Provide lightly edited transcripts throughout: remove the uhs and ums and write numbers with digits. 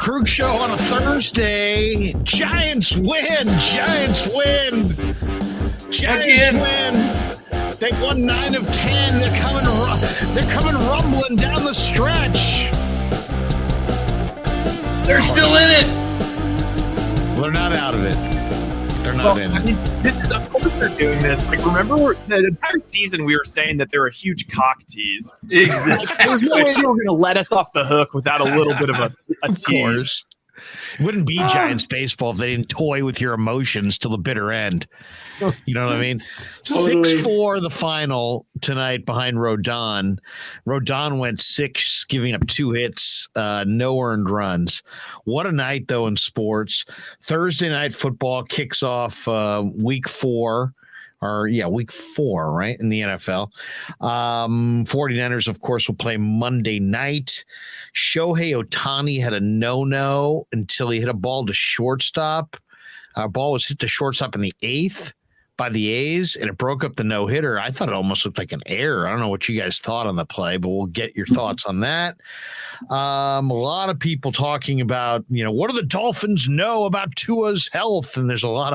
Krueg Show on a Thursday. Giants win. Giants win. Giants win. They won 9 of 10. They're coming rumbling down the stretch. They're still in it. They're not out of it. They're not in it. This is, of course they're doing this. Like, remember the entire season we were saying that they're a huge cock tease. Exactly. There's no way they were going to let us off the hook without a little bit of a Of course. It wouldn't be Giants baseball if they didn't toy with your emotions till the bitter end. You know what I mean? Totally. 6-4 the final tonight behind Rodon. Rodon went 6, giving up 2 hits, no earned runs. What a night, though, in sports. Thursday night football kicks off week 4. Week 4, right, in the NFL. 49ers, of course, will play Monday night. Shohei Ohtani had a no-no until he hit a ball to shortstop. Ball was hit to shortstop in the 8th by the A's, and it broke up the no-hitter. I thought it almost looked like an error. I don't know what you guys thought on the play, but we'll get your thoughts on that. A lot of people talking about, what do the Dolphins know about Tua's health? And there's a lot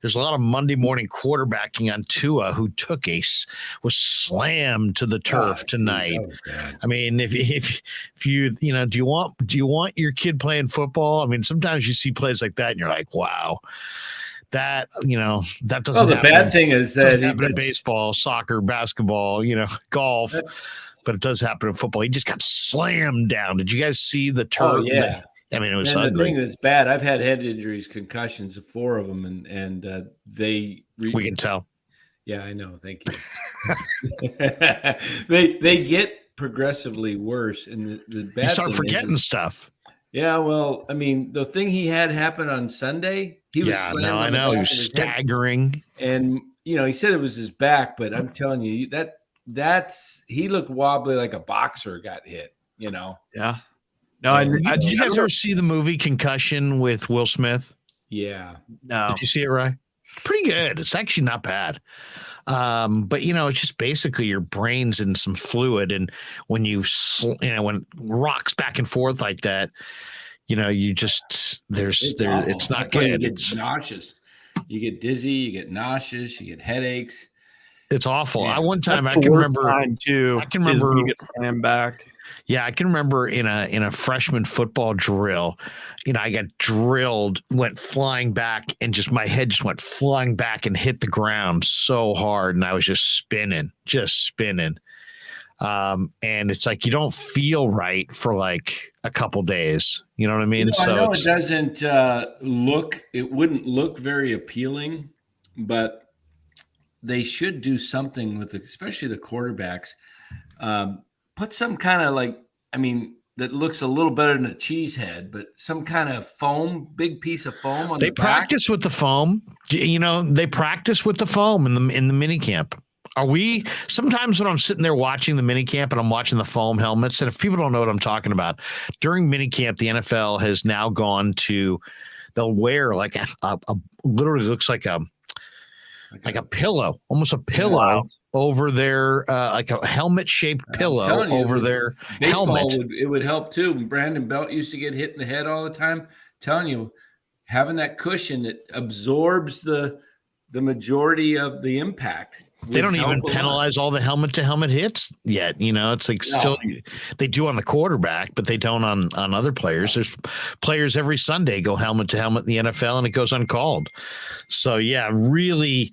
of Monday morning quarterbacking on Tua, who was slammed to the turf tonight. I mean, if you do you want your kid playing football? I mean, sometimes you see plays like that and you're like, wow. That that doesn't. Well, the bad thing is that happen in baseball, soccer, basketball, golf, but it does happen in football. He just got slammed down. Did you guys see the turf? Oh yeah. I mean, it was ugly. The thing that's bad. I've had head injuries, concussions, 4 of them, and we can tell. Yeah, I know. Thank you. they get progressively worse, and the bad. You start forgetting stuff. Yeah, well, I mean, the thing he had happen on Sunday, he was I know. He was staggering. And, he said it was his back, but I'm telling you, he looked wobbly like a boxer got hit, Yeah. No, did you guys ever see the movie Concussion with Will Smith? Yeah. No. Did you see it, Ryan? Pretty good. It's actually not bad. But it's just basically your brain's in some fluid, and when when it rocks back and forth like that, it's not good. You get nauseous. You get dizzy. You get nauseous. You get headaches. It's awful. Yeah. I can remember when you get slammed back. Yeah, I can remember in a freshman football drill, I got drilled, went flying back, and my head just went flying back and hit the ground so hard, and I was just spinning. And it's like you don't feel right for like a couple days. You know what I mean? I know it doesn't it wouldn't look very appealing, but they should do something with especially the quarterbacks. Put some kind of that looks a little better than a cheese head, but some kind of foam, big piece of foam on the back. They practice with the foam. They practice with the foam in the mini camp. Sometimes when I'm sitting there watching the mini camp and I'm watching the foam helmets, and if people don't know what I'm talking about, during mini camp, the NFL has now gone to, they'll wear like a literally looks like a pillow, almost a pillow. Wow. Over their like a helmet-shaped pillow over their helmet. It would help too. Brandon Belt used to get hit in the head all the time. I'm telling you, having that cushion that absorbs the majority of the impact. They don't even penalize all the helmet-to-helmet hits yet. It's like still they do on the quarterback, but they don't on other players. There's players every Sunday go helmet-to-helmet in the NFL, and it goes uncalled. So, yeah, really,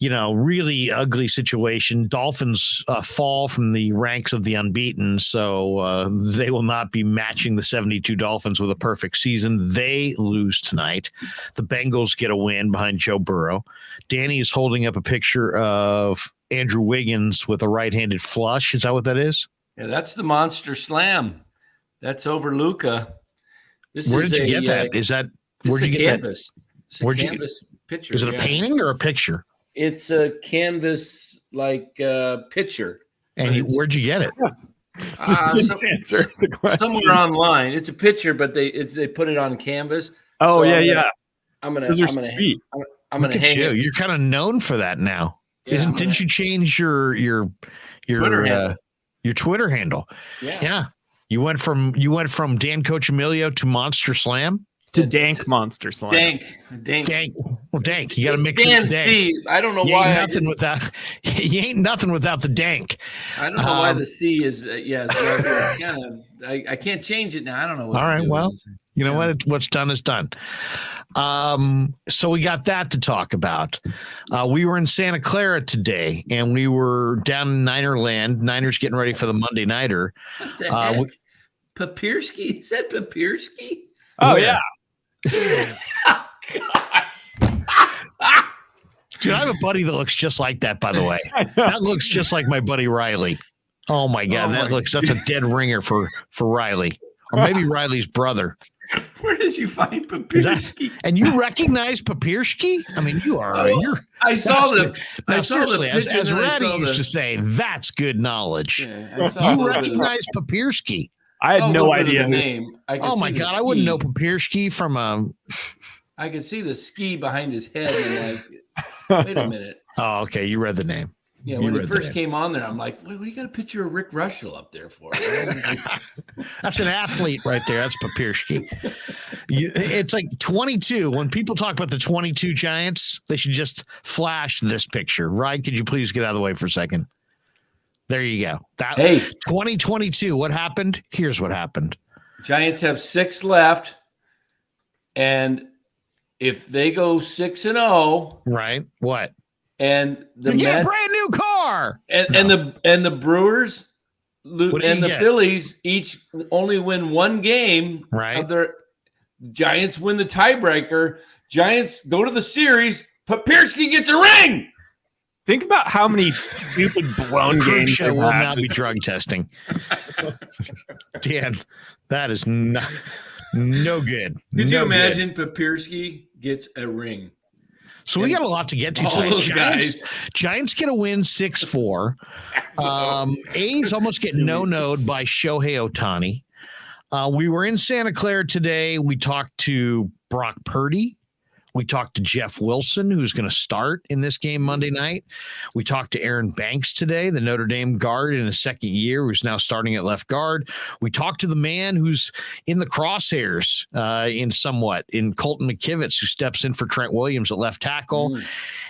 really ugly situation. Dolphins fall from the ranks of the unbeaten, so they will not be matching the 72 Dolphins with a perfect season. They lose tonight. The Bengals get a win behind Joe Burrow. Danny is holding up a picture of Andrew Wiggins with a right-handed flush. Is that what that is? Yeah, that's the monster slam. That's over Luka. Where did you get that? Is that where'd you get that? It's a canvas picture. Is it a painting or a picture? It's a canvas picture. And where'd you get it? Just didn't answer the question. Somewhere online. It's a picture, but they put it on canvas. Oh, so yeah. I'm gonna hang it. You're kind of known for that now. Yeah, didn't you change your Twitter handle? Your Twitter handle? Yeah. You went from Dan Coccimilgio to Monster Slam to Dank Monster Slam. Dank. Well, Dank. You got to mix Dan it. Dank. C. I don't know You why. ain't nothing without. You ain't nothing without the Dank. I don't know why the C is. I can't change it now. I don't know. What all to right. do. Well, you know what? What's done is done. So we got that to talk about. We were in Santa Clara today, and we were down in Niner land. Niners getting ready for the Monday Nighter. What the heck? Papirski? Is that Papirski? Oh, yeah. Dude, I have a buddy that looks just like that, by the way. That looks just like my buddy Riley. Oh my God, that's a dead ringer for Riley. Or maybe Riley's brother. Where did you find Papirski? And you recognize Papirski? I mean, you are. I saw the. Now, seriously, as Ratty used to say, that's good knowledge. Yeah, you recognize Papirski? I had no idea. The name. Oh my God, I wouldn't know Papirski from I could see the ski behind his head. And wait a minute. Oh, okay. You read the name. Yeah, when he first came on there, I'm like, what do you got a picture of Rick Russell up there for? That's an athlete right there. That's Papirski. It's like 22. When people talk about the 22 Giants, they should just flash this picture. Ryan, could you please get out of the way for a second? There you go. 2022. What happened? Here's what happened. Giants have 6 left, and if they go 6-0, right? What? And the you get Mets, a brand new car, and the Brewers and the Phillies each only win 1 game. Right. Of their Giants win the tiebreaker. Giants go to the series. Papirski gets a ring. Think about how many stupid blown games show will not be drug testing. Dan, that is no good. Could you imagine Papirski gets a ring? So we got a lot to get to tonight. Giants get a win 6-4. A's almost get no-no'd by Shohei Ohtani. We were in Santa Clara today. We talked to Brock Purdy. We talked to Jeff Wilson, who's going to start in this game Monday night. We talked to Aaron Banks today, the Notre Dame guard in his second year, who's now starting at left guard. We talked to the man who's in the crosshairs in Colton McKivitz, who steps in for Trent Williams at left tackle.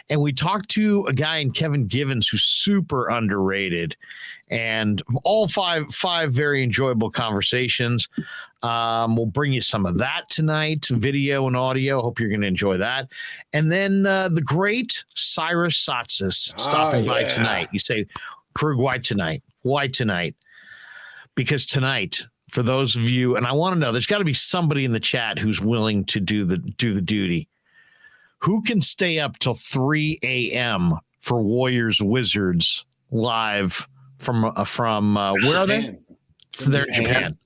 And we talked to a guy in Kevin Givens who's super underrated. And all five very enjoyable conversations. We'll bring you some of that tonight, video and audio. Hope you're going to enjoy that. And then the great Cyrus Satsis stopping by tonight. You say, Krueg, why tonight? Why tonight? Because tonight, for those of you, and I want to know, there's got to be somebody in the chat who's willing to do the duty. Who can stay up till 3 a.m. for Warriors Wizards live from where are they? They're in Japan.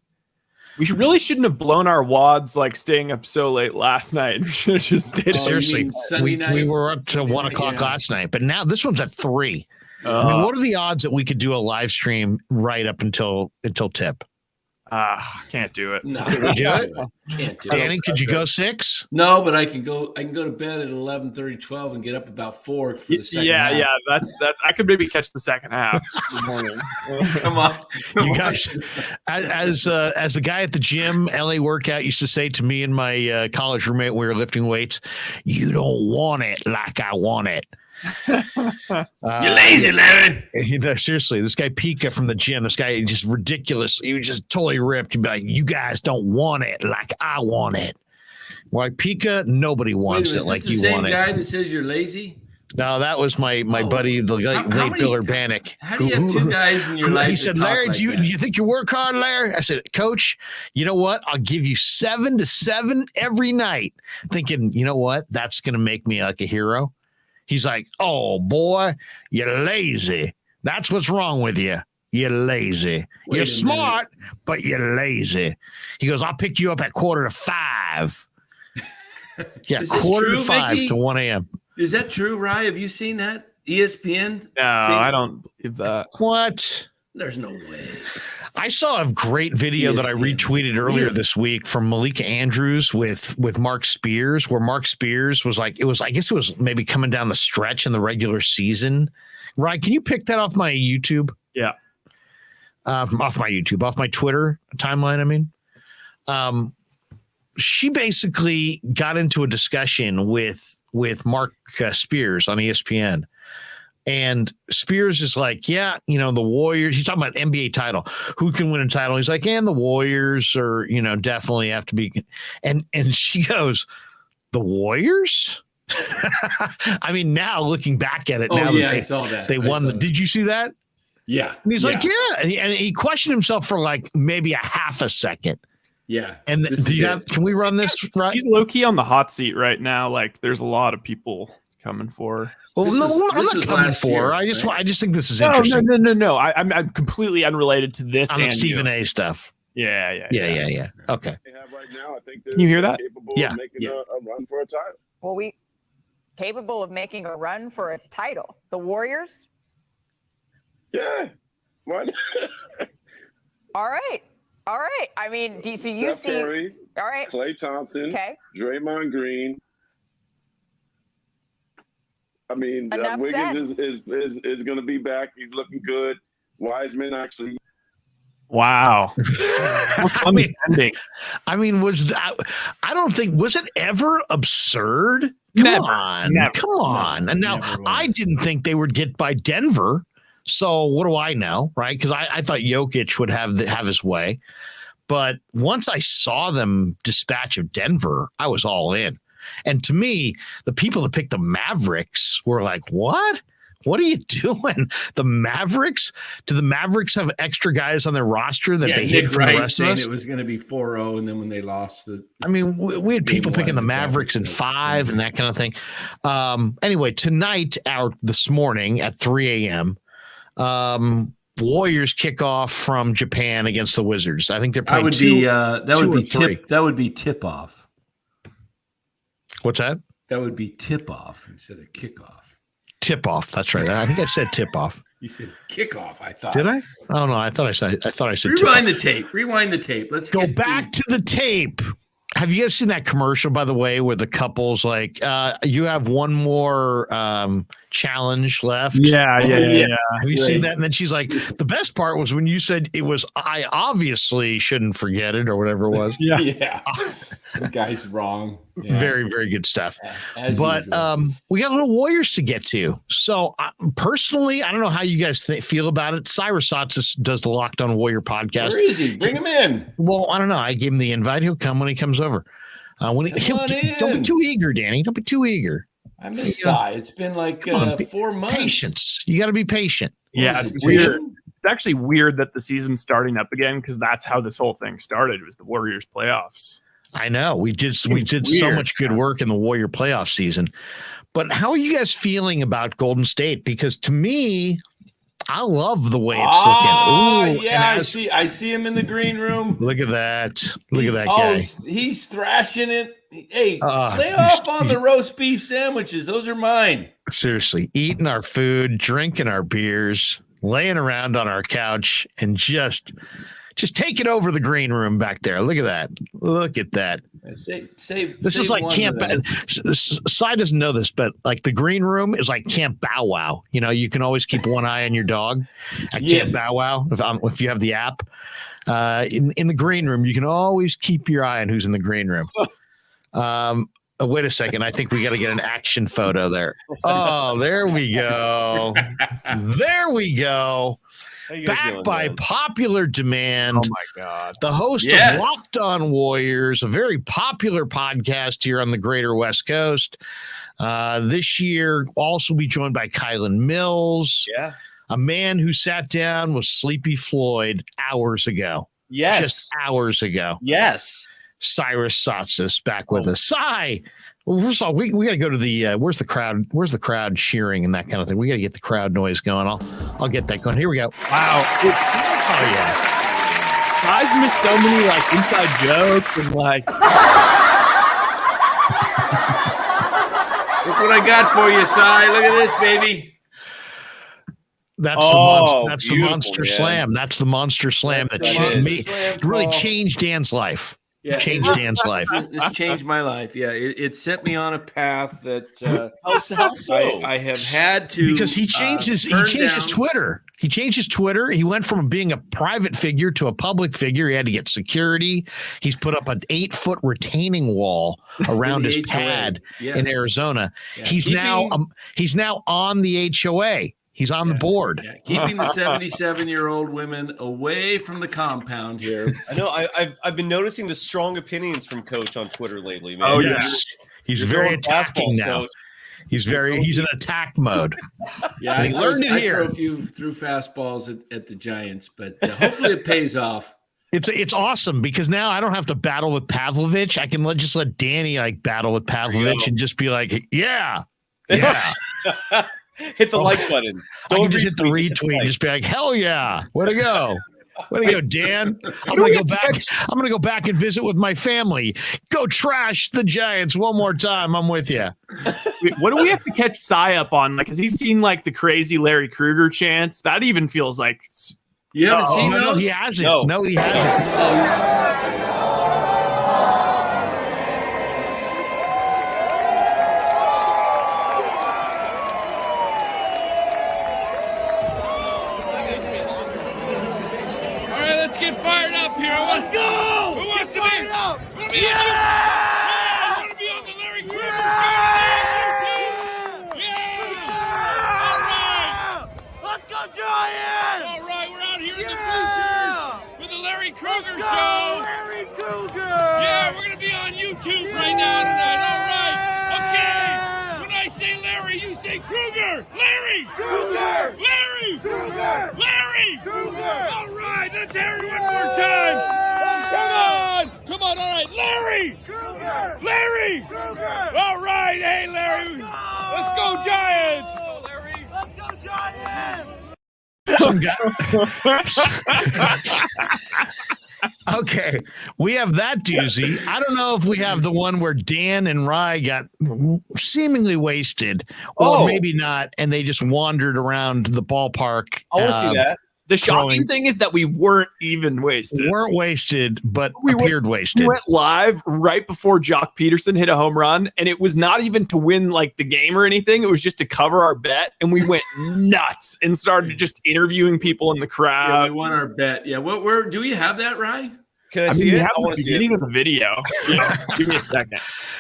We really shouldn't have blown our wads like staying up so late last night. We should have just stayed. Seriously, we were up to 1 o'clock last night, but now this one's at 3. I mean, what are the odds that we could do a live stream right up until tip? Can't do it. No, Can't do it. Danny, could you go 6? No, but I can go to bed at 11:30, 12, and get up about 4 for the second half. Yeah. That's. I could maybe catch the second half. Come on, you guys. As the guy at the gym, LA Workout used to say to me and my college roommate, we were lifting weights. You don't want it like I want it. You're lazy, Larry. Seriously, this guy Pika from the gym, this guy is just ridiculous. He was just totally ripped. He'd be like, you guys don't want it like I want it. Well, Pika, nobody wants it like you want it. The same guy that says you're lazy? No, that was my buddy, the late Bill Urbanic. How do you have 2 guys in your life? He said, Larry, do you think you work hard, Larry? I said, Coach, you know what? I'll give you 7 to 7 every night. Thinking, you know what? That's going to make me like a hero. He's like, oh, boy, you're lazy. That's what's wrong with you. You're lazy. You're smart, but you're lazy. He goes, I'll pick you up at 4:45. Yeah, 4:45 Mickey? to 1 a.m. Is that true, Ryan? Have you seen that? ESPN? No, I don't believe that. What? There's no way. I saw a great video that I retweeted earlier this week from Malika Andrews with Mark Spears, where Mark Spears was like, I guess it was maybe coming down the stretch in the regular season. Ryan, can you pick that off my YouTube? Yeah. off my YouTube, off my Twitter timeline. I mean, she basically got into a discussion with Mark Spears on ESPN. And Spears is like, yeah, the Warriors. He's talking about NBA title. Who can win a title? He's like, and the Warriors are, definitely have to be. And she goes, the Warriors? I mean, now looking back at it, I saw that. They won. Did you see that? Yeah. And he's like, yeah. And he questioned himself for like maybe a half a second. Yeah. And can we run this? Right? He's low key on the hot seat right now. Like, there's a lot of people coming for. Well, I'm not coming for. Right? I just think this is interesting. No. I'm completely unrelated to this. On the Stephen A. stuff. Yeah. Okay. They have right now, I think can you hear that? Capable of making a run for a title. Well, capable of making a run for a title. The Warriors? Yeah. What? All right. I mean, DC, you see. Curry, all right. Klay Thompson. Okay. Draymond Green. I mean, Wiggins is going to be back. He's looking good. Wiseman actually. Wow. I mean, was it ever absurd? Come on. And now I didn't think they would get by Denver. So what do I know, right? Because I thought Jokic would have his way. But once I saw them dispatch of Denver, I was all in. And to me, the people that picked the Mavericks were like, what? What are you doing? The Mavericks? Do the Mavericks have extra guys on their roster that they hid from the rest of us? It was going to be 4-0, and then when they lost I mean, we had people picking the Mavericks in 5 and that kind of thing. Anyway, tonight, this morning at 3 a.m., Warriors kick off from Japan against the Wizards. I think they're playing that would be tip off. What's that? That would be tip off instead of kickoff. Tip off. That's right. I think I said tip off. You said kickoff. I thought. Did I? Oh no, I thought I said. Rewind the tape. Rewind the tape. Let's go back to the tape. Have you guys seen that commercial, by the way, where the couple's like, you have one more challenge left? Yeah. Have you seen that? And then she's like, the best part was when you said it was, I obviously shouldn't forget it or whatever it was. Yeah. The guy's wrong. Yeah. Very, very good stuff. But we got a little Warriors to get to. So personally, I don't know how you guys feel about it. Cyrus Satsis does the Locked On Warrior podcast. Where is he? Bring him in. Well, I don't know. I gave him the invite. He'll come when he comes over. Don't be too eager, Danny. Don't be too eager. I miss Cy. It's been like 4 months. Patience. You got to be patient. Yeah, it's weird. It's actually weird that the season's starting up again because that's how this whole thing started. It was the Warriors playoffs. I know. We did so much good work in the Warrior playoff season. But how are you guys feeling about Golden State? Because to me, I love the way it's looking. Ooh, yeah, I see him in the green room. Look at that. Look at that guy. He's thrashing it. Hey, lay off on the roast beef sandwiches. Those are mine. Seriously, eating our food, drinking our beers, laying around on our couch, and just taking over the green room back there. Look at that. Look at that. This is like Camp. Cy doesn't know this, but like the green room is like Camp Bow Wow. You know, you can always keep one eye on your dog at Camp Bow Wow if you have the app. In the green room, you can always keep your eye on who's in the green room. Wait a second. I think we got to get an action photo there. Oh, there we go. There we go. Back by popular demand. Oh my God. The host of Locked On Warriors, a very popular podcast here on the Greater West Coast. This year, also be joined by Kylan Mills. Yeah. A man who sat down with Sleepy Floyd hours ago. Yes. Just hours ago. Yes. Cyrus Satsis back with us. Cy. Well, first of all, we got to go to the where's the crowd? Where's the crowd cheering and that kind of thing? We got to get the crowd noise going. I'll get that going. Here we go. Wow. Oh yeah. I've missed so many like inside jokes and like. Look what I got for you, Cy. Look at this, baby. That's the monster slam. That's the monster slam that really changed Dan's life. Yeah, Changed Dan's life. It's changed my life. Yeah, it set me on a path that How so? I have had to, because he changed his Twitter. He changed his Twitter. He went from being a private figure to a public figure. He had to get security. He's put up an 8-foot retaining wall around his pad in Arizona. Yeah. He's now on the HOA. He's on the board. Yeah. Keeping the 77-year-old women away from the compound here. I know. I've been noticing the strong opinions from Coach on Twitter lately, man. Oh, yes. He's very attacking now. Coach. He's in attack mode. Yeah, I learned it here. I threw fastballs at the Giants, but hopefully it pays off. It's awesome because now I don't have to battle with Pavlovich. I can just let Danny battle with Pavlovich and just be like, yeah. Hit the like button. I can just hit the retweet and just be like, hell yeah. Way to go. Way to go, Dan. I'm gonna go back and visit with my family. Go trash the Giants one more time. I'm with you. What do we have to catch Cy up on? Like, has he seen like the crazy Larry Krueger chants? That even feels like you haven't seen those? No, he hasn't. No, he hasn't. Let's go! Who wants to be? Up. Yeah! Want to be on the Larry Krueger show? Yeah! All right! Let's go, Giants! All right, we're out here in the bleachers with the Larry Krueger show. Larry Krueger! Yeah, we're going to be on YouTube right now tonight. All right. Okay. When I say Larry, you say Krueger. Larry! Krueger! Larry! Krueger! Larry! Krueger! All right, let's hear it one more time. Come on, all right, Larry! Krueger! Larry! Krueger! All right, hey, Larry! Let's go Giants! Larry! Let's go Giants! Okay, we have that doozy. I don't know if we have the one where Dan and Rye got seemingly wasted, or maybe not, and they just wandered around the ballpark. I want to see that. The shocking thing is that we weren't even wasted. We weren't wasted, but appeared wasted. We went live right before Jock Peterson hit a home run, and it was not even to win like the game or anything. It was just to cover our bet, and we went nuts and started just interviewing people in the crowd. Yeah, we won our bet. Yeah, where do we have that, Ryan? Can I see it? I want to see it. Of the video. Give me a second.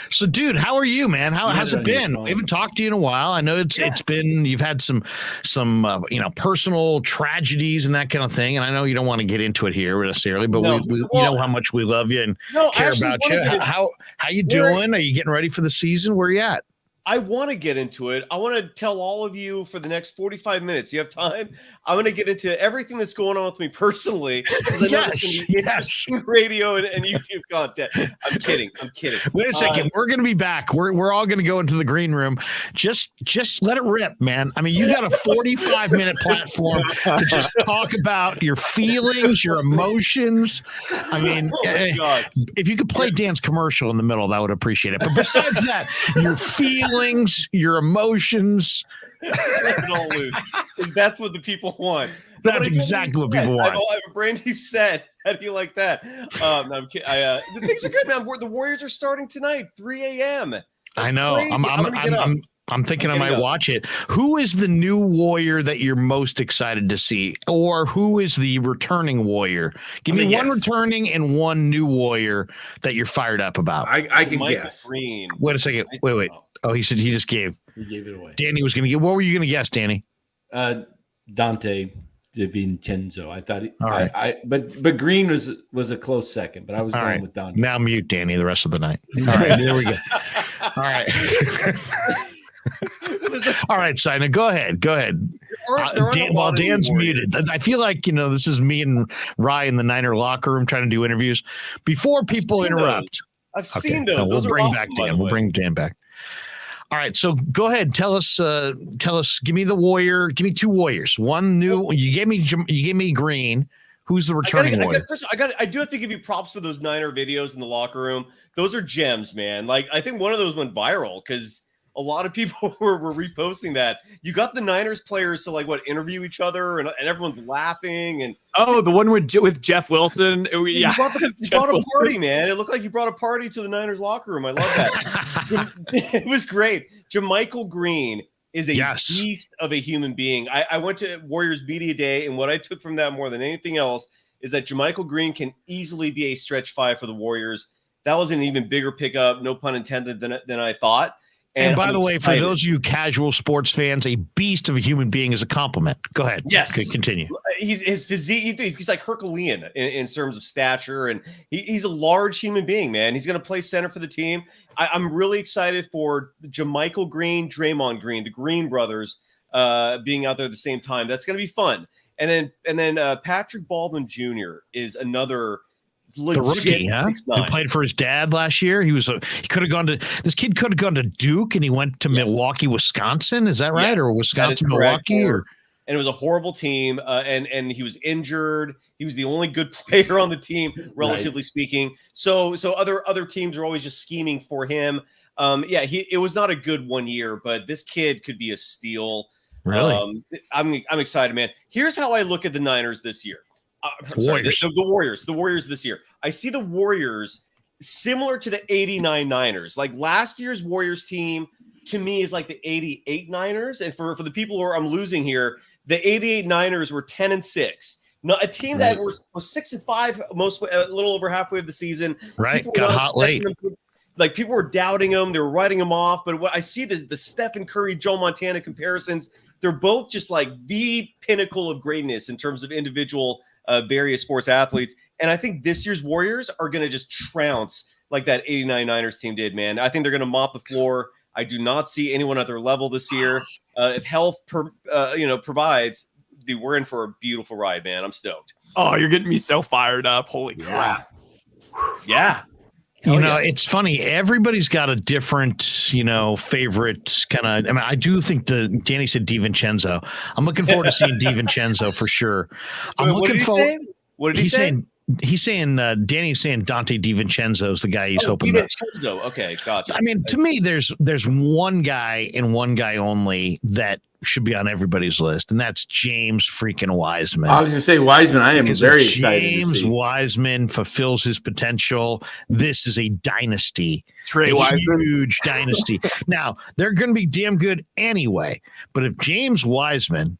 So, dude, how are you, man? How has it been? We haven't talked to you in a while. I know it's been. You've had some personal tragedies and that kind of thing. And I know you don't want to get into it here necessarily, but we you know how much we love you and care about you. How you doing? Are you getting ready for the season? Where are you at? I want to get into it. I want to tell all of you for the next 45 minutes. You have time? I'm going to get into everything that's going on with me personally. Yes. Radio and YouTube content. I'm kidding. Wait a second. We're going to be back. We're all going to go into the green room. Just let it rip, man. I mean, you got a 45-minute platform to just talk about your feelings, your emotions. I mean, if you could play Dan's commercial in the middle, I would appreciate it. But besides that, your feelings, your emotions. Let it all loose. That's what the people want. That's exactly what people want. I have a brand new set. How do you like that? No, I'm kidding. The things are good, man. The Warriors are starting tonight, 3 a.m. That's I know. crazy. I'm thinking I might watch it. Who is the new Warrior that you're most excited to see? Or who is the returning Warrior? Give me one returning and one new Warrior that you're fired up about. I can guess. Green. Wait a second. Wait. Oh, he said he just gave. He gave it away. Danny was going to give. What were you going to guess, Danny? Dante DiVincenzo. I thought. All right. But Green was a close second. But I was going with Dante. Now mute Danny the rest of the night. All right. There we go. All right. All right, Simon. Go ahead. While Dan's muted, I feel like this is me and Ryan in the Niner locker room trying to do interviews. Before people interrupt, I've seen those. We'll bring back Dan. We'll bring Dan back. All right, so go ahead. Tell us. Give me the Warrior. Give me two Warriors. One new. You gave me Green. Who's the returning Warrior? I do have to give you props for those Niner videos in the locker room. Those are gems, man. Like I think one of those went viral because a lot of people were reposting that. You got the Niners players to like interview each other, and everyone's laughing. And the one with Jeff Wilson. You brought a party, man. It looked like you brought a party to the Niners locker room. I love that. It was great. JaMychal Green is a beast of a human being. I went to Warriors Media Day, and what I took from that more than anything else is that JaMychal Green can easily be a stretch 5 for the Warriors. That was an even bigger pickup, no pun intended, than I thought. And by the way, for those of you casual sports fans, a beast of a human being is a compliment. Go ahead. Yes. Continue. His physique, he's like Herculean in terms of stature, and he's a large human being, man. He's going to play center for the team. I'm really excited for JaMychal Green, Draymond Green, the Green brothers being out there at the same time. That's going to be fun. And then Patrick Baldwin Jr. is another legit rookie, huh? He played for his dad last year. This kid could have gone to Duke, and he went to Milwaukee, Wisconsin. Is that right? Yes, or Wisconsin, Milwaukee? And it was a horrible team, and he was injured. He was the only good player on the team, relatively speaking. So other teams are always just scheming for him. It was not a good 1 year, but this kid could be a steal. Really? I'm excited, man. Here's how I look at the Niners this year. The Warriors this year. I see the Warriors similar to the 89 Niners. Like last year's Warriors team to me is like the 88 Niners. And for the people who I'm losing here, the 88 Niners were 10-6. Now, a team that was 6-5 a little over halfway of the season. Right. Got hot late. Like people were doubting them. They were writing them off. But what I see the Stephen Curry, Joe Montana comparisons, they're both just like the pinnacle of greatness in terms of individual various sports athletes. And I think this year's Warriors are going to just trounce like that 89 Niners team did, man. I think they're going to mop the floor. I do not see anyone at their level this year. If health provides, we're in for a beautiful ride, man. I'm stoked. Oh, you're getting me so fired up. Holy crap. Yeah. It's funny. Everybody's got a different, favorite kind of. I mean, I do think Danny said DiVincenzo. I'm looking forward to seeing DiVincenzo for sure. What did he say? What did he say? He's saying Danny's saying Dante DiVincenzo is the guy he's hoping. DiVincenzo. Okay, gotcha. I mean, to me, there's one guy and one guy only that should be on everybody's list, and that's James freaking Wiseman. I was going to say Wiseman. I am very excited. James Wiseman fulfills his potential. This is a dynasty. Huge dynasty. Now, they're going to be damn good anyway, but if James Wiseman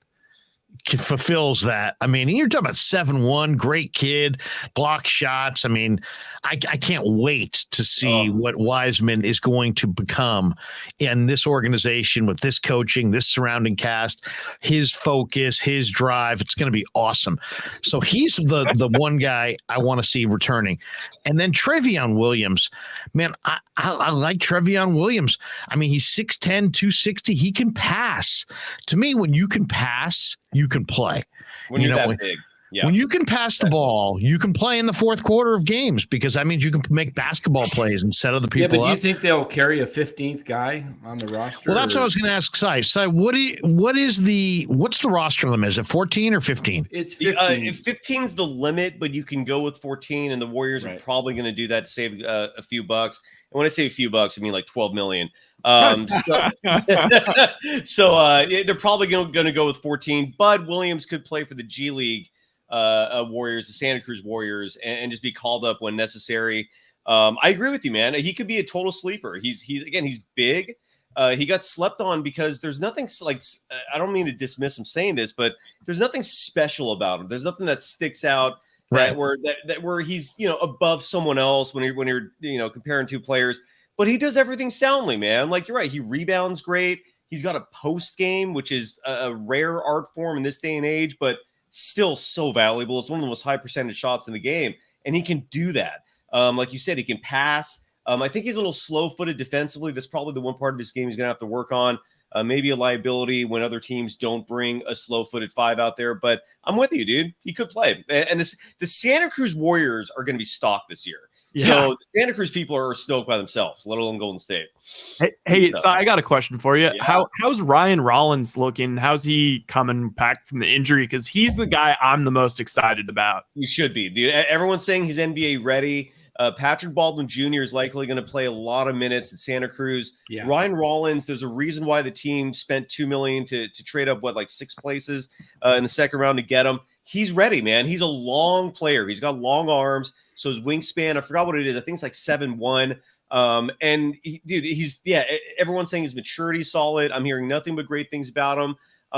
fulfills that, I mean, you're talking about 7'1", great kid, block shots. I mean, I can't wait to see what Wiseman is going to become in this organization with this coaching, this surrounding cast, his focus, his drive. It's going to be awesome. So he's the one guy I want to see returning. And then Trevion Williams, man, I like Trevion Williams. I mean, he's 6'10", 260. He can pass. To me, when you can pass, you can play. When you're that big. Yeah. When you can pass the ball, you can play in the fourth quarter of games because that means you can make basketball plays and set other people up. Yeah, but do you think they'll carry a 15th guy on the roster? Well, that's what I was going to ask Cy. Cy, what's the roster limit? Is it 14 or 15? It's 15. 15 is the limit, but you can go with 14, and the Warriors are probably going to do that to save a few bucks. And when I say a few bucks, I mean like $12 million. So they're probably going to go with 14. Bud Williams could play for the G League Warriors, the Santa Cruz Warriors, and just be called up when necessary. I agree with you, man. He could be a total sleeper. He's big. He got slept on because there's nothing like, I don't mean to dismiss him saying this, but there's nothing special about him. There's nothing that sticks out where he's, above someone else when you're comparing two players, but he does everything soundly, man. Like you're right. He rebounds great. He's got a post game, which is a rare art form in this day and age, but still so valuable. It's one of the most high percentage shots in the game, and he can do that. Like you said, he can pass. I think he's a little slow-footed defensively. That's probably the one part of his game he's going to have to work on. Maybe a liability when other teams don't bring a slow-footed 5 out there. But I'm with you, dude. He could play. And the Santa Cruz Warriors are going to be stocked this year. Yeah. So the Santa Cruz people are stoked by themselves, let alone Golden State. Hey, so I got a question for you. Yeah. How's Ryan Rollins looking? How's he coming back from the injury? Because he's the guy I'm the most excited about. He should be, dude. Everyone's saying he's NBA ready. Patrick Baldwin Jr. is likely going to play a lot of minutes at Santa Cruz. Yeah. Ryan Rollins, there's a reason why the team spent $2 million to trade up like 6 places in the second round to get him. He's ready, man. He's a long player. He's got long arms. So his wingspan, I forgot what it is. I think it's like 7'1". And everyone's saying his maturity's solid. I'm hearing nothing but great things about him.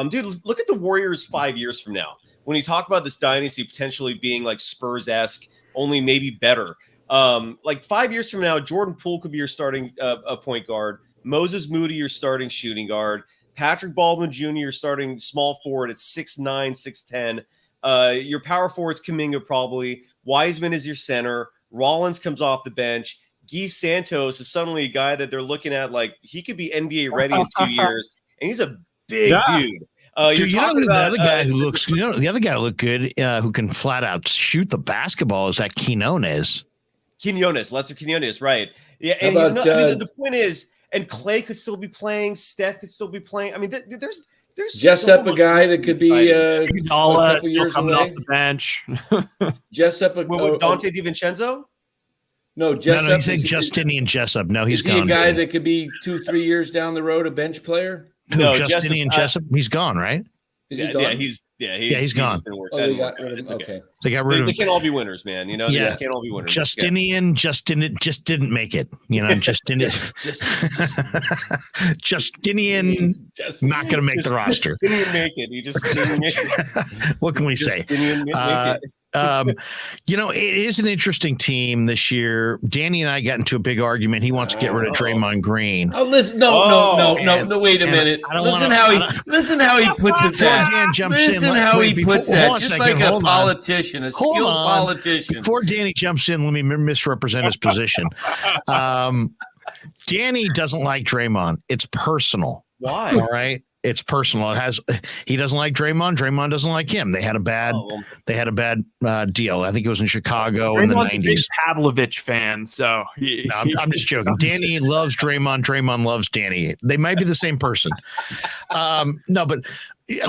Dude, look at the Warriors 5 years from now. When you talk about this dynasty potentially being like Spurs-esque, only maybe better. Like 5 years from now, Jordan Poole could be your starting point guard. Moses Moody, your starting shooting guard. Patrick Baldwin Jr., your starting small forward at 6'9", 6'10". Your power forward's Kuminga probably. Wiseman is your center. Rollins comes off the bench. Guy Santos is suddenly a guy that they're looking at like he could be NBA ready in 2 years, and he's a big dude. Dude, the other guy who looks, the other guy who looked good, who can flat out shoot the basketball is that Lester Quinones, right? Yeah, and about, the point is, and Clay could still be playing, Steph could still be playing. I mean, there's Jessup, a guy that could be a Iguodala couple still years coming away. off the bench. Jessup, Dante DiVincenzo. No, Jessup. No, he's saying Justinian Jessup. No, he's gone. Is he a guy that could be 2-3 years down the road, a bench player? No, Justinian Jessup. He's gone, right? Is he gone? He's gone. They got rid of him. Okay. They got rid of him. They can't all be winners, man. You know, they just can't all be winners. Justinian just didn't make it. You know, Justinian not going to make the roster. Justinian make it. He just didn't make it. What can we say? It is an interesting team this year. Danny and I got into a big argument. He wants to get rid of Draymond Green. Oh, listen, no. Wait a minute. Listen how he puts it down. Listen how he puts that. Just like a politician, a skilled politician. Before Danny jumps in, let me misrepresent his position. Danny doesn't like Draymond. It's personal. Why? All right. It's personal. He doesn't like Draymond. Draymond doesn't like him. They had a bad deal. I think it was in Chicago in the 90s. A big Pavlovich fan, so I'm just joking. Danny loves Draymond. Draymond loves Danny. They might be the same person. No, but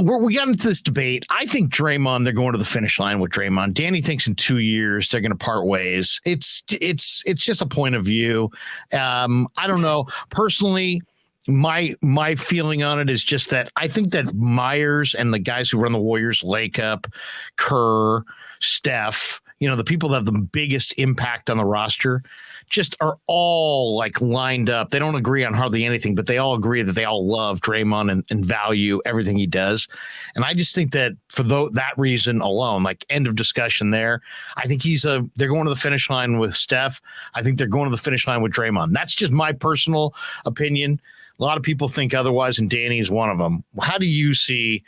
we got into this debate. I think Draymond, they're going to the finish line with Draymond. Danny thinks in 2 years they're going to part ways. It's just a point of view. I don't know. Personally, my feeling on it is just that I think that Myers and the guys who run the Warriors, Lakeup, Kerr, Steph, the people that have the biggest impact on the roster, just are all like lined up. They don't agree on hardly anything, but they all agree that they all love Draymond and value everything he does. And I just think that for that reason alone, like end of discussion there, I think they're going to the finish line with Steph. I think they're going to the finish line with Draymond. That's just my personal opinion. A lot of people think otherwise, and Danny's one of them. How do you see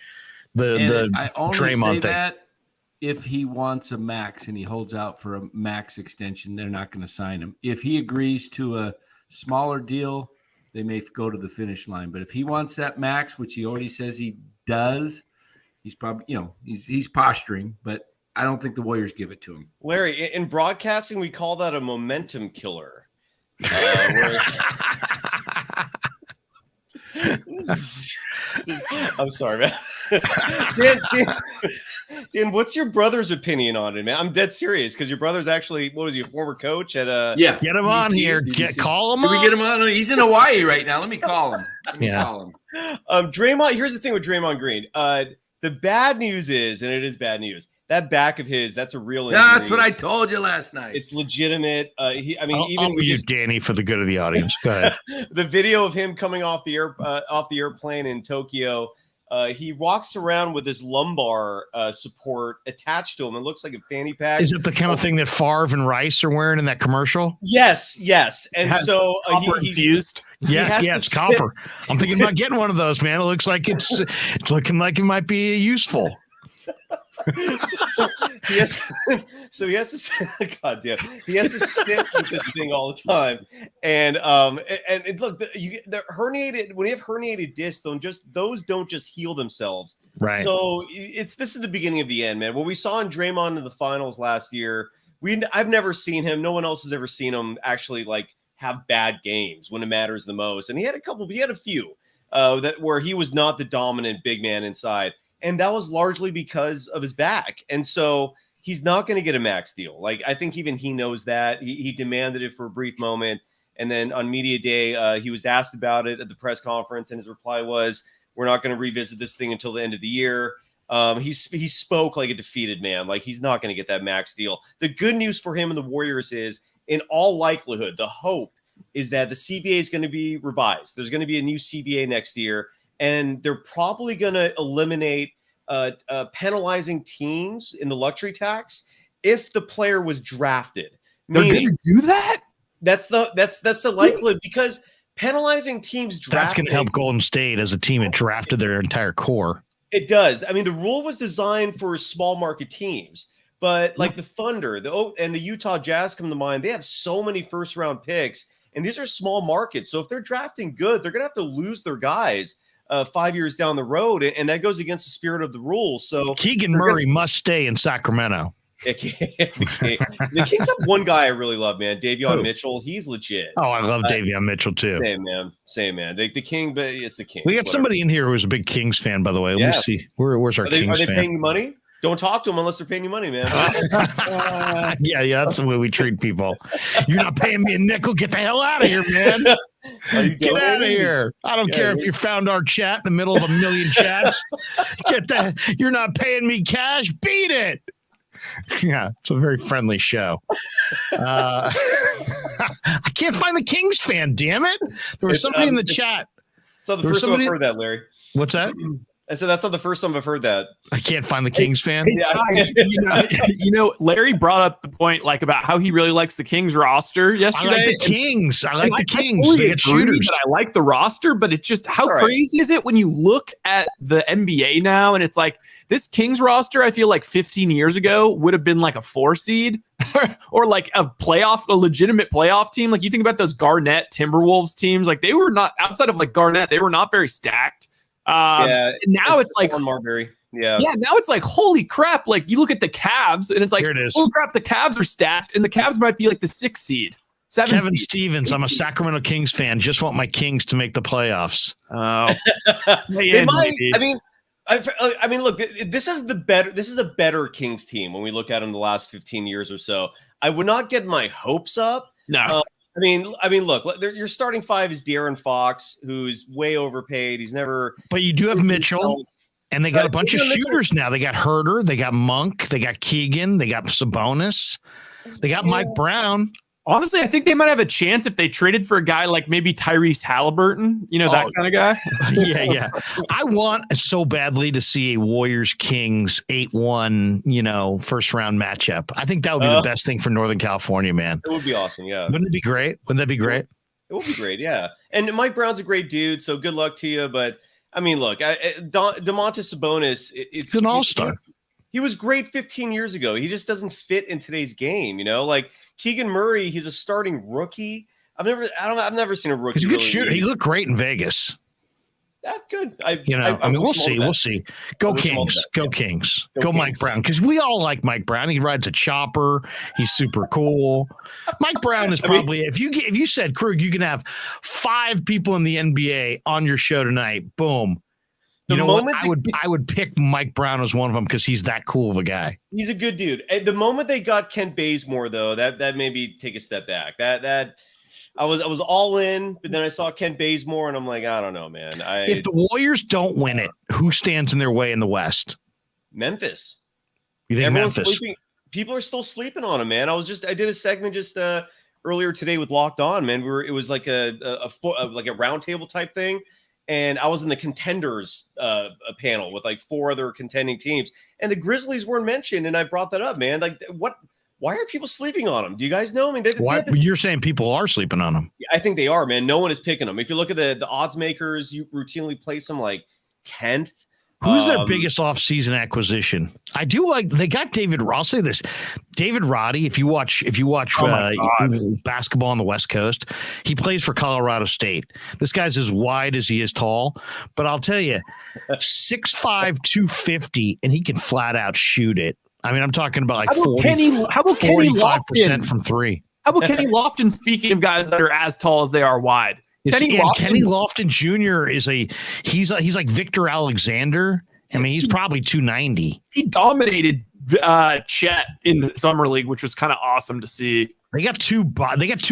the I only Draymond say thing? that if he wants a max and he holds out for a max extension, they're not going to sign him. If he agrees to a smaller deal, they may go to the finish line. But if he wants that max, which he already says he does, he's probably, he's posturing, but I don't think the Warriors give it to him. Larry, in broadcasting, we call that a momentum killer. I'm sorry, man. Dan, what's your brother's opinion on it, man? I'm dead serious because your brother's actually, what was he, a former coach at Yeah. Get him on here. Call him. Can we get him on? He's in Hawaii right now. Let me call him. Draymond. Here's the thing with Draymond Green. The bad news is, and it is bad news, that back of his, that's a real injury. That's what I told you last night. It's legitimate. I'll use Danny for the good of the audience. Go ahead. The video of him coming off the airplane in Tokyo, he walks around with his lumbar support attached to him. It looks like a fanny pack. Is it the kind of thing that Favre and Rice are wearing in that commercial? Yes. And so he's used. It's copper. I'm thinking about getting one of those, man. It looks like it's looking like it might be useful. He has to God damn, he has to sit with this thing all the time. And look, the herniated, when you have herniated discs, those don't just heal themselves. Right. So this is the beginning of the end, man. What we saw in Draymond in the finals last year, I've never seen him. No one else has ever seen him actually like have bad games when it matters the most. And he had a few where he was not the dominant big man inside. And that was largely because of his back. And so he's not going to get a max deal. Like, I think even he knows that. He demanded it for a brief moment. And then on media day, he was asked about it at the press conference, and his reply was, we're not going to revisit this thing until the end of the year. He spoke like a defeated man. Like, he's not going to get that max deal. The good news for him and the Warriors is, in all likelihood, the hope is that the CBA is going to be revised. There's going to be a new CBA next year, and they're probably going to eliminate penalizing teams in the luxury tax if the player was drafted. They're going to do that? That's the likelihood, because penalizing teams drafted. That's going to help Golden State as a team that drafted their entire core. It does. I mean, the rule was designed for small market teams, but like the Thunder, and the Utah Jazz come to mind. They have so many first round picks, and these are small markets. So if they're drafting good, they're going to have to lose their guys 5 years down the road, and that goes against the spirit of the rules. So Keegan Murray must stay in Sacramento. The Kings have one guy I really love, man. Davion Mitchell. He's legit. Oh, I love Davion Mitchell too. Same man. The King, but it's the King. We got somebody in here who's a big Kings fan, by the way. Let me see. Where's our Kings fan? Are they paying you money? Don't talk to them unless they're paying you money, man. Yeah, that's the way we treat people. You're not paying me a nickel. Get the hell out of here, man. Get out of here. I don't care if you found our chat in the middle of a million chats. You're not paying me cash. Beat it. Yeah, it's a very friendly show. I can't find the Kings fan, damn it. There was somebody in the chat. So the first time I've heard that, Larry. What's that? I said that's not the first time I've heard that. I can't find the Kings fan. Larry brought up the point like about how he really likes the Kings roster yesterday. I like the Kings. I like the Kings. They get shooters. I like the roster, but it's just how crazy is it when you look at the NBA now and it's like this Kings roster, I feel like 15 years ago would have been like a 4 seed or like a legitimate playoff team. Like you think about those Garnett Timberwolves teams, like they were not outside of like Garnett, they were not very stacked. Now it's like Marbury. Now it's like holy crap. Like you look at the Cavs and it's like holy crap, the Cavs are stacked and the Cavs might be like the 6th seed. Kevin Stevens, I'm a Sacramento Kings fan. Just want my Kings to make the playoffs. Oh, they might. I mean, look, this is a better Kings team when we look at them the last 15 years or so. I would not get my hopes up. No. I mean, look, your starting 5 is De'Aaron Fox, who's way overpaid. He's never. But you do have Mitchell, and they got a bunch of shooters now. They got Herter, they got Monk, they got Keegan, they got Sabonis, they got Mike Brown. Honestly, I think they might have a chance if they traded for a guy like maybe Tyrese Halliburton, that kind of guy. Yeah. I want so badly to see a Warriors-Kings 8-1, first round matchup. I think that would be the best thing for Northern California, man. It would be awesome, yeah. Wouldn't it be great? Wouldn't that be great? It would be great, yeah. And Mike Brown's a great dude, so good luck to you. But, I mean, look, Domantas Sabonis, it's an all-star. He was great 15 years ago. He just doesn't fit in today's game, like Keegan Murray, he's a starting rookie. I've never seen a rookie. He's a good shooter. He looked great in Vegas. Yeah, good. We'll see. Go Kings. Go Kings. Go Mike Brown. Because we all like Mike Brown. He rides a chopper. He's super cool. Mike Brown is probably if you said, Krug, you can have 5 people in the NBA on your show tonight. Boom. I would pick Mike Brown as one of them because he's that cool of a guy. He's a good dude. At the moment they got Kent Bazemore, though, that made me take a step back. That I was all in, but then I saw Kent Bazemore, and I'm like, I don't know, man. If the Warriors don't win it, who stands in their way in the West? Memphis. You think Everyone's Memphis? Sleeping. People are still sleeping on him, man. I did a segment just earlier today with Locked On, man. It was like a roundtable type thing. And I was in the contenders panel with like 4 other contending teams, and the Grizzlies weren't mentioned. And I brought that up, man. Like, what? Why are people sleeping on them? Do you guys know? I mean, you're saying people are sleeping on them? I think they are, man. No one is picking them. If you look at the odds makers, you routinely place them like 10th. Who's their biggest offseason acquisition? I do like they got David. I'll say this: David Roddy. If you watch basketball on the West Coast, he plays for Colorado State. This guy's as wide as he is tall, but I'll tell you, 6'5", 250, and he can flat out shoot it. I mean, I'm talking about like 45% from 3. How about Kenny Lofton? Speaking of guys that are as tall as they are wide. Kenny Lofton Jr. he's like Victor Alexander I mean, he's probably 290. He dominated Chet in the summer league, which was kind of awesome to see. They got two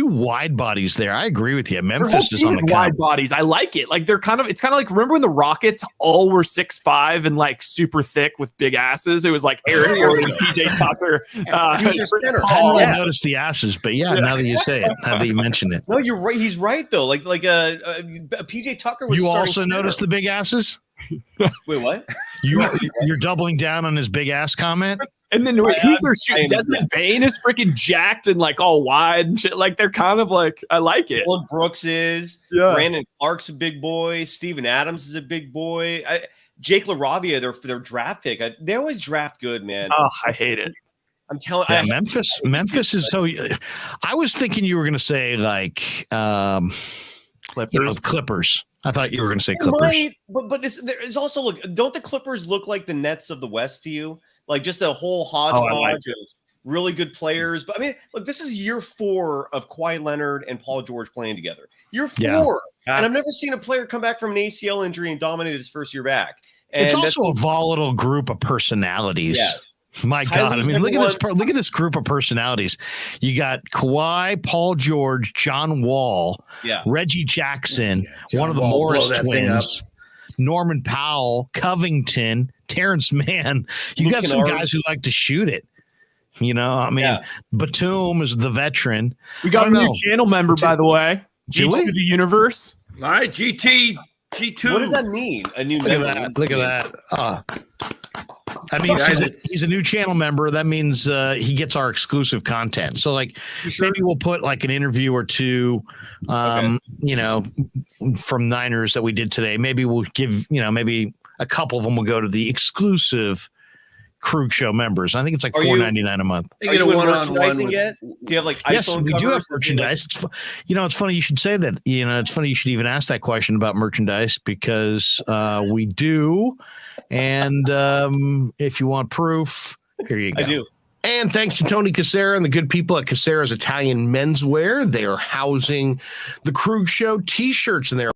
wide bodies there. I agree with you. Memphis is on the wide bodies. I like it. Like it's kind of like, remember when the Rockets all were 6'5" and like super thick with big asses? It was like Eric Gordon, PJ Tucker. I hadn't really noticed the asses, but now that you say it, now that you mention it. No, you're right. He's right though. Like PJ Tucker was. You also noticed the big asses? Wait, what? You're doubling down on his big ass comment? And then who's their shooting? Desmond Bain is freaking jacked and like all wide and shit. Like they're kind of like, I like it. Dylan Brooks is. Yeah. Brandon Clark's a big boy. Steven Adams is a big boy. Jake LaRavia, their draft pick. They always draft good, man. Oh, I hate it. I'm telling you. Memphis is so. I was thinking you were going to say like Clippers. I thought you were going to say Clippers. Right, but it's also look. Don't the Clippers look like the Nets of the West to you? Like just a whole hodgepodge of really good players. But I mean, look, this is year 4 of Kawhi Leonard and Paul George playing together. Year 4. And I've never seen a player come back from an ACL injury and dominate his first year back. And it's also a volatile group of personalities. Yes. My God. I mean, look at this group of personalities. You got Kawhi, Paul George, John Wall, Reggie Jackson, one of the Morris twins, Norman Powell, Covington, Terrence Mann. You got some guys who like to shoot it. You know, I mean, Batum is the veteran. We got a new channel member, by the way. G2 the universe. All right, G2. What does that mean? A new member? Look at that. I mean, he's a new channel member. That means he gets our exclusive content. So, like, maybe we'll put like an interview or two, you know, from Niners that we did today. Maybe we'll give, you know, maybe a couple of them will go to the exclusive Krueg Show members. I think it's like $4.99 a month. Are you doing merchandising yet? Do you have like iPhone yes, we do have covers? merchandise. You know, it's funny you should say that. You know, it's funny you should even ask that question about merchandise because we do. And if you want proof, here you go. I do. And thanks to Tony Cassera and the good people at Cassera's Italian Menswear, they are housing the Krueg Show T-shirts in there.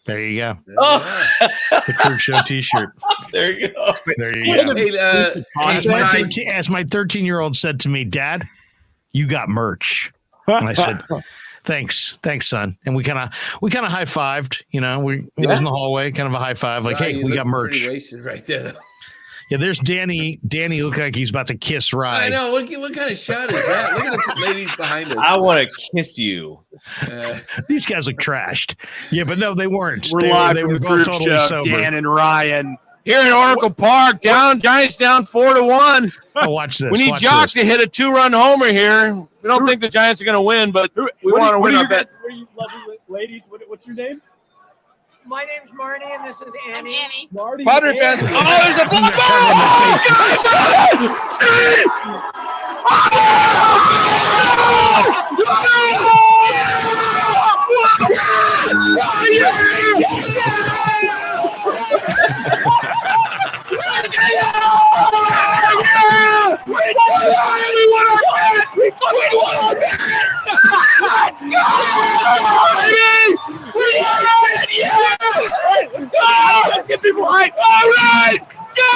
There you go. Oh. The Krueg Show T-shirt. There you go. There you go. As my 13-year-old said to me, Dad, you got merch. And I said, thanks, son. And we kind of high-fived. You know, we was in the hallway, kind of a high five, like, hey, we got merch. Pretty wasted right there. Yeah, there's Danny. Danny looked like he's about to kiss Ryan. I know. What kind of shot is that? Look at the ladies behind us. I want to kiss you. These guys look trashed. Yeah, but no, they weren't. We're live from the group show. Sober. Dan and Ryan here in Oracle Park. Giants down 4-1. Oh, watch this. We need Jock to hit a 2-run homer here. We don't think the Giants are going to win, but we want to win. I bet. What are you lovely ladies? What's your names? My name's Marnie, and this is Annie. I'm Annie. Marty. Padre fans. Oh, there's a fly Let's get people hyped. All right. Go.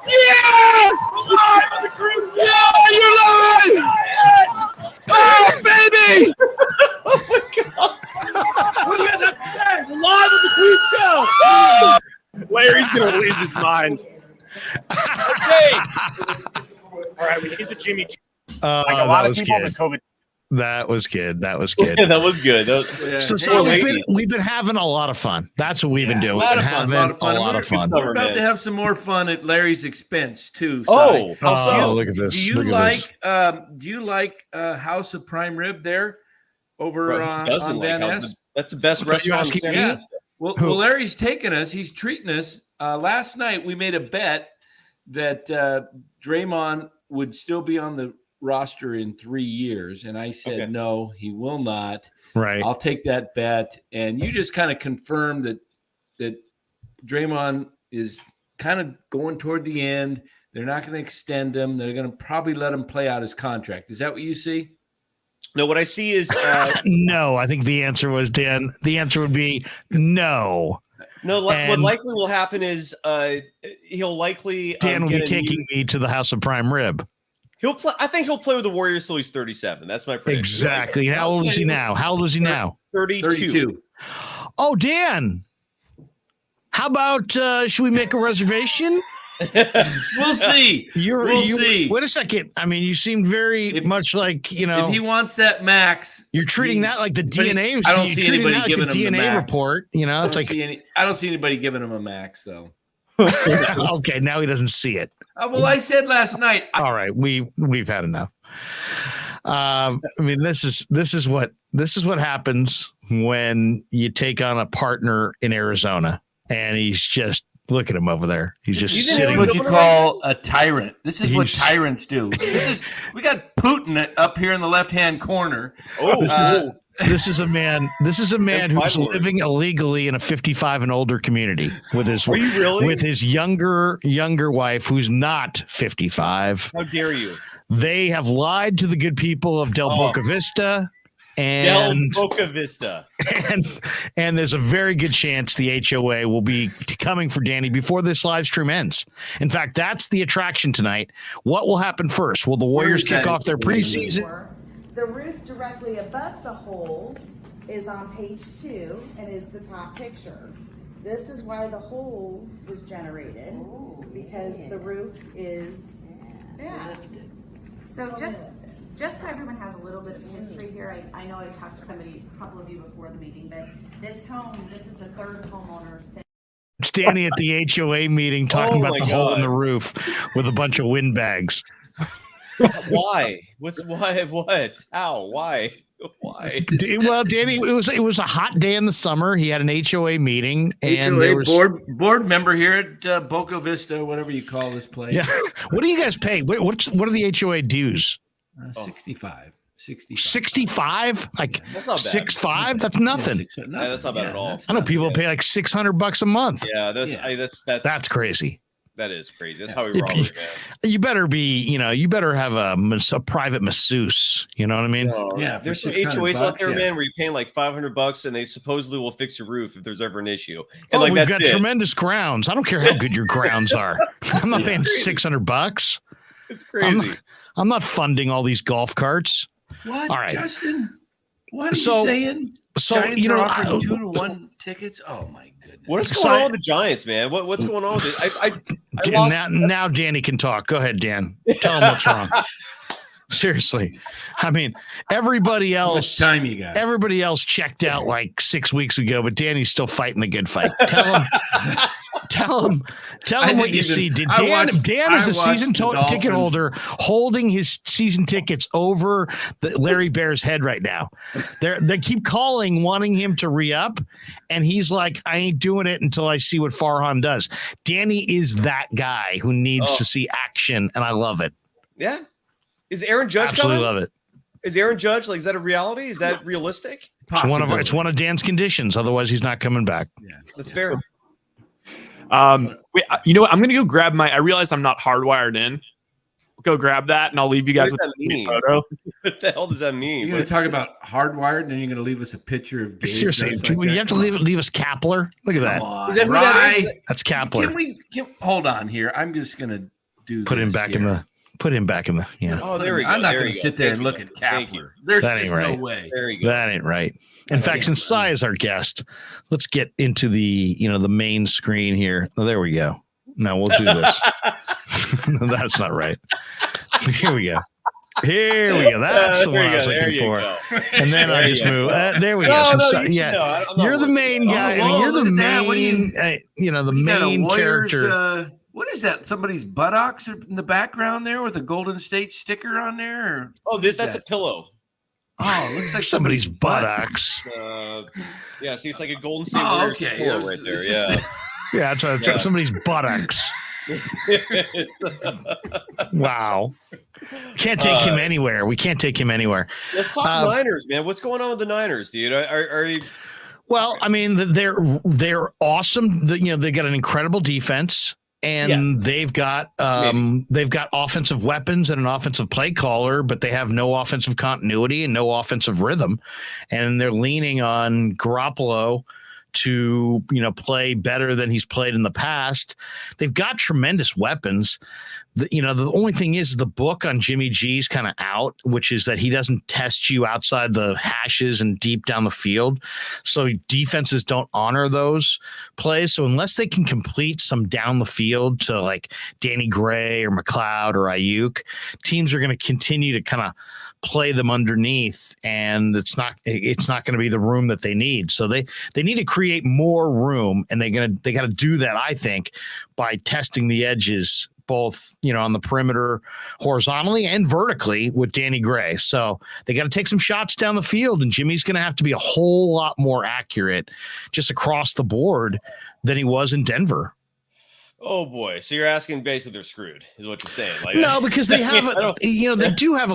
Yeah. Live on the Krueg Show. Yeah, you're live. Oh, baby. Oh, my God. What do you have to say? We're live on the Krueg Show. Larry's going to lose his mind. Okay. All right, we need the Jimmy. Like a lot of people with COVID. That was good. Yeah, that was good. So we've been having a lot of fun. That's what we've been doing. A lot of fun. We're about to have some more fun at Larry's expense too. Oh, look at this. Do you like House of Prime Rib there over on Van Ness? That's the best restaurant in San Diego. Well, Larry's taking us. He's treating us. Last night we made a bet that Draymond would still be on the roster in 3 years, and I said no, he will not. Right. I'll take that bet. And you just kind of confirmed that Draymond is kind of going toward the end. They're not going to extend him. They're going to probably let him play out his contract. Is that what you see? No, what I see is no. I think the answer was, Dan. The answer would be no. No, what likely will happen is he'll likely Dan will be taking me to the House of Prime Rib. He'll play. I think he'll play with the Warriors till he's 37. That's my prediction. Exactly. How old is he now? 32. Oh, Dan. How about should we make a reservation? We'll see. We'll see. Wait a second. I mean, you seem very much like, if he wants that max, you're treating that like the DNA. I don't see anybody giving him the DNA max report. It's I don't see anybody giving him a max though. Okay, now he doesn't see it. Well, I said last night. All right, we've had enough. I mean, this is what happens when you take on a partner in Arizona, and he's just look at him over there. He's just This sitting. is what you call a tyrant. This is what tyrants do. We got Putin up here in the left-hand corner. This is a man who's living illegally in a 55 and older community with his younger wife who's not 55. How dare you? They have lied to the good people of Del Boca Vista. And there's a very good chance the HOA will be coming for Danny before this live stream ends. In fact, that's the attraction tonight. What will happen first? Will the Warriors kick off their preseason? The roof directly above the hole is on page 2 and is the top picture. This is why the hole was generated, because the roof is bad. So just so everyone has a little bit of history here, I know I talked to a couple of you before the meeting, but this is the third homeowner. It's Danny at the HOA meeting talking about the hole in the roof with a bunch of windbags. Why? What? How? Why? Well, Danny, it was a hot day in the summer. He had an HOA meeting, and HOA there was board member here at Boca Vista, whatever you call this place. Yeah. What do you guys pay? What are the HOA dues? 65. 65? Like that's not bad. 6'5"? That's nothing. That's not bad at all. I know people pay like $600 a month. Yeah, that's crazy. That is crazy. That's how we roll it, man. You better you better have a private masseuse. You know what I mean? Yeah. There's some HOAs out there, man, where you're paying like $500 and they supposedly will fix your roof if there's ever an issue. And we've got tremendous grounds. I don't care how good your grounds are. I'm not paying $600. It's crazy. I'm not funding all these golf carts. What, all right, Justin? What are you saying? So Giants are offering 2-to-1 tickets. Oh my goodness! What is going on with the Giants, man? What's going on with it? Now Danny can talk. Go ahead, Dan. Tell him what's wrong. Seriously, I mean, everybody else. How much time you got? Everybody else checked out like 6 weeks ago, but Danny's still fighting the good fight. Tell him what you see. Dan is a season ticket holder holding his season tickets over the Larry Bear's head right now. They keep calling, wanting him to re-up, and he's like, I ain't doing it until I see what Farhan does. Danny is that guy who needs to see action, and I love it. Yeah. Is Aaron Judge Absolutely coming? Love it. Is Aaron Judge, is that a reality? Is that realistic? It's one of Dan's conditions. Otherwise, he's not coming back. Yeah, that's fair. You know what? I'm going to go grab I realized I'm not hardwired in. Go grab that, and I'll leave you guys with this photo. What the hell does that mean? You're going to talk about hardwired, and then you're going to leave us a picture of Gabe. Seriously, you have to leave us Kapler. Look at that. Is that who that is? That's Kapler. Hold on here? I'm just going to put him back in the. Put him back in the. Yeah. Oh, there we go. I'm not going to sit there and look at Kapler. There's just no way. There you go. That ain't right. In fact, since Cy is our guest, let's get into the the main screen here. Oh, there we go. Now we'll do this. That's not right. Here we go. That's the one I was looking for. And then I just move. There we go. You're the main guy. You're the main. The main character. What is that? Somebody's buttocks in the background there with a Golden State sticker on there? That's a pillow. Oh, it looks like somebody's buttocks. Yeah, see, it's like a Golden State Warriors pillow right there. Yeah. That's somebody's buttocks. Wow. Can't take him anywhere. We can't take him anywhere. Let's talk Niners, man. What's going on with the Niners, dude? Are you? Well, I mean, they're awesome. They got an incredible defense. And they've got offensive weapons and an offensive play caller, but they have no offensive continuity and no offensive rhythm. And they're leaning on Garoppolo to, play better than he's played in the past. They've got tremendous weapons. The only thing is the book on Jimmy G's kind of out, which is that he doesn't test you outside the hashes and deep down the field. So defenses don't honor those plays. So unless they can complete some down the field to like Danny Gray or McLeod or Ayuk, teams are going to continue to kind of play them underneath, and it's not going to be the room that they need. So they need to create more room, and they got to do that, I think, by testing the edges both, on the perimeter horizontally and vertically with Danny Gray. So they got to take some shots down the field, and Jimmy's going to have to be a whole lot more accurate just across the board than he was in Denver. Oh boy. So you're asking basically they're screwed is what you're saying. Like, no, because they have, they do have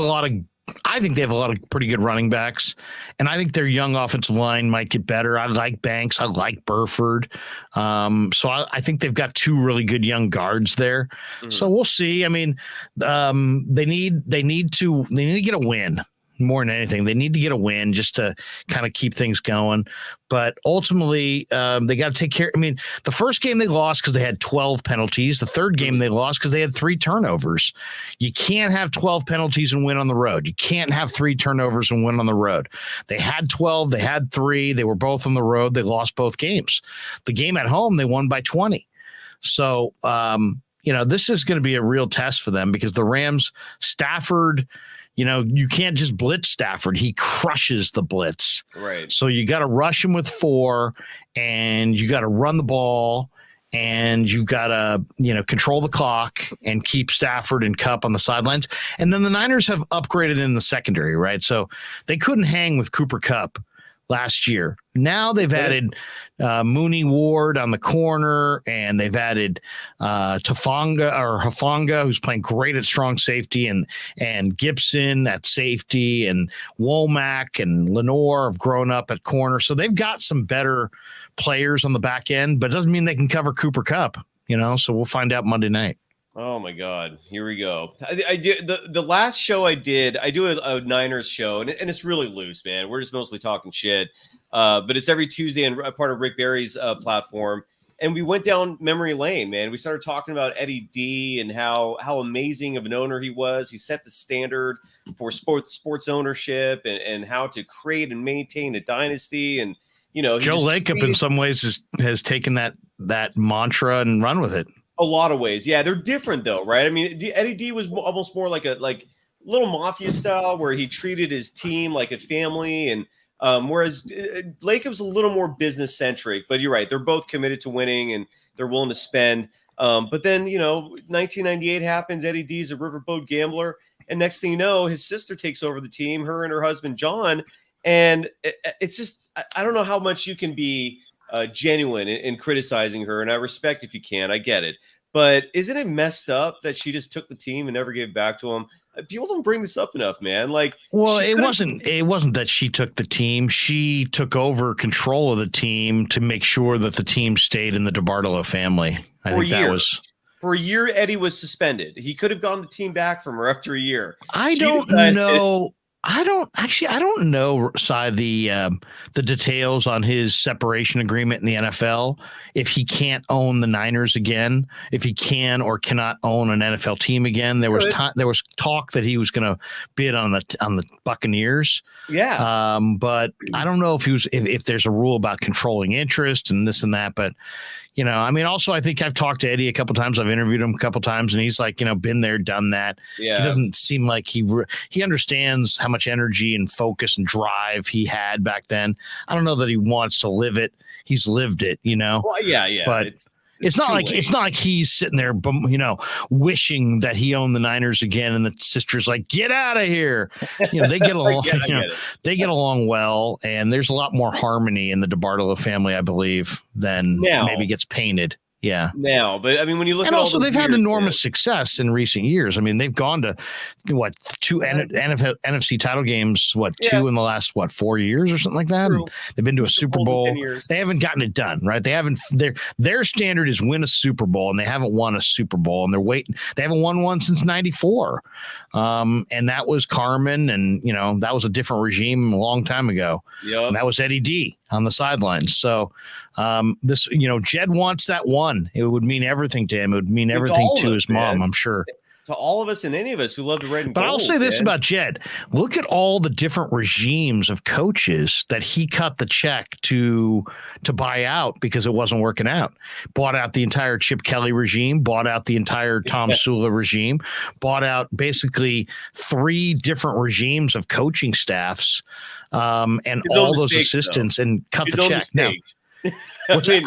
I think they have a lot of pretty good running backs, and I think their young offensive line might get better. I like Banks. I like Burford. So I think they've got two really good young guards there. Mm-hmm. So we'll see. I mean, they need to get a win. More than anything, they need to get a win just to kind of keep things going. But ultimately, they got to take care. I mean, the first game they lost because they had 12 penalties. The third game they lost because they had 3 turnovers. You can't have 12 penalties and win on the road. You can't have 3 turnovers and win on the road. They had 12. They had 3. They were both on the road. They lost both games. The game at home, they won by 20. So, this is going to be a real test for them because the Rams, Stafford, you can't just blitz Stafford. He crushes the blitz. Right. So you got to rush him with 4, and you got to run the ball, and you've got to, control the clock and keep Stafford and Kupp on the sidelines. And then the Niners have upgraded in the secondary, right? So they couldn't hang with Cooper Kupp last year. Now they've added Mooney Ward on the corner, and they've added Hufanga, who's playing great at strong safety, and Gibson at safety, and Womack and Lenore have grown up at corner. So they've got some better players on the back end, but it doesn't mean they can cover Cooper Kupp, so we'll find out Monday night. Oh my God. Here we go. I did the last show I do a Niners show, and it's really loose, man. We're just mostly talking shit. But it's every Tuesday and part of Rick Barry's platform. And we went down memory lane, man. We started talking about Eddie D and how amazing of an owner he was. He set the standard for sports ownership and how to create and maintain a dynasty. And, Joe Lacob in some ways has taken that mantra and run with it. A lot of ways. Yeah, they're different though, right? I mean, Eddie D was almost more like a little mafia style where he treated his team like a family, and whereas Lacob's a little more business centric. But you're right, they're both committed to winning and they're willing to spend. But then 1998 happens. Eddie D's a riverboat gambler, and next thing you know, his sister takes over the team. Her and her husband John, and it's just I don't know how much you can be genuine in criticizing her, and I respect if you can. I get it, but isn't it messed up that she just took the team and never gave back to him? People don't bring this up enough, man. It wasn't that she took the team. She took over control of the team to make sure that the team stayed in the DeBartolo family. I think that was for a year. Eddie was suspended. He could have gotten the team back from her after a year. I don't know, Si, the details on his separation agreement in the NFL. If he can't own the Niners again, if he can or cannot own an NFL team again, there was talk that he was going to bid on the Buccaneers. Yeah. But I don't know if there's a rule about controlling interest and this and that, but also I think I've talked to Eddie a couple times. I've interviewed him a couple times, and he's like, been there, done that. Yeah. He doesn't seem like he understands how much energy and focus and drive he had back then. I don't know that he wants to live it. He's lived it, Well, yeah. But it's not like he's sitting there, wishing that he owned the Niners again, and the sister's like, "Get out of here." They get along. They get along well, and there's a lot more harmony in the DeBartolo family, I believe, than maybe gets painted. Yeah. Now, but I mean, when you look and at also all they've had enormous success in recent years. I mean, they've gone to 2 NFC title games, 2 in the last 4 years or something like that. And they've been to a Super Bowl. They haven't gotten it done, right? They haven't. Their standard is win a Super Bowl, and they haven't won a Super Bowl, and they're waiting. They haven't won one since '94, and that was Carmen, and that was a different regime a long time ago. Yep. And that was Eddie D. on the sidelines. So this, Jed wants that one. It would mean everything to him. It would mean everything to his mom, I'm sure. To all of us and any of us who love the red and gold. But I'll say this about Jed. Look at all the different regimes of coaches that he cut the check to buy out because it wasn't working out. Bought out the entire Chip Kelly regime, bought out the entire Tom Sula regime, bought out basically 3 different regimes of coaching staffs and his all those assistants and cut the check. Now,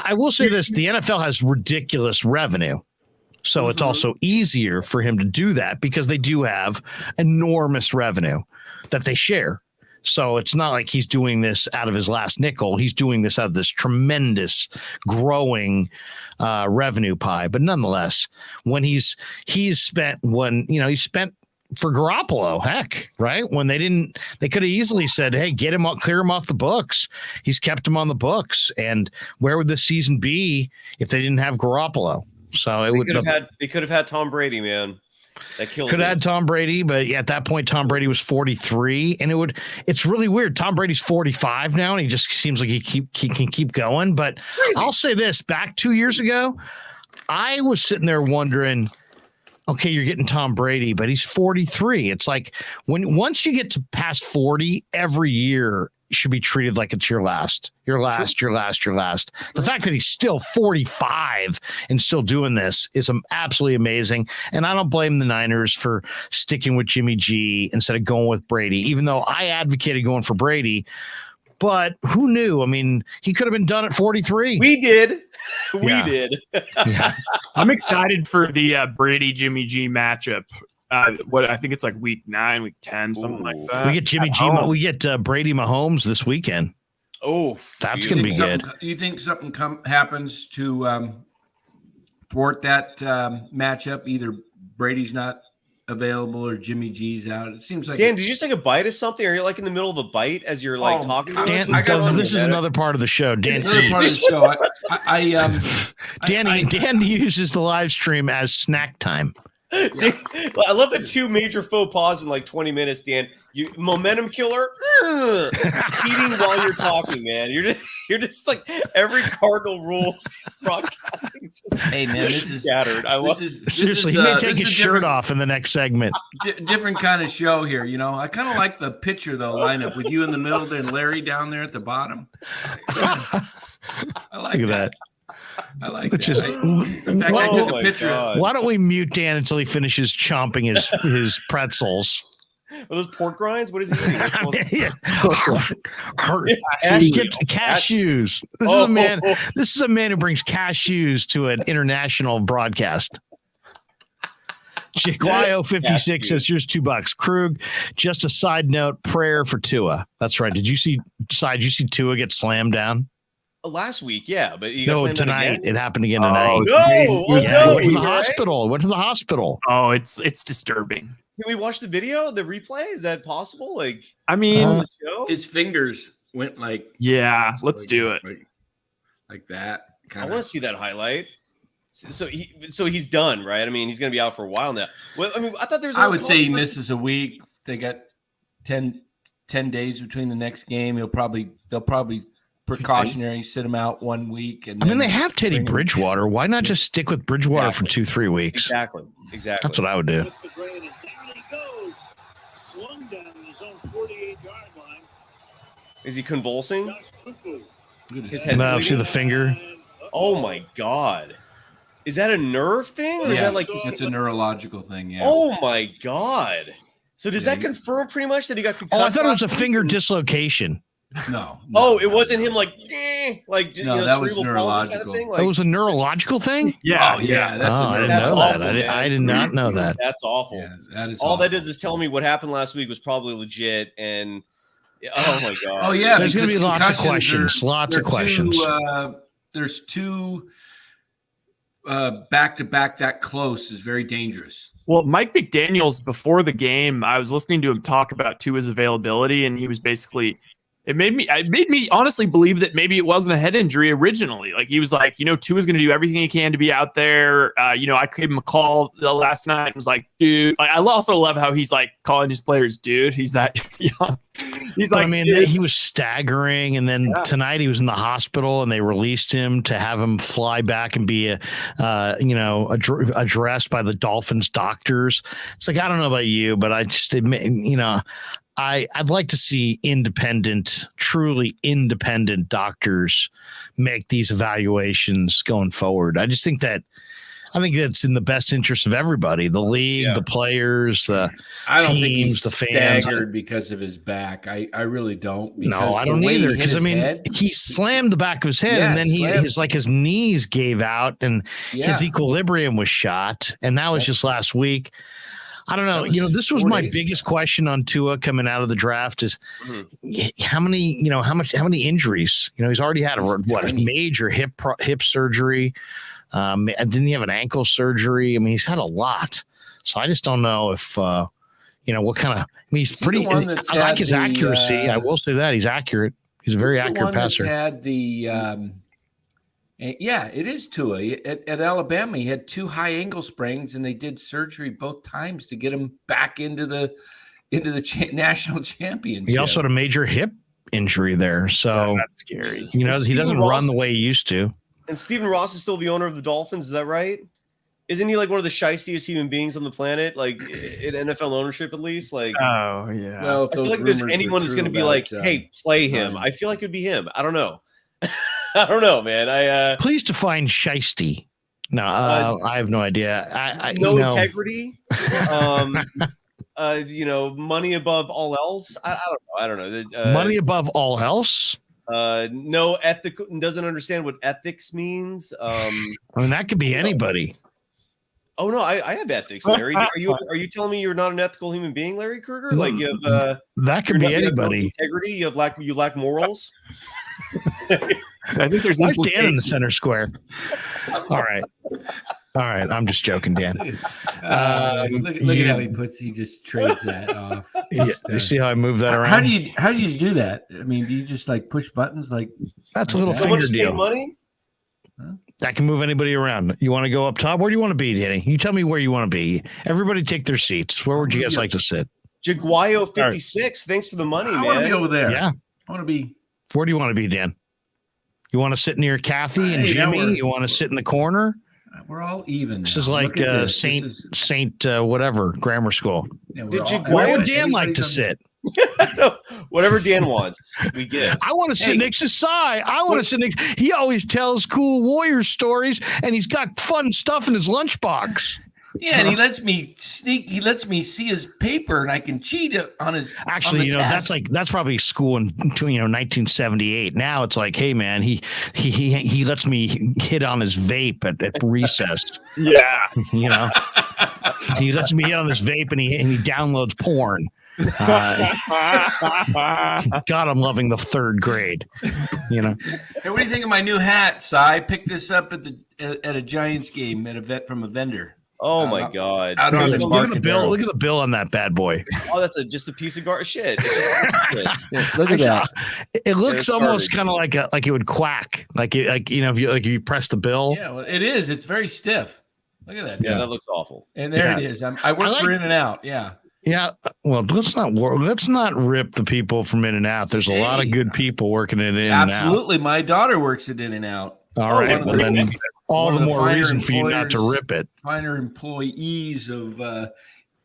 I will say this, the NFL has ridiculous revenue. So it's also easier for him to do that because they do have enormous revenue that they share. So it's not like he's doing this out of his last nickel. He's doing this out of this tremendous growing revenue pie. But nonetheless, when he's spent he spent for Garoppolo, heck, right? When they could have easily said, hey, get him up, clear him off the books. He's kept him on the books. And where would the season be if they didn't have Garoppolo? So they could have had Tom Brady, man. That killed. Could have had Tom Brady, but at that point, Tom Brady was 43, and it's really weird. Tom Brady's 45 now, and he just seems like he can keep going. But crazy. I'll say this: back 2 years ago, I was sitting there wondering, okay, you're getting Tom Brady, but he's 43. It's like once you get to past 40, every year should be treated like it's your last. The fact that he's still 45 and still doing this is absolutely amazing. And I don't blame the Niners for sticking with Jimmy G instead of going with Brady, even though I advocated going for Brady. But who knew? I mean, he could have been done at 43. We did. Yeah. I'm excited for the Brady Jimmy G matchup. I think it's like week 9, week 10, something like that. We get Jimmy G. We get Brady Mahomes this weekend. Oh, that's going to be good. Do you think something happens to thwart that matchup? Either Brady's not available or Jimmy G's out. It seems like Dan, did you just take a bite of something? Are you like in the middle of a bite as you're talking to us? This is another part of the show. Dan, Dan uses the live stream as snack time. I love the 2 major faux pas in like 20 minutes, Dan. You momentum killer, eating while you're talking, man. You're just like every cardinal rule broadcasting. Hey man, this is scattered. Seriously, he may take his shirt off in the next segment. Different kind of show here, I kind of like the picture though lineup with you in the middle and Larry down there at the bottom. I like that. I like that. In fact, I took a picture. Why don't we mute Dan until he finishes chomping his pretzels? Are those pork rinds? What is he eating? He gets cashews. This is a man who brings cashews to an international broadcast. Chiquayo 56 says, here's $2. Krug, just a side note, prayer for Tua. That's right. Did you see Tua get slammed down? Last week, yeah, but tonight it happened again tonight. Went to the hospital. Went to the hospital. Oh, it's disturbing. Can we watch the video, the replay? Is that possible? Like, I mean, his fingers went like. Yeah, let's do it. Like that. I want to see that highlight. So he's done, right? I mean, he's going to be out for a while now. Well, I mean, I thought there was. I would say he misses a week. They got 10 days between the next game. They'll probably precautionary sit him out 1 week. And I mean, they have Teddy Bridgewater. Why not just stick with Bridgewater for 2-3 weeks? Exactly. That's what I would do. Is he convulsing? His head to the finger. Oh my God. Is that a nerve thing? Or is that like it's a neurological thing, yeah. Oh my God. So does that confirm pretty much that he got concussed? Oh, I thought it was a finger dislocation. No. Oh, it wasn't him like that was neurological. Kind of thing? It was a neurological thing? Yeah. Oh, yeah. I didn't know that. I did not know that. That's awful. Yeah, that is all awful. that is telling me what happened last week was probably legit. And oh my God. Oh yeah. There's going to be lots of questions. There's 2 back-to-back that close is very dangerous. Well, Mike McDaniels, before the game, I was listening to him talk about Tua's availability, and he was basically It made me honestly believe that maybe it wasn't a head injury originally. Like he was like, Tua's going to do everything he can to be out there. I gave him a call last night and was like, dude. Like, I also love how he's like calling his players, dude. He's that young. He's like, dude. He was staggering, and then tonight he was in the hospital, and they released him to have him fly back and be addressed by the Dolphins doctors. It's like, I don't know about you, but I just admit, I'd like to see truly independent doctors make these evaluations going forward. I think that's in the best interest of everybody, the league, the players, the I don't teams, think he's the fans. staggered because of his back. I really don't. No, I don't either. Because he slammed the back of his head, and then his knees gave out, and his equilibrium was shot, and that was just last week. I don't know. This was my biggest question on Tua coming out of the draft is how many injuries? He's already had a major hip surgery. Didn't he have an ankle surgery? I mean, he's had a lot. So I just don't know if, what kind of, he's pretty, I like his accuracy. I will say that he's accurate. He's a very accurate passer. Had it is Tua. At Alabama, he had 2 high ankle sprains, and they did surgery both times to get him back into the national championship. He also had a major hip injury there, so that's scary. He doesn't run the way he used to. And Stephen Ross is still the owner of the Dolphins. Is that right? Isn't he like one of the shystiest human beings on the planet? Like in NFL ownership, at least. Like, oh yeah. Well, I feel like there's anyone who's going to be like, "Hey, play him." I feel like it'd be him. I don't know. I don't know, man. Please define shiesty. No, I have no idea. Integrity. Money above all else. I don't know. Money above all else. No ethical. Doesn't understand what ethics means. That could be anybody. Oh no, I have ethics, Larry. Are you telling me you're not an ethical human being, Larry Krueger? Like you have that could be anybody. Integrity. You lack morals. I think there's Dan in the center square. All right. I'm just joking, Dan. Look at how he just trades that off. You see how I move that around? How do you do that? I mean, do you just like push buttons like that's a little finger deal? Money? That can move anybody around. You want to go up top? Where do you want to be, Danny? You tell me where you want to be. Everybody take their seats. Where would you guys like to sit? Jaguayo 56. Right. Thanks for the money, man. I want to be over there. Yeah. I want to be. Where do you want to be, Dan? You want to sit near Kathy and Jimmy? You want to sit in the corner? We're all even. This is like Saint whatever grammar school. Yeah, where would Dan like to sit? Whatever Dan wants, we get. I want to sit next to Cy. I want to sit next. He always tells cool Warrior stories, and he's got fun stuff in his lunchbox. Yeah, and he lets me sneak. He lets me see his paper, and I can cheat on his. Actually, that's probably school in 1978. Now it's like, hey man, he lets me hit on his vape at recess. Yeah, he lets me hit on his vape, and he downloads porn. God, I'm loving the third grade. Hey, what do you think of my new hat, Si? I picked this up at a Giants game from a vendor. Oh my God! Look at the bill. Look at the bill on that bad boy. Oh, that's just a piece of shit. Look at that. It looks almost kind of like it would quack. If you press the bill. Yeah, well, it is. It's very stiff. Look at that. Yeah, that looks awful. And there it is. I work for In-N-Out. Yeah. Yeah, well, let's not rip the people from In-N-Out. There's a lot of good people working at In-N-Out. Absolutely, my daughter works at In-N-Out. All right, well, then all the more reason for you not to rip it. Finer employees of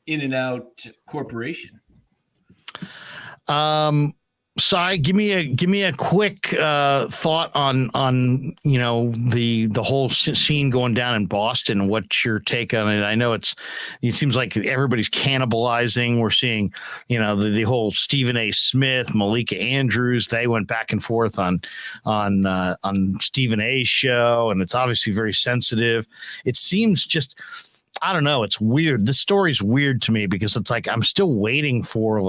In-N-Out Corporation. Cy, give me a quick thought on the whole scene going down in Boston. What's your take on it? I know it seems like everybody's cannibalizing. We're seeing the whole Stephen A. Smith, Malika Andrews. They went back and forth on Stephen A.'s show, and it's obviously very sensitive. It seems just. I don't know. It's weird. This story's weird to me because it's like I'm still waiting for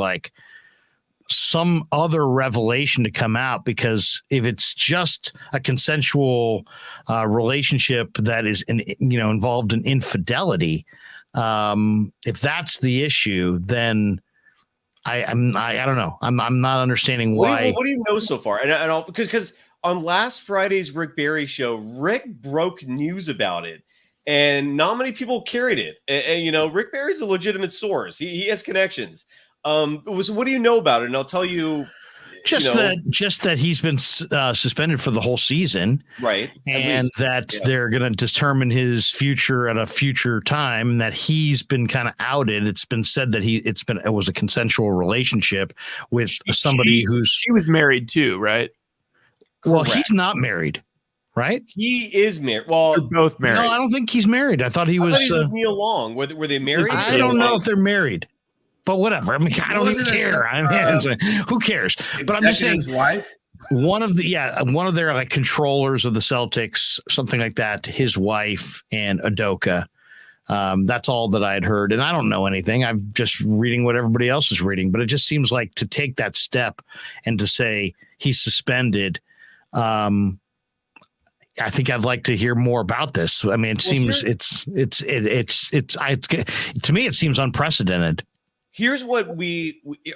some other revelation to come out, because if it's just a consensual relationship that is involved in infidelity, if that's the issue, then I don't know. I'm not understanding why. What do you know so far? And I'll because on last Friday's Rick Barry show, Rick broke news about it, and not many people carried it. And Rick Barry's a legitimate source. He has connections. What do you know about it? And I'll tell you. Just that he's been suspended for the whole season, right? And that they're going to determine his future at a future time, and that he's been kind of outed. It's been said that it was a consensual relationship with somebody she was married too, right? Well, he's not married, right? He is married. Well, they're both married. No, I don't think he's married. I thought he was with Neil Long. Were they married? I don't know if they're married. But whatever. I mean, I don't even care. Who cares? But I'm just saying, his wife. One of their like controllers of the Celtics, something like that. His wife and Udoka. That's all that I had heard, and I don't know anything. I'm just reading what everybody else is reading. But it just seems like to take that step and to say he's suspended. I think I'd like to hear more about this. I mean, it seems to me it seems unprecedented. Here's what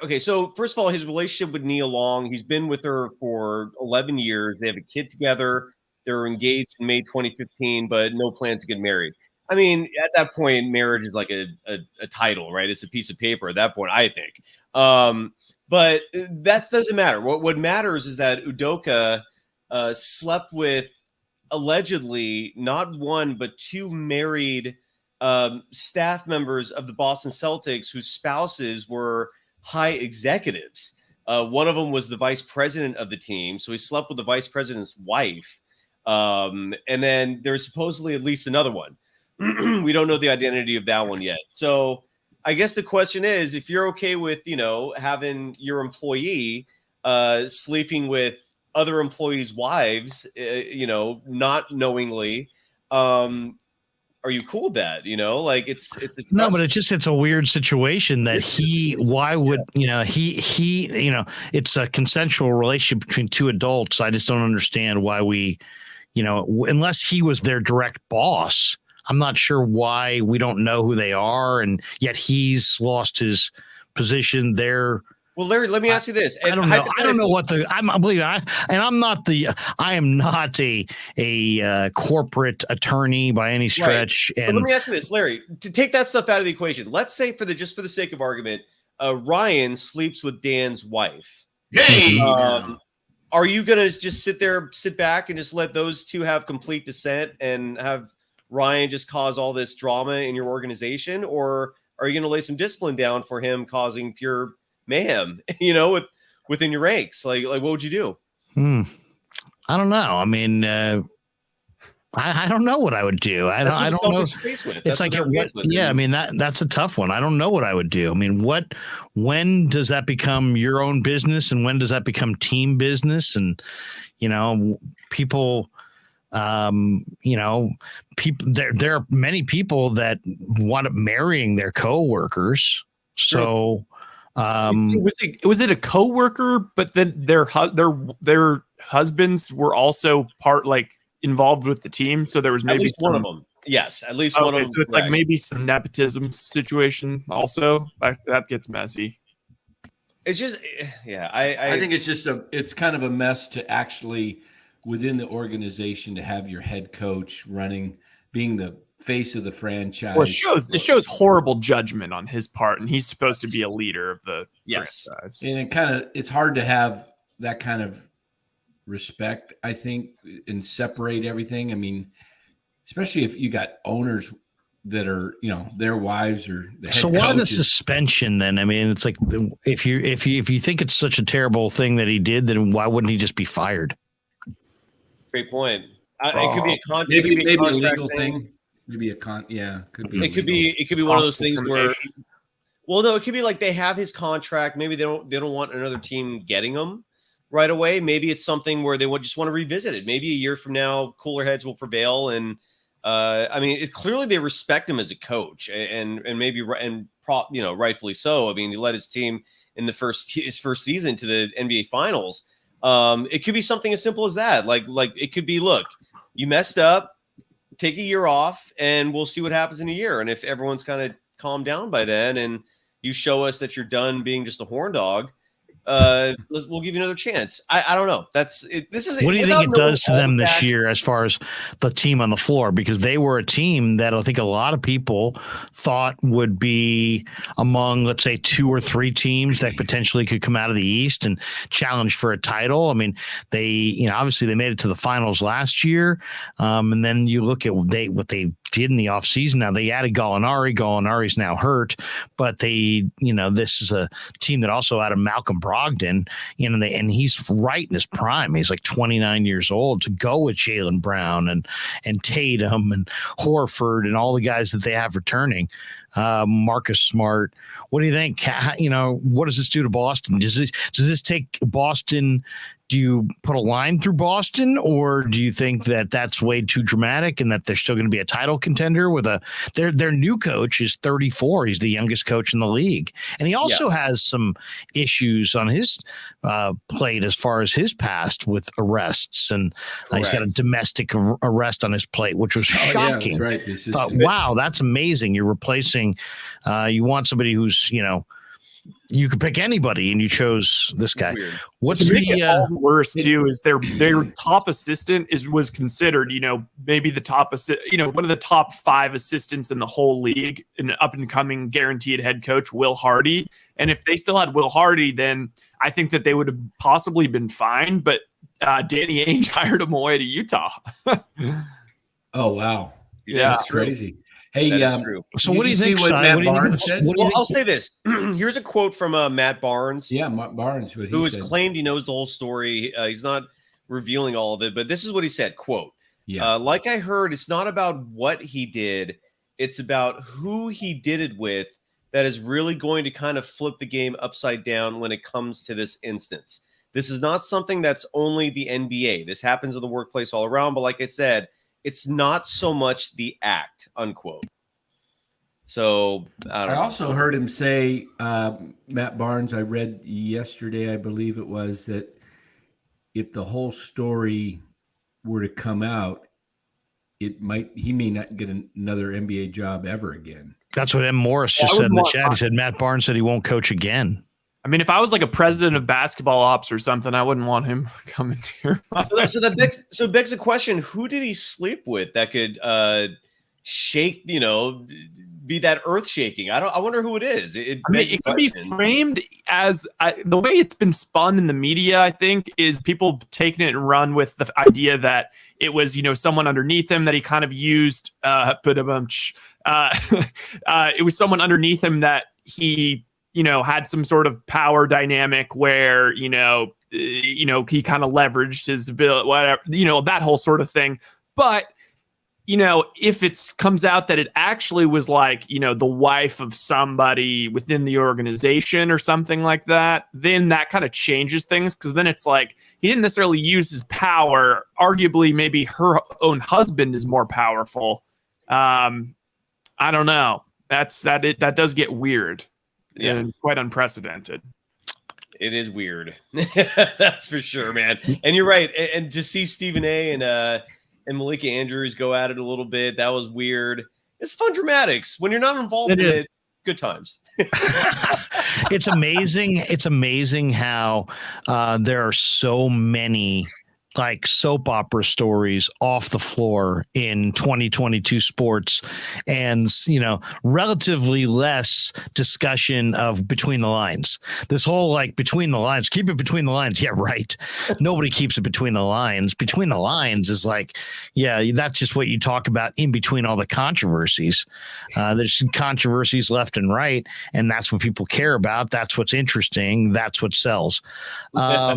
okay. So first of all, his relationship with Nia Long, he's been with her for 11 years. They have a kid together. They're engaged in May 2015, but no plans to get married. I mean, at that point, marriage is like a title, right? It's a piece of paper at that point, I think. But that doesn't matter. What matters is that Udoka slept with allegedly not one, but two married staff members of the Boston Celtics whose spouses were high executives. One of them was the vice president of the team. So he slept with the vice president's wife. And then there's supposedly at least another one. We don't know the identity of that one yet. So I guess the question is, if you're okay with, having your employee sleeping with other employees' wives, not knowingly, are you cool with that? Like it's no, but it's a weird situation that it's a consensual relationship between two adults. I just don't understand why we, unless he was their direct boss, I'm not sure why we don't know who they are. And yet he's lost his position there. Well, Larry, let me ask you this. And I don't know what I am not a corporate attorney by any stretch. Right. And let me ask you this, Larry, to take that stuff out of the equation. Let's say for the sake of argument, Ryan sleeps with Dan's wife. Hey, are you going to just sit back and just let those two have complete dissent and have Ryan just cause all this drama in your organization? Or are you going to lay some discipline down for him causing pure mayhem, within your ranks? Like what would you do? I don't know. I mean, I don't know what I would do. I don't know. It's like, I mean, that's a tough one. I don't know what I would do. I mean, when does that become your own business, and when does that become team business? And, people, people, there are many people that wind up marrying their coworkers. So, was it a coworker, but then their husbands were also involved with the team, so there was maybe at least one of them. Yes, at least one of them. So it's like maybe some nepotism situation. Also, that gets messy. It's just, I think it's kind of a mess to actually within the organization to have your head coach being the face of the franchise. Well, it shows horrible judgment on his part, and he's supposed to be a leader of the franchise. And it's hard to have that kind of respect, I think, and separate everything. I mean, especially if you got owners that are, their wives or the head so why coaches. the suspension then? I mean, it's like if you think it's such a terrible thing that he did, then why wouldn't he just be fired? Great point. It could be a contract. Maybe a legal thing. Maybe could be. It could be one of those things where. Well, no, it could be like they have his contract. Maybe they don't want another team getting him right away. Maybe it's something where they would just want to revisit it. Maybe a year from now, cooler heads will prevail. And I mean, clearly they respect him as a coach, and maybe rightfully so. I mean, he led his team in his first season to the NBA Finals. It could be something as simple as that. Like it could be, look, you messed up. Take a year off, and we'll see what happens in a year. And if everyone's kind of calmed down by then, and you show us that you're done being just a horn dog, we'll give you another chance. I don't know. That's it. This is what do you think it does to them this year as far as the team on the floor? Because they were a team that I think a lot of people thought would be among, let's say, 2 or 3 teams that potentially could come out of the East and challenge for a title. I mean, they, obviously they made it to the finals last year. And then you look at what they did in the offseason. Now they added Gallinari. Gallinari's now hurt, but this is a team that also added Malcolm Brogdon, and he's right in his prime. He's like 29 years old to go with Jaylen Brown and Tatum and Horford and all the guys that they have returning. Marcus Smart. What do you think? What does this do to Boston? Does this take Boston? Do you put a line through Boston, or do you think that that's way too dramatic and that they're still going to be a title contender with their new coach is 34. He's the youngest coach in the league. And he also has some issues on his plate as far as his past with arrests. And he's got a domestic arrest on his plate, which was shocking. Yeah, that's right. Wow, that's amazing. You're replacing, you want somebody who's, you could pick anybody, and you chose this guy. What's the worst too is their top assistant was considered, maybe the top one of the top 5 assistants in the whole league, an up and coming guaranteed head coach, Will Hardy. And if they still had Will Hardy, then I think that they would have possibly been fine. But Danny Ainge hired him away to Utah. Oh wow, yeah, that's crazy. Hey, that is true. So what do you think? What Matt Barnes said? Well, I'll say this. Here's a quote from Matt Barnes. Yeah, Matt Barnes, who has claimed he knows the whole story. He's not revealing all of it, but this is what he said. Quote, like I heard, it's not about what he did. It's about who he did it with that is really going to kind of flip the game upside down when it comes to this instance. This is not something that's only the NBA. This happens in the workplace all around. But like I said, it's not so much the act, unquote. So I also heard him say, Matt Barnes, I read yesterday, I believe it was, that if the whole story were to come out, he may not get another NBA job ever again. That's what M. Morris just said in the chat. He said Matt Barnes said he won't coach again. I mean, if I was like a president of basketball ops or something, I wouldn't want him coming here. So begs the question: who did he sleep with that could shake? Be that earth shaking? I wonder who it is. It could be framed as the way it's been spun in the media. I think is people taking it and run with the idea that it was someone underneath him that he kind of used. It was someone underneath him that he. Had some sort of power dynamic where, he kind of leveraged his ability, whatever, that whole sort of thing. But, if it comes out that it actually was like, the wife of somebody within the organization or something like that, then that kind of changes things. Cause then it's like, he didn't necessarily use his power. Arguably, maybe her own husband is more powerful. I don't know. That does get weird. Yeah, and quite unprecedented. It is weird. That's for sure, man. And you're right. And to see Stephen A. and Malika Andrews go at it a little bit, that was weird. It's fun dramatics. When you're not involved in it, good times. It's amazing. It's amazing how there are so many like soap opera stories off the floor in 2022 sports, and relatively less discussion of between the lines. This whole between the lines, keep it between the lines. Yeah, right. Nobody keeps it between the lines. Between the lines is that's just what you talk about in between all the controversies. There's controversies left and right, and that's what people care about. That's what's interesting. That's what sells. A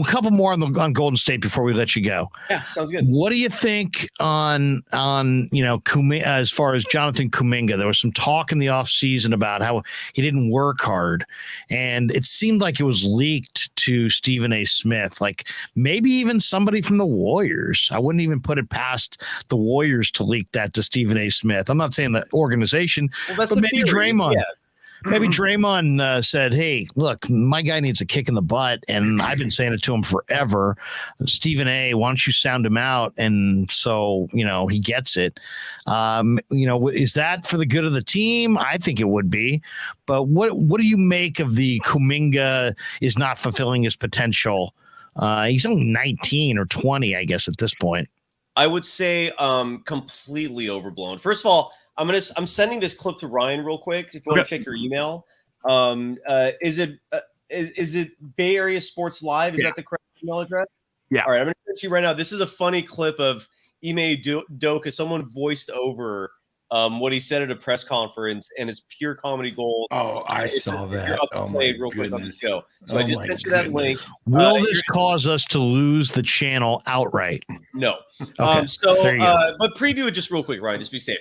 couple more on Golden State before we let you go. Yeah, sounds good. What do you think on Kuminga, as far as Jonathan Kuminga? There was some talk in the offseason about how he didn't work hard, and it seemed like it was leaked to Stephen A. Smith, like maybe even somebody from the Warriors. I wouldn't even put it past the Warriors to leak that to Stephen A. Smith. I'm not saying the organization, but maybe theory. Draymond. Yeah. Maybe Draymond said, hey, look, my guy needs a kick in the butt, and I've been saying it to him forever. Stephen A., why don't you sound him out? And so, he gets it. Is that for the good of the team? I think it would be. But what do you make of the Kuminga is not fulfilling his potential? He's only 19 or 20, I guess, at this point. I would say completely overblown. First of all, I'm sending this clip to Ryan real quick. If you want to check your email, is it Bay Area Sports Live? Is that the correct email address? Yeah. All right, I'm going to send you right now. This is a funny clip of Ime Udoka. Someone voiced over what he said at a press conference, and it's pure comedy gold. Oh, I saw that. Oh my goodness. So I just sent you that link. Will this cause us to lose the channel outright? No. Okay. But preview it just real quick, Ryan, just be safe.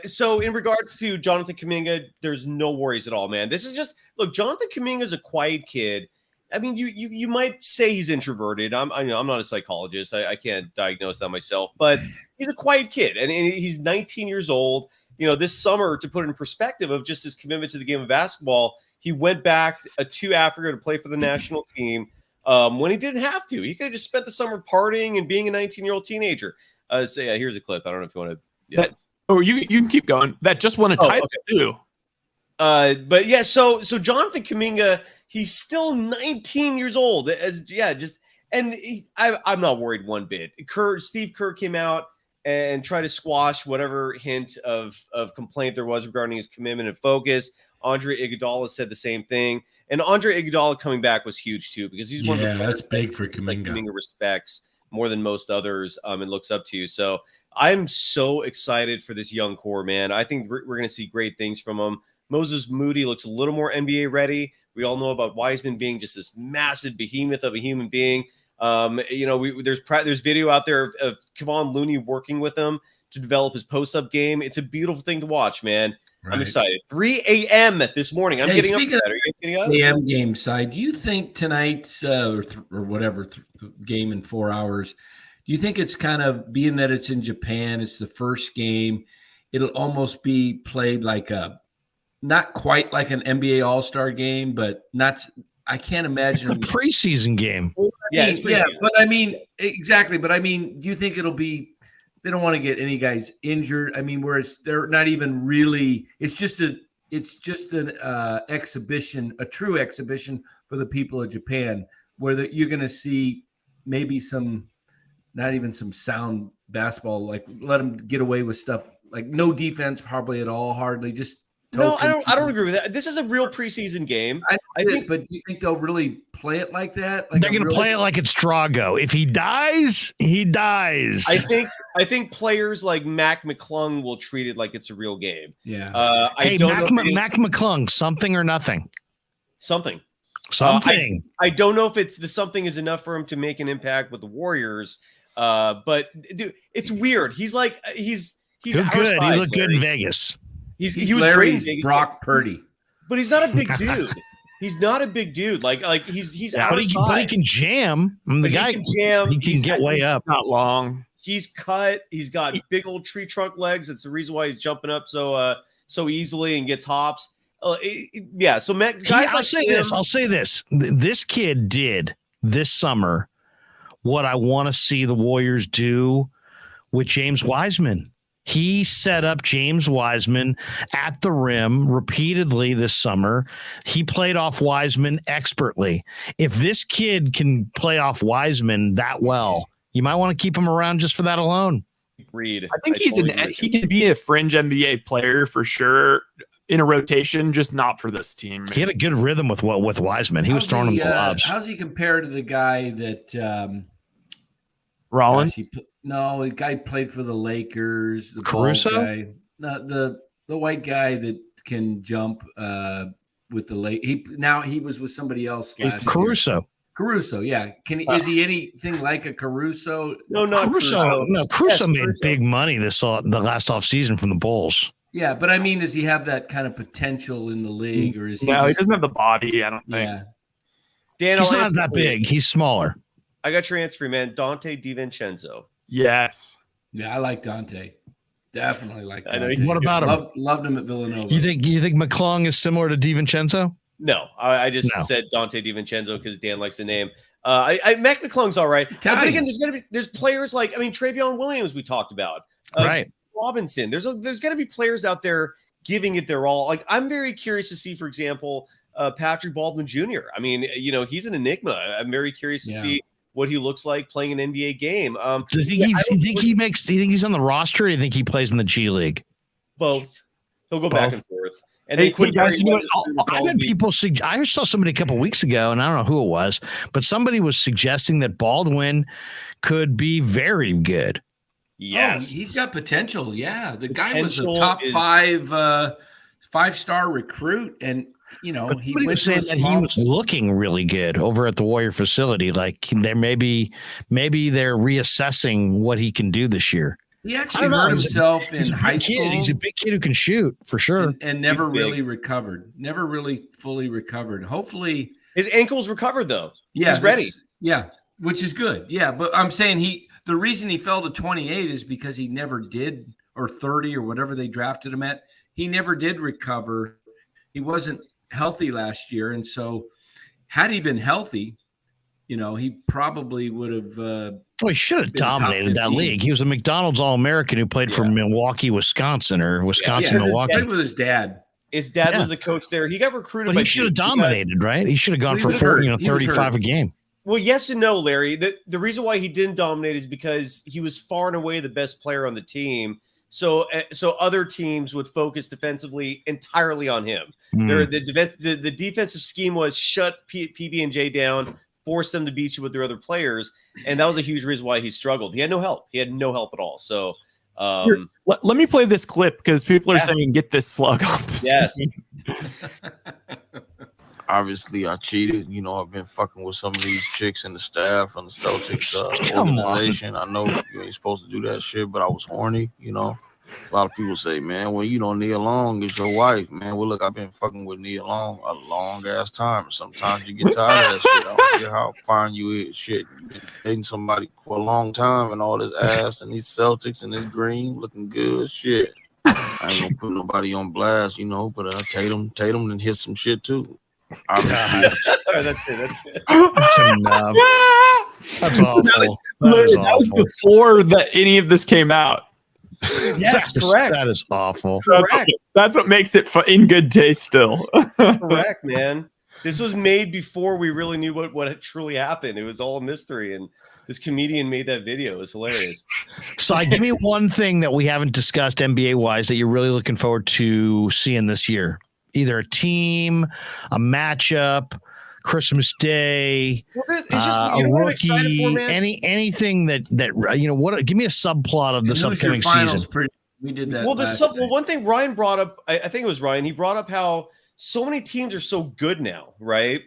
So in regards to Jonathan Kuminga, there's no worries at all, man. This is just look. Jonathan Kuminga is a quiet kid. I mean, you might say he's introverted. I'm not a psychologist. I can't diagnose that myself, but he's a quiet kid, and he's 19 years old. This summer, to put it in perspective of just his commitment to the game of basketball, he went back to Africa to play for the national team when he didn't have to. He could have just spent the summer partying and being a 19-year-old teenager. Here's a clip. I don't know if you want to. Yeah. You can keep going. That just won a title too. But yeah, so Jonathan Kuminga, he's still 19 years old. I'm not worried one bit. Steve Kerr came out and tried to squash whatever hint of complaint there was regarding his commitment and focus. Andre Iguodala said the same thing, and Andre Iguodala coming back was huge too, because he's one of the that's big for Kuminga. Kuminga respects more than most others and looks up to. So I'm so excited for this young core, man. I think we're going to see great things from him. Moses Moody looks a little more NBA ready. We all know about Wiseman being just this massive behemoth of a human being. There's video out there of Kevon Looney working with him to develop his post-up game. It's a beautiful thing to watch, man. Right. I'm excited. 3 a.m. this morning. I'm getting up for that. Are you getting up? A.m. game side. Do you think tonight's or whatever game in 4 hours, do you think it's kind of, being that it's in Japan, it's the first game, it'll almost be played like not quite like an NBA All-Star game, but not – I can't imagine. It's a preseason game. But I mean, exactly. But I mean, do you think it'll be, they don't want to get any guys injured? I mean, where they're not even really, it's just an exhibition, a true exhibition for the people of Japan, where you're going to see maybe not even some sound basketball, like let them get away with stuff, like no defense probably at all, hardly, just. No, I don't agree with that. This is a real preseason game. I think, but do you think they'll really play it like that? Like they're going to play it like it's Drago. If he dies, he dies. I think players like Mac McClung will treat it like it's a real game. Yeah. Mac McClung, something or nothing. Something. I don't know if the something is enough for him to make an impact with the Warriors. But dude, it's weird. He's good. He looked good in Vegas. He was Larry's Brock Purdy, but he's not a big dude. He's not a big dude. Like he's but he can jam. The guy can jam. He can get way up. Not long. He's cut. He's got big old tree trunk legs. That's the reason why he's jumping up so easily and gets hops. So Matt, I'll say this. This kid did this summer what I want to see the Warriors do with James Wiseman. He set up James Wiseman at the rim repeatedly this summer. He played off Wiseman expertly. If this kid can play off Wiseman that well, you might want to keep him around just for that alone. Agreed. I think he can be a fringe NBA player for sure in a rotation, just not for this team. Man. He had a good rhythm with Wiseman. He was throwing him the lobs. How's he compared to the guy that Rollins? No, the guy played for the Lakers. The Caruso? Guy. No, the white guy that can jump with the he was with somebody else last year. Caruso. Caruso, yeah. Is he anything like a Caruso? No, not Caruso. No, Caruso made big money the last offseason from the Bulls. Yeah, but I mean, does he have that kind of potential in the league, or is he? No, he doesn't have the body. I don't think. Yeah. Dan, he's not that big. He's smaller. I got your answer, man. Dante DiVincenzo. Yes. Yeah, I like Dante. Definitely like that. I know. What about him? Loved him at Villanova. You think McClung is similar to DiVincenzo? No, I just said Dante DiVincenzo because Dan likes the name. Mac McClung's all right. But again, there's players like, Travion Williams we talked about. Right. Robinson. There's going to be players out there giving it their all. Like, I'm very curious to see, for example, Patrick Baldwin Jr. He's an enigma. I'm very curious to see what he looks like playing an NBA game. Do you think he's on the roster, or do you think he plays in the G League? Both. He'll go back and forth. And I saw somebody a couple weeks ago, and I don't know who it was, but somebody was suggesting that Baldwin could be very good. Yes, he's got potential. Yeah, the guy was a top 5-star recruit, and he was saying that he was looking really good over at the Warrior facility. Like they're maybe they're reassessing what he can do this year. He actually hurt himself in high school. He's a big kid who can shoot for sure, and never really recovered. Never really fully recovered. Hopefully, his ankle's recovered though. Yeah, he's ready. Yeah, which is good. Yeah, but I'm saying the reason he fell to 28 is because he never did, or 30 or whatever they drafted him at. He never did recover. He wasn't healthy last year, and so had he been healthy, he probably would have. He should have dominated that league. He was a McDonald's All-American who played for Milwaukee, Wisconsin, or Milwaukee. He played with his dad. His dad was the coach there. He got recruited. But he should have dominated, right? He should have gone for 35 a game. Well, yes and no, Larry. The reason why he didn't dominate is because he was far and away the best player on the team. So other teams would focus defensively entirely on him. The defensive scheme was shut PB&J down, force them to beat you with their other players, and that was a huge reason why he struggled. He had no help. He had no help at all. So let me play this clip because people are saying get this slug off the screen. Yes. Obviously, I cheated. I've been fucking with some of these chicks and the staff from the Celtics organization. I know you ain't supposed to do that shit, but I was horny. A lot of people say, man, well, Nia Long is your wife, man. Well, look, I've been fucking with Nia Long a long ass time. Sometimes you get tired of that shit. I don't care how fine you is. Shit, you've been dating somebody for a long time and all this ass and these Celtics and this green looking good. Shit, I ain't gonna put nobody on blast, but Tatum and hit some shit too. That's it. That's awful. That was before any of this came out. Yes, correct. That is awful. Correct. That's what makes it in good taste still. Correct, man. This was made before we really knew what had truly happened. It was all a mystery, and this comedian made that video. It was hilarious. So give me one thing that we haven't discussed NBA-wise that you're really looking forward to seeing this year. Either a team, a matchup, Christmas Day, a rookie, anything that what? Give me a subplot of this upcoming season. We did that. Well, one thing Ryan brought up, I think it was Ryan. He brought up how so many teams are so good now, right?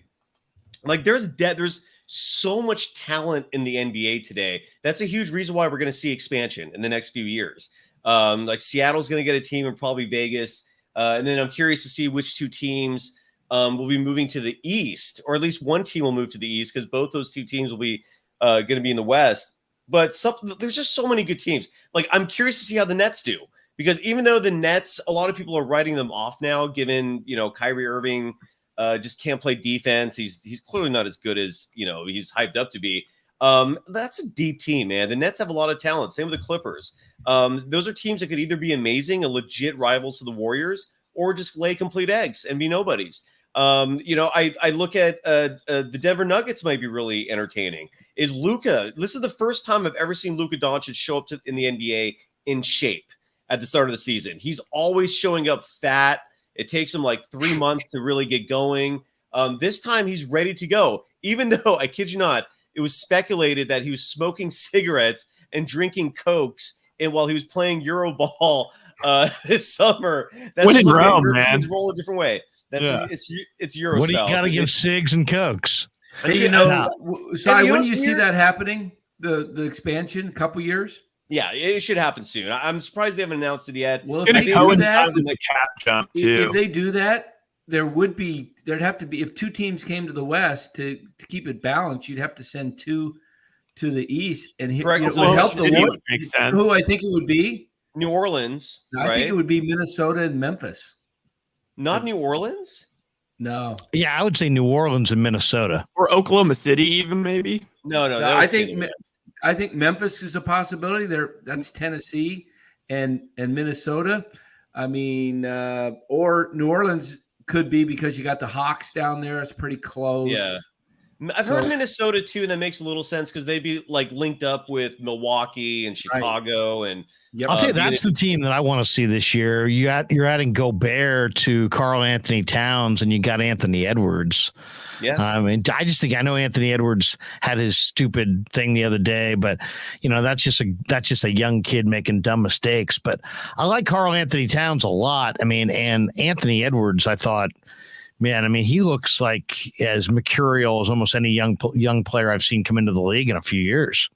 Like there's so much talent in the NBA today. That's a huge reason why we're going to see expansion in the next few years. Like Seattle's going to get a team, and probably Vegas. And then I'm curious to see which two teams will be moving to the East, or at least one team will move to the East, because both those two teams will be going to be in the West. But there's just so many good teams. Like I'm curious to see how the Nets do, because even though the Nets, a lot of people are writing them off now, given Kyrie Irving just can't play defense. He's clearly not as good as he's hyped up to be. That's a deep team, man. The Nets have a lot of talent. Same with the Clippers. Those are teams that could either be amazing, a legit rivals to the Warriors, or just lay complete eggs and be nobodies. I look at the Denver Nuggets might be really entertaining. Is Luka? This is the first time I've ever seen Luka Doncic show up in the NBA in shape at the start of the season. He's always showing up fat. It takes him like 3 months to really get going. This time he's ready to go, even though, I kid you not, it was speculated that he was smoking cigarettes and drinking Cokes and while he was playing Euroball this summer. That's when in Rome, man. Roll a different way. It's Euro. What do you got to give cigs and Cokes? Hey, Cy, when do you see that happening? The expansion, a couple years? Yeah, it should happen soon. I'm surprised they haven't announced it yet. Well, if they do that, the cap jump too. If they do that, there'd have to be, if two teams came to the West to keep it balanced, you'd have to send two to the East, and it would help the Warriors. Makes sense. Who I think it would be New Orleans, I right? think it would be Minnesota and Memphis. Not New Orleans? No. Yeah, I would say New Orleans and Minnesota. Or Oklahoma City, even maybe. No. I think Memphis is a possibility. That's Tennessee and Minnesota. I mean, or New Orleans could be because you got the Hawks down there. It's pretty close. Yeah. I've heard Minnesota too, and that makes a little sense because they'd be like linked up with Milwaukee and Chicago. And I'll tell you, that's the team that I want to see this year. You're adding Gobert to Karl Anthony Towns, and you got Anthony Edwards. Yeah. I mean, I know Anthony Edwards had his stupid thing the other day, but that's just a young kid making dumb mistakes. But I like Karl Anthony Towns a lot. I mean, and Anthony Edwards, I thought, man, I mean, he looks like as mercurial as almost any young player I've seen come into the league in a few years.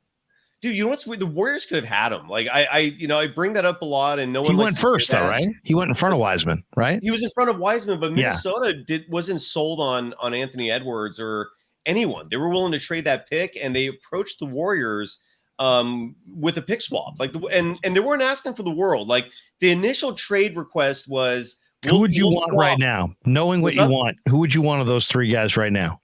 Dude, you know what's weird? The Warriors could have had him. Like I bring that up a lot, and no one. He went first, though, right? He went in front of Wiseman, right? He was in front of Wiseman, but Minnesota wasn't sold on Anthony Edwards or anyone. They were willing to trade that pick, and they approached the Warriors with a pick swap. And they weren't asking for the world. Like the initial trade request was. Who would you want right now? Knowing what you want, who would you want of those three guys right now?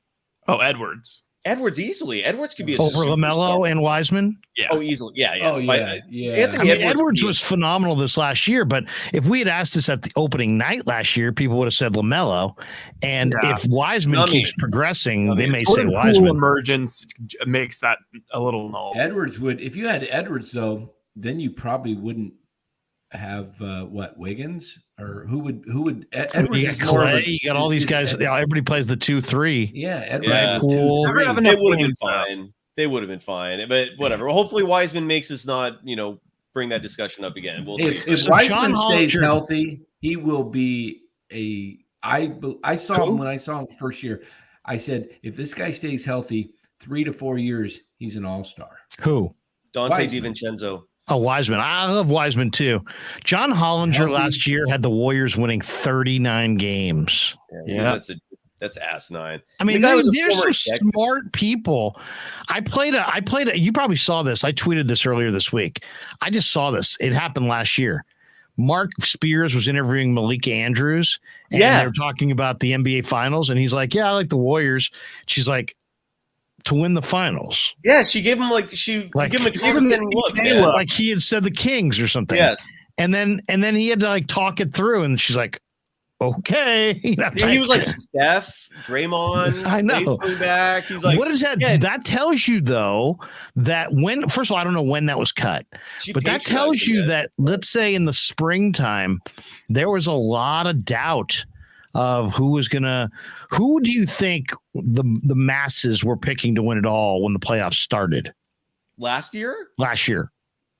Oh, Edwards. Edwards easily. Edwards could be over LaMelo and Wiseman. Yeah. Oh, easily. Yeah. Oh, yeah. Anthony Edwards was phenomenal this last year, but if we had asked this at the opening night last year, people would have said LaMelo. And if Wiseman keeps progressing, they may say Wiseman. Cool emergence makes that a little null. Edwards would, if you had Edwards though, then you probably wouldn't have Wiggins or who would Edwards? You got Clay, you got all these guys. Everybody plays the 2-3. Yeah, Edwards. Yeah. Cool. They would have been fine. They would have been fine, but whatever. Well, hopefully Wiseman makes us not, bring that discussion up again. We'll see. If Wiseman stays healthy, he will be I saw him when I saw him first year. I said, if this guy stays healthy, 3 to 4 years, he's an all-star. Who? Dante DiVincenzo. Oh, Wiseman. I love Wiseman too. John Hollinger last year had the Warriors winning 39 games. Yeah. That's asinine. I mean, there's some smart people. I played you probably saw this. I tweeted this earlier this week. I just saw this. It happened last year. Mark Spears was interviewing Malika Andrews. And they were talking about the NBA finals. And he's like, yeah, I like the Warriors. She's like, to win the finals. Yeah, she gave him give him a condescending look. Like he had said the Kings or something. Yes. And then he had to talk it through, and she's like, okay. He was like Steph, Draymond. I know. Coming back. He's like, what is that? Yeah. That tells you though that first of all, I don't know when that was cut, but that tells you that let's say in the springtime, there was a lot of doubt of who do you think the masses were picking to win it all when the playoffs started? Last year?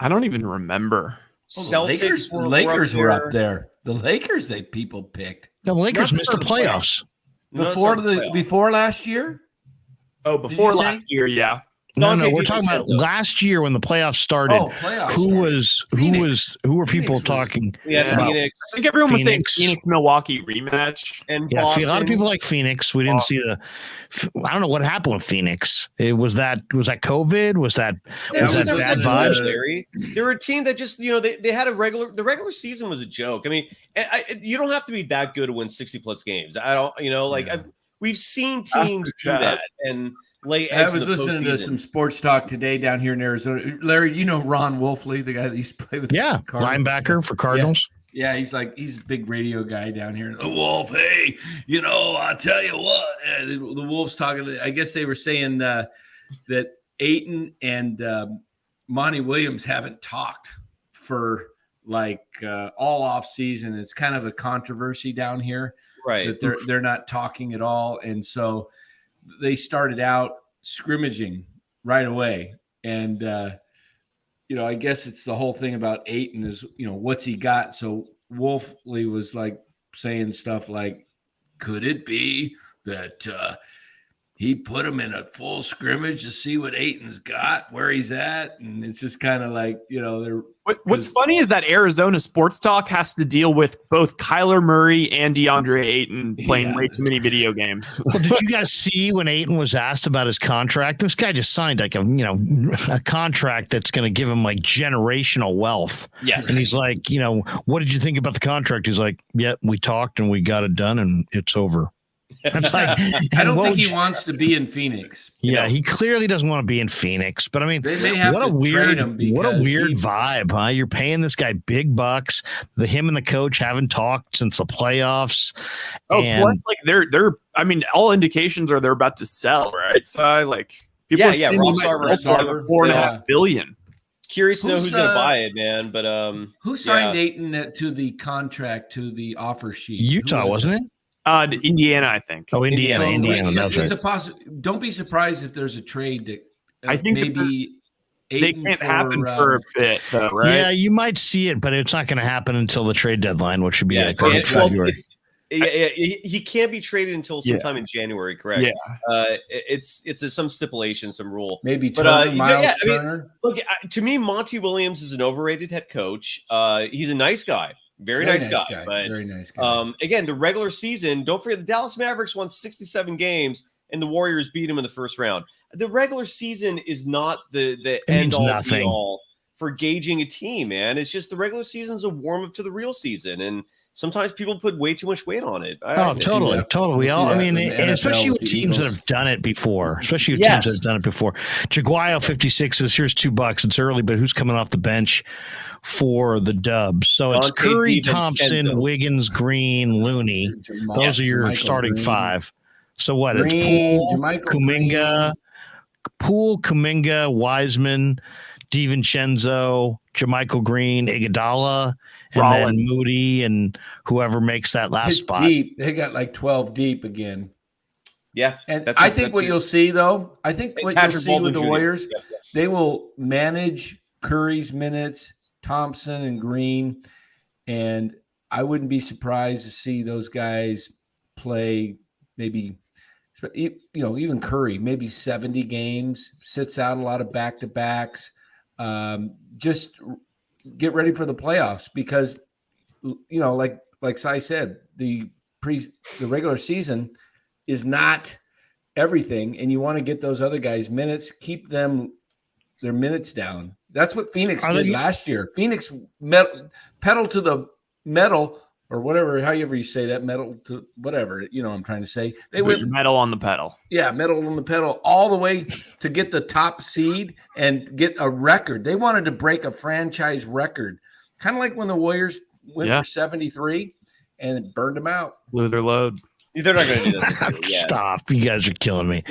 I don't even remember. Celtics Lakers were up there. The Lakers people picked. The Lakers missed the playoffs. Before last year? Oh, before last year, yeah. No, we're talking about last year when the playoffs started. Oh, who were people talking? Yeah, Phoenix. I think everyone was saying Phoenix Milwaukee rematch. And Boston. A lot of people like Phoenix. We didn't see I don't know what happened with Phoenix. Was that COVID? Was that bad vibes? They were a team that just they had the regular season was a joke. I mean, you don't have to be that good to win 60+ games. I don't we've seen teams do that and. I was listening to some sports talk today down here in Arizona. Larry, Ron Wolfley, the guy that used to play with linebacker for Cardinals. Yeah, he's a big radio guy down here. The Wolf, hey, I'll tell you what. The Wolf's talking. I guess they were saying that Ayton and Monty Williams haven't talked for all off season. It's kind of a controversy down here, right? That they're not talking at all, and so. They started out scrimmaging right away. And, I guess it's the whole thing about Ayton is, what's he got? So Wolfley was saying stuff like, could it be that he put him in a full scrimmage to see what Ayton's got, where he's at. And it's just kind of like, they're. What's funny is that Arizona Sports Talk has to deal with both Kyler Murray and DeAndre Ayton playing way too many video games. Well, did you guys see when Ayton was asked about his contract? This guy just signed like a contract that's going to give him like generational wealth. Yes. And he's like, what did you think about the contract? He's like, yeah, we talked and we got it done and it's over. It's like, I don't think he wants to be in Phoenix. Yeah, he clearly doesn't want to be in Phoenix. But I mean, they may have what a to weird, trade him vibe, huh? You're paying this guy big bucks. Him and the coach haven't talked since the playoffs. Plus, like they're. I mean, all indications are they're about to sell, right? So Rob Sarver, $4.5 billion. Curious to know who's going to buy it, man. But who signed Ayton to the contract, to the offer sheet? Utah, wasn't it? Indiana, I think. Oh, Indiana. That's right. Don't be surprised if there's a trade that I think maybe they can't happen for a bit, though, right? Yeah, you might see it, but it's not going to happen until the trade deadline, which should be February. He can't be traded until sometime in January, correct? Yeah. It's some stipulation, some rule. Maybe Turner, Miles Turner. Look, to me, Monty Williams is an overrated head coach. He's a nice guy. Very nice guy. But, very nice guy. Again, the regular season, don't forget the Dallas Mavericks won 67 games and the Warriors beat him in the first round. The regular season is not the end all be all for gauging a team, man. It's just the regular season is a warm up to the real season. And sometimes people put way too much weight on it. Totally. Especially with teams that have done it before. Jaguayo 56 says, here's $2. It's early, but who's coming off the bench for the Dubs? So it's Curry, Thompson, Wiggins, Green, Looney. Those are your starting five. So what? It's Poole, Kuminga, Wiseman, DiVincenzo, JaMychal Green, Iguodala, and then Moody and whoever makes that last spot. Deep. They got like 12 deep again. Yeah. And I think what you'll see, though, with the Warriors, they will manage Curry's minutes, Thompson and Green, and I wouldn't be surprised to see those guys play maybe, even Curry, maybe 70 games, sits out a lot of back-to-backs. Just get ready for the playoffs because, like Cy said, the regular season is not everything, and you want to get those other guys minutes, keep their minutes down. That's what Phoenix did last year. Phoenix pedal to the metal, or whatever, however you say that, metal to whatever, I'm trying to say. They went metal on the pedal. Yeah, metal on the pedal all the way to get the top seed and get a record. They wanted to break a franchise record, kind of like when the Warriors went for 73 and it burned them out. Blew their load. They're not going to do that. Stop. You guys are killing me.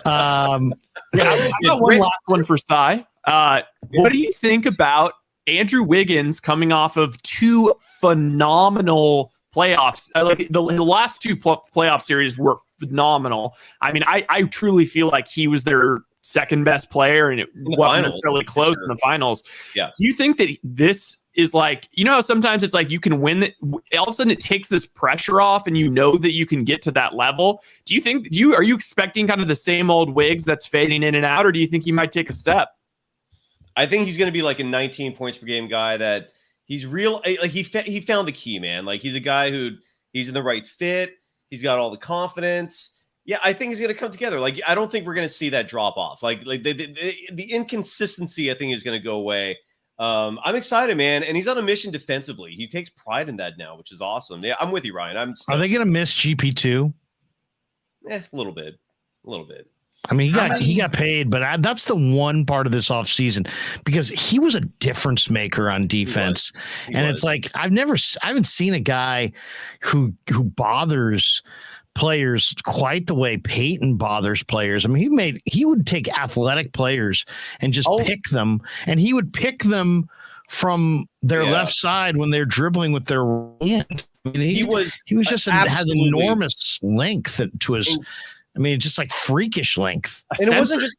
I got one last one for Cy. What do you think about Andrew Wiggins coming off of two phenomenal playoffs? Like the last two playoff series were phenomenal. I mean, I truly feel like he was their second best player, and it wasn't necessarily close in the finals. Yeah. Do you think that this is like, how sometimes it's like you can win it, all of a sudden it takes this pressure off and that you can get to that level? Do you think are you expecting kind of the same old Wiggs that's fading in and out, or do you think he might take a step? I think he's going to be like a 19 points per game guy that he's real. Like he found the key, man. Like he's a guy he's in the right fit. He's got all the confidence. Yeah, I think he's going to come together. Like, I don't think we're going to see that drop off. Like the inconsistency, I think, is going to go away. I'm excited, man. And he's on a mission defensively. He takes pride in that now, which is awesome. Yeah, I'm with you, Ryan. Are they going to miss GP2? A little bit. I mean, he got paid, but that's the one part of this offseason because he was a difference maker on defense. It's like I haven't seen a guy who bothers players quite the way Peyton bothers players. I mean, he would take athletic players and just pick them, and he would pick them from their left side when they're dribbling with their hand. I mean, he was just has enormous length to his. I mean, just like freakish length. And it wasn't just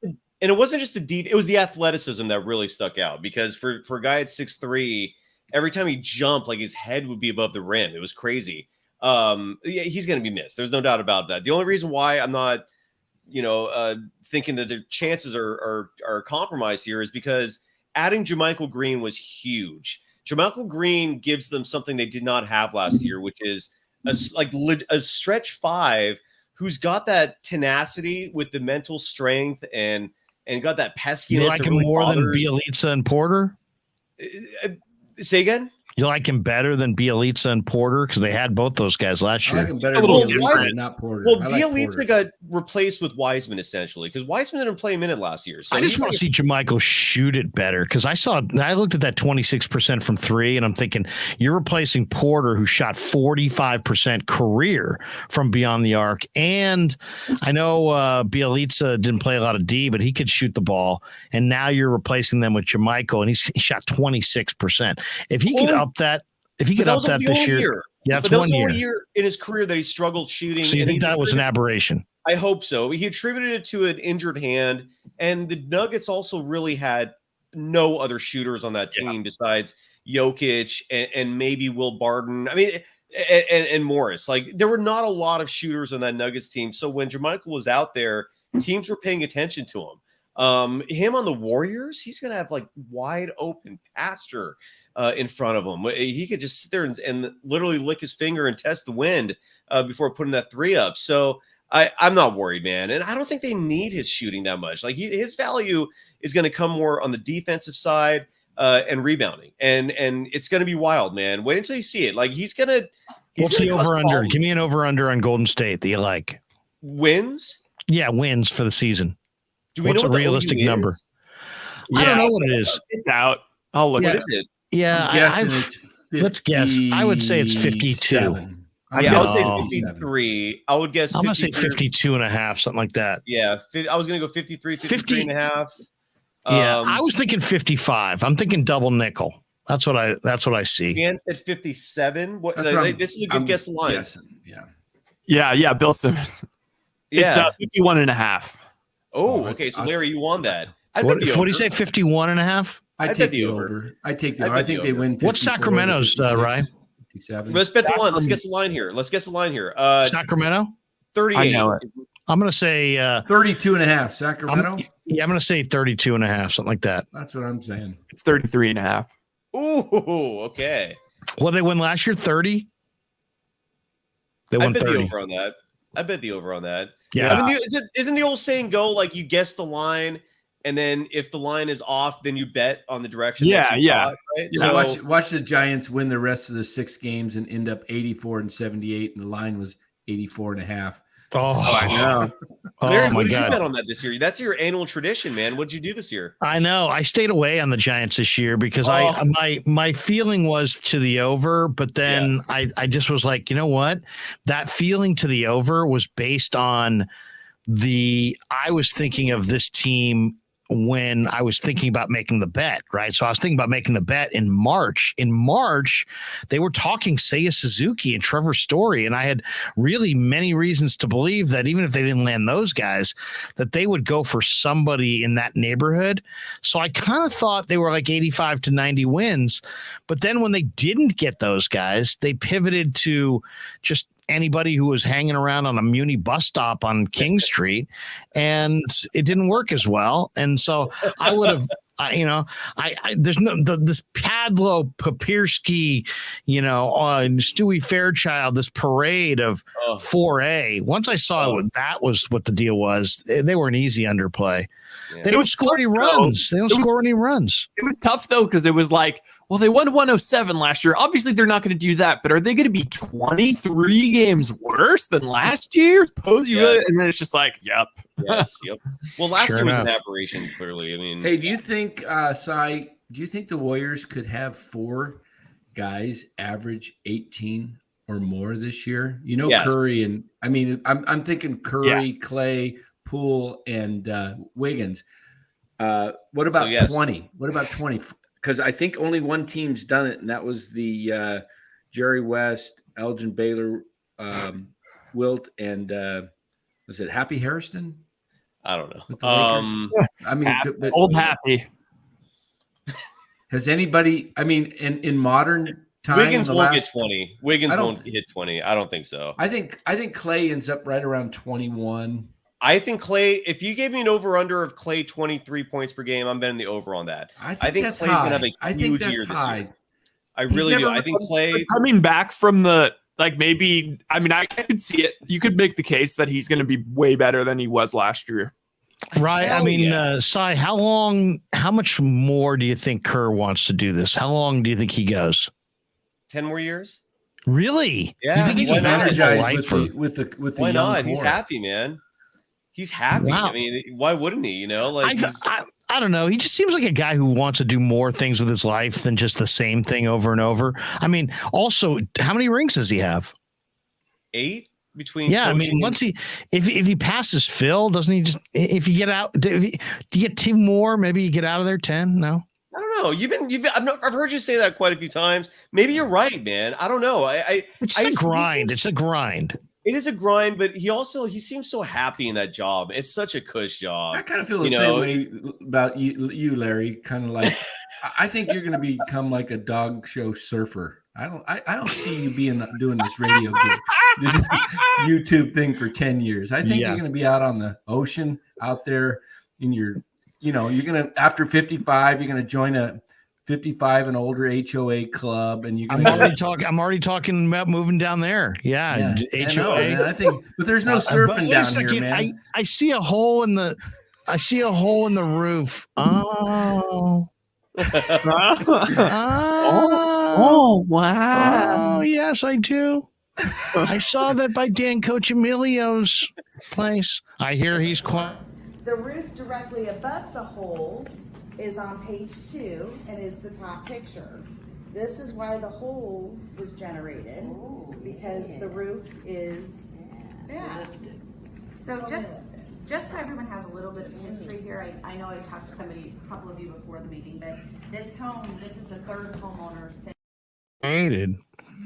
the deep. It was the athleticism that really stuck out because for a guy at 6'3", every time he jumped, like his head would be above the rim. It was crazy. He's going to be missed. There's no doubt about that. The only reason why I'm not thinking that their chances are compromised here is because adding Jermichael Green was huge. Jermichael Green gives them something they did not have last year, which is a stretch five who's got that tenacity with the mental strength and got that peskiness. You like him really more bothers. than Bielitsa and Porter? Say again? You like him better than Bielitsa and Porter? Because they had both those guys last year. I like him better than Bielitsa, not Porter. Well, I like Bielitsa Porter. got replaced with Wiseman essentially because Wiseman didn't play a minute last year. So I just want to see Jermichael shoot it better because I looked at that 26% from three and I'm thinking you're replacing Porter who shot 45% career from beyond the arc. And I know Bielitsa didn't play a lot of D, but he could shoot the ball. And now you're replacing them with Jermichael and he shot 26%. If he could up that, this year. Yeah, that's but that one was the year. only year in his career that he struggled shooting. So you think that was an aberration? I hope so. He attributed it to an injured hand, and the Nuggets also really had no other shooters on that team besides Jokic and maybe Will Barton. I mean, and Morris. Like there were not a lot of shooters on that Nuggets team. So when Jermichael was out there, teams were paying attention to him. Him on the Warriors, he's gonna have like wide open pasture in front of him. He could just sit there and literally lick his finger and test the wind before putting that three up. So I'm not worried, man. And I don't think they need his shooting that much. Like his value is going to come more on the defensive side and rebounding. And it's going to be wild, man. Wait until you see it. Like he's What's the over under? Give me an over under on Golden State that you like. Wins? Yeah, wins for the season. Do we What's know what a realistic the OU number? Is? I don't know what it is. It's out. I'll look What at is it? Yeah, let's guess. I would say it's 52. I would say 53. I would guess I'm going to say 52 and a half, something like that. Yeah, I was going to go 53 and a half. Yeah, I was thinking 55. I'm thinking double nickel. That's what I see. Dan said 57. This is a good guess line. Guessing. Yeah, Bill Simmons. Yeah. It's 51 and a half. Oh, okay. So Larry, you won that. What do you say, 51 and a half? I take the over. I take the over. I think they win. What's Sacramento's, Ryan? 57. Let's bet the line. Let's guess the line here. Sacramento? 38. I know it. I'm going to say 32 and a half. Sacramento? I'm going to say 32 and a half, something like that. That's what I'm saying. It's 33 and a half. Ooh, okay. Well, they win last year 30. They won 30. I bet the over on that. Yeah. I mean, isn't the old saying go like you guess the line, and then if the line is off, then you bet on the direction. Yeah. Thought, right? So watch the Giants win the rest of the 6 games and end up 84 and 78, and the line was 84 and a half. Oh, I know. Larry, my what did God. you bet on that this year? That's your annual tradition, man. What did you do this year? I know. I stayed away on the Giants this year because my feeling was to the over, but then I just was like, you know what? That feeling to the over was based on I was thinking of this team when I was thinking about making the bet, right? So I was thinking about making the bet in March. In March, they were talking Seiya Suzuki and Trevor Story, and I had really many reasons to believe that even if they didn't land those guys, that they would go for somebody in that neighborhood. So I kind of thought they were like 85 to 90 wins, but then when they didn't get those guys, they pivoted to just anybody who was hanging around on a Muni bus stop on King Street, and it didn't work as well. And so I would have, there's this Padlo Papirski, Stewie Fairchild, this parade of 4A. Once I saw that was what the deal was, they were an easy underplay. Yeah. They don't score any runs. They don't score any runs. It was tough, though, because it was like, well, they won 107 last year. Obviously, they're not going to do that, but are they going to be 23 games worse than last year? Suppose you really, and then it's just like, yep. Yes, yep. Well, last year was an aberration, clearly. I mean, hey, do you think, Cy, the Warriors could have 4 guys average 18 or more this year? Yes. Curry and I'm thinking Curry, Clay, Poole, and Wiggins. What about 20? What about 20? Because I think only one team's done it, and that was the Jerry West, Elgin Baylor, Wilt, and was it Happy Hairston? I don't know. Old Happy. Has anybody? I mean, in modern time, Wiggins won't get 20. Wiggins won't hit 20. I don't think so. I think Clay ends up right around 21. I think Clay, if you gave me an over-under of Clay 23 points per game, I'm betting the over on that. I think Clay's going to have a huge year this year. I really do. I think Clay coming back from the maybe. I mean, I could see it. You could make the case that he's going to be way better than he was last year. Right. I mean, Cy, how much more do you think Kerr wants to do this? How long do you think he goes? 10 more years? Really? Yeah. You think he's energized with the why young not? core. He's happy, man. He's happy. Wow. I mean, why wouldn't he? You know, like I don't know. He just seems like a guy who wants to do more things with his life than just the same thing over and over. I mean, also, how many rings does he have? 8 between. Yeah, I mean, once if he passes Phil, doesn't he just? If you get out, do you get 2 more? Maybe you get out of there 10. No. I don't know. You've been. I've heard you say that quite a few times. Maybe you're right, man. I don't know. It's a grind. It's a grind. It is a grind, but he seems so happy in that job. It's such a cush job. I kind of feel the same way about you, Larry. Kind of like, I think you're going to become like a dog show surfer. I don't see you doing this radio gig, this YouTube thing for 10 years. I think you're going to be out on the ocean, out there in your, you're going to, after 55, you're going to join a 55 and older HOA club, and I'm already talking about moving down there. Yeah. HOA. I think, but there's no surfing down here, man. I see a hole in the roof. Oh. Oh, wow. Oh, yes, I do. I saw that by Dan Coccimilgio's place. I hear he's quiet. The roof directly above the hole is on page 2 and is the top picture. This is why the hole was generated, because the roof is bad. So just so everyone has a little bit of history here, I know I talked to a couple of you before the meeting, but this is the third homeowner since. Hated.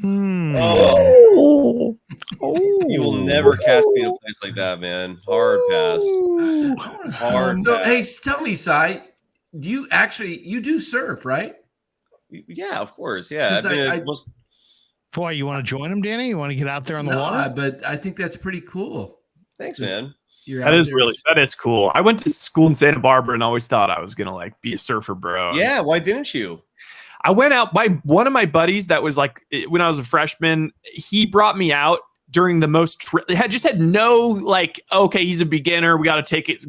Oh. You will never catch me in a place like that, man. Hard pass. Hard So, pass. hey, tell me, Cy, you do surf, right? Yeah, of course. Yeah. Boy, you want to join him, Danny? You want to get out there on the water? But I think that's pretty cool. Thanks, man. That is cool. I went to school in Santa Barbara and always thought I was gonna be a surfer, bro. Yeah, why didn't you? I went out by one of my buddies that was when I was a freshman, he brought me out during the most had no okay, he's a beginner, we got to take it.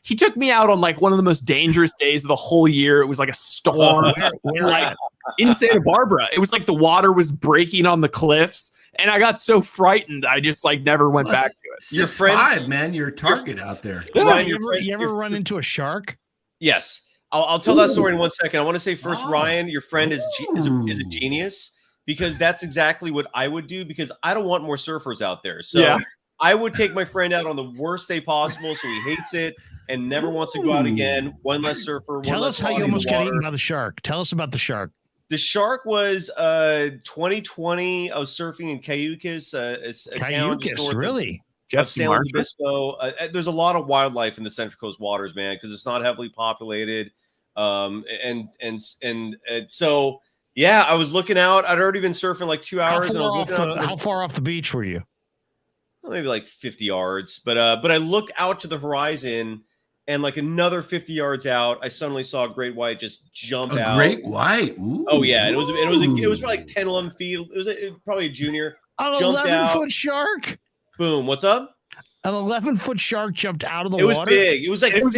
He took me out on one of the most dangerous days of the whole year. It was like a storm. Where in Santa Barbara. It was like the water was breaking on the cliffs, and I got so frightened I just never went back to it. Your friend, man, your target out there. Ryan, you ever run into a shark? Yes. I'll tell that story in 1 second. I want to say first, Ryan, your friend is a genius, because that's exactly what I would do, because I don't want more surfers out there. So I would take my friend out on the worst day possible, so he hates it and never wants to go out again. One less surfer. Tell us how you almost got eaten by the shark. Tell us about the shark. The shark was 2020. I was surfing in Cayucas, a town just north really? of San Luis Obispo. There's a lot of wildlife in the Central Coast waters, man, because it's not heavily populated. So yeah, I was looking out. I'd already been surfing 2 hours, and I was looking out. How far off the beach were you? Maybe 50 yards. But I look out to the horizon, and another 50 yards out, I suddenly saw a great white just jump out. Great white. Ooh. Oh yeah, and it was probably 10, 11 feet. It was probably a junior. An 11-foot shark. Boom. What's up? An 11-foot shark jumped out of the water. It was big. It was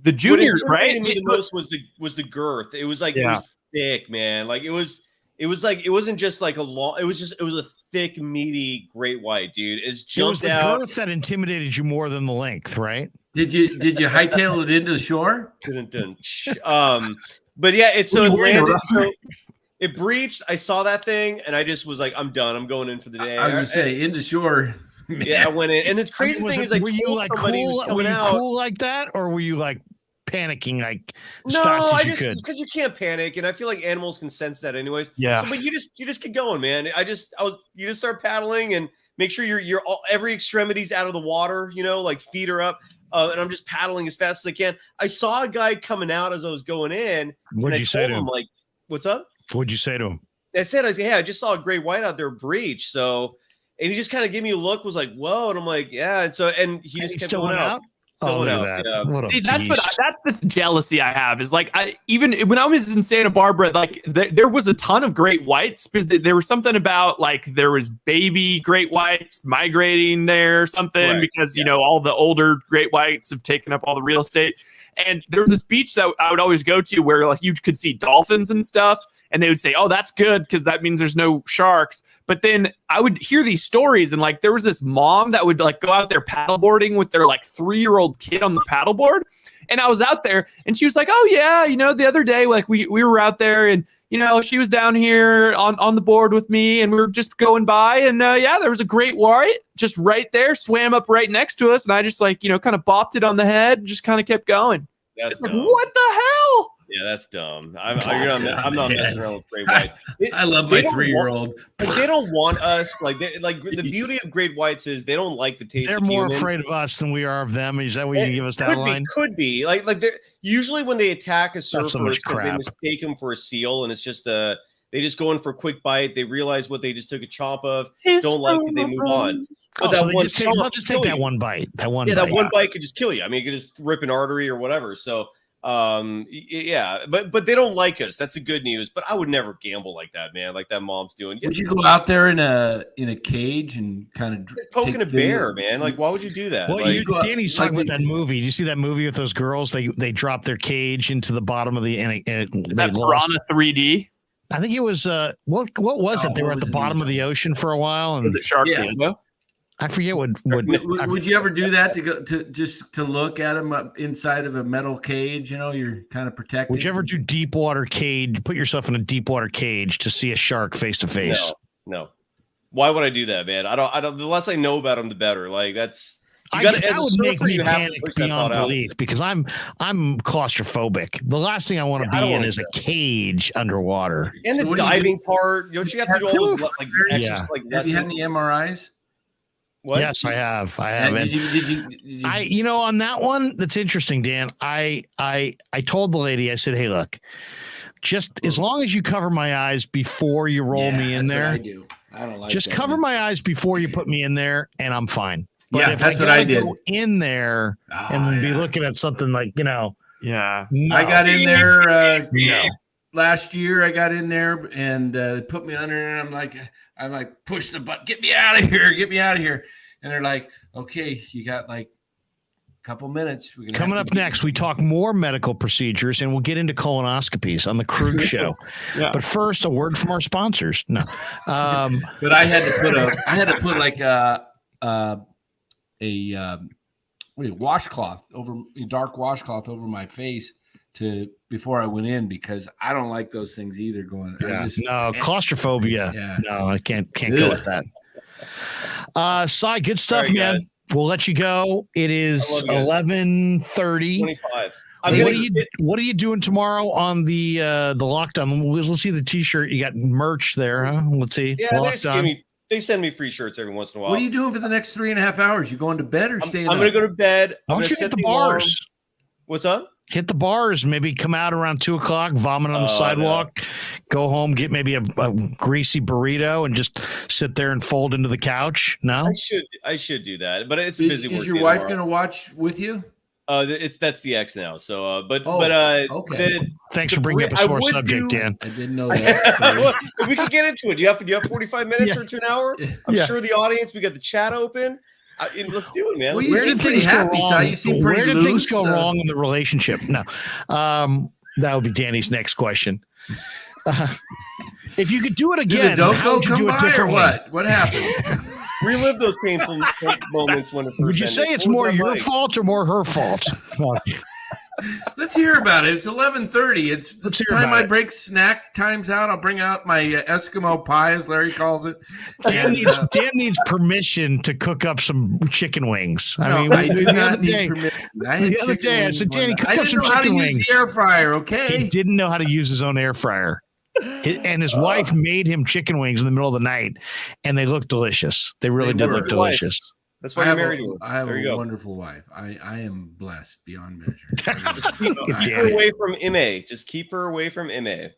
the juniors, right? Me the most was the girth. It was it was thick, man. It wasn't just a long. It was a thick, meaty great white, dude. It's jumped out. It was the girth that intimidated you more than the length, right? Did you hightail it into the shore? But yeah, it landed. So it breached. I saw that thing, and I just was like, I'm done. I'm going in for the day. I was gonna say into shore. Yeah, I went in, and the crazy thing is, were you cool like that, or were you panicking as fast as you could? Because you can't panic, and I feel like animals can sense that anyways. Yeah. So, but you just get going, man. You just start paddling and make sure you're every extremity's out of the water. Feet are up, and I'm just paddling as fast as I can. I saw a guy coming out as I was going in. What'd you say to him? What's up? What'd you say to him? I said, hey, I just saw a great white out there breach. So And he just kind of gave me a look, was like, whoa. And I'm like, yeah. And he just kept going out. Still out. Yeah. See, that's the jealousy I have is like, even when I was in Santa Barbara, like there was a ton of great whites because there was something about like there was baby great whites migrating there or something because, you know, all the older great whites have taken up all the real estate. And there was this beach that I would always go to where like you could see dolphins and stuff. And they would say, oh, that's good because that means there's no sharks. But then I would hear these stories and like there was this mom that would like go out there paddleboarding with their like 3-year-old kid on the paddleboard. And I was out there and she was like, oh, yeah, you know, the other day, like we were out there and, you know, she was down here on the board with me and we were just going by. And yeah, there was a great white just right there, swam up right next to us. And I just like, you know, kind of bopped it on the head and just kind of kept going. That's like, what the hell? Yeah, that's dumb. I'm not messing around with great whites. I love my 3-year-old. But they don't want us. Like the beauty of great whites is they don't like the taste. They're of more human. afraid of us than we are of them. Is that what you give us that line? Could be. Like they're usually when they attack a surfer, so much because they crap. mistake him for a seal, and it's just they just go in for a quick bite. They realize what they just took a chomp of. Don't like it. They move on. But that one they'll just take that one bite. That one. That one bite could just kill you. I mean, it could just rip an artery or whatever. So. Yeah, but they don't like us. That's the good news. But I would never gamble like that, man. Like that mom's doing. Would you go out there in a cage and kind of poking a bear, man? Like, why would you do that? Well, like, Danny's talking about that movie. Did you see that movie with those girls? They drop their cage into the bottom of the. Is that Piranha 3D? I think it was. What was it? They were at the bottom of the ocean for a while. And was it Sharknado? Yeah. I forget what. Would you ever do that to go to look at them up inside of a metal cage? You know, you're kind of protected. Would you ever do deep water cage? Put yourself in a deep water cage to see a shark face to face? No. Why would I do that, man? I don't. The less I know about them, the better. Like that's. That would make me panic beyond belief because I'm claustrophobic. The last thing I want to be in is a cage underwater. And the diving part, don't you have to do all those like extras? Like, have you had any MRIs? What? Yes, I have. Did you? On that one, that's interesting, Dan. I told the lady, I said, hey, look, just as long as you cover my eyes before you roll me in there. What I do. I don't like just that, cover my eyes before you put me in there, and I'm fine. But yeah, if that's what I did. Go in there and be looking at something like, yeah, I got in there last year. I got in there and put me under, and I'm like, push the button, get me out of here. And they're like, okay, you got like a couple minutes. Coming up next, we talk more medical procedures and we'll get into colonoscopies on the Krueg show. But first, a word from our sponsors. No, but I had to put like a washcloth over a dark washcloth over my face before I went in because I don't like those things either. Claustrophobia. Yeah. No, I can't go with that. Cy, good stuff, right, man. Guys. We'll let you go. It is 11:30. 25. What are you doing tomorrow on the lockdown? We'll see the T-shirt. You got merch there, huh? Let's see. Yeah, they send me free shirts every once in a while. What are you doing for the next 3.5 hours? You going to bed or staying? I'm going to go to bed. Why don't you hit the bars? Alarm. What's up? Hit the bars. Maybe come out around 2:00, vomit on the sidewalk, go home, get maybe a greasy burrito, and just sit there and fold into the couch. No, I should do that, but it's busy. Is your wife going to watch with you? That's the ex now. So, okay. Thanks for bringing up a sore subject, Dan. I didn't know that. We can get into it. Do you have 45 minutes or to an hour? I'm sure the audience. We got the chat open. Let's do it, man. Well, where did things go wrong? Where did things go wrong in the relationship? No, that would be Danny's next question. If you could do it again, how would you do it differently? What happened? Relive those painful moments when it first Would you say it's more your fault or more her fault? Let's hear about it. It's 11:30. It's time I break snack times out. I'll bring out my Eskimo pie, as Larry calls it. Dan needs permission to cook up some chicken wings. I do not need permission. The other day, I said, Danny, cook up some chicken wings. Use the air fryer, okay? He didn't know how to use his own air fryer. And his wife made him chicken wings in the middle of the night, and they looked delicious. They really did look delicious. That's why you're married to him. I have a wonderful wife. I am blessed beyond measure. Keep her away from MA. Just keep her away from MA.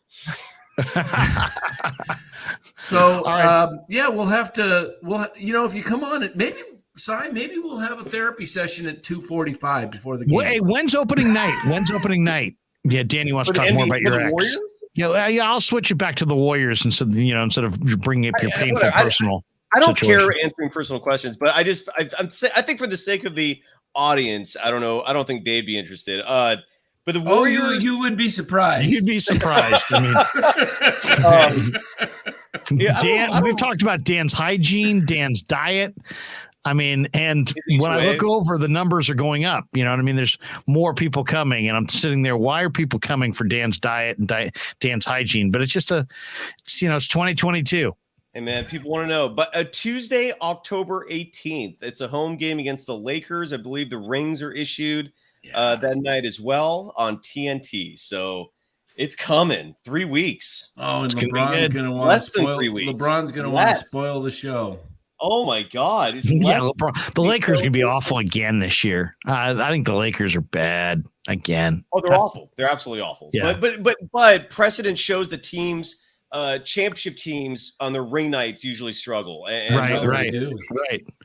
So yeah, we'll have to. If you come on it, maybe we'll have a therapy session at 2:45 before the game. Hey, when's opening night? Yeah, Danny wants to talk more about your ex. Warriors? Yeah, I'll switch it back to the Warriors instead of bringing up your painful personal. I don't situation. care answering personal questions, but I think for the sake of the audience, I don't know. I don't think they'd be interested. But the Warriors, you would be surprised. You'd be surprised. I mean, Dan, we've talked about Dan's hygiene, Dan's diet. I mean, and when I look over, the numbers are going up. You know what I mean? There's more people coming, and I'm sitting there. Why are people coming for Dan's diet and Dan's hygiene? But it's just it's 2022. Hey, man, people want to know. But Tuesday, October 18th, it's a home game against the Lakers. I believe the rings are issued that night as well on TNT. So it's coming. 3 weeks. Oh, and LeBron's going to want less than 3 weeks. LeBron's going to want to spoil the show. Oh, my God. LeBron, the Lakers are going to be awful again this year. I think the Lakers are bad again. Oh, they're awful. They're absolutely awful. Yeah. But precedent shows that teams – championship teams on the ring nights usually struggle. Right.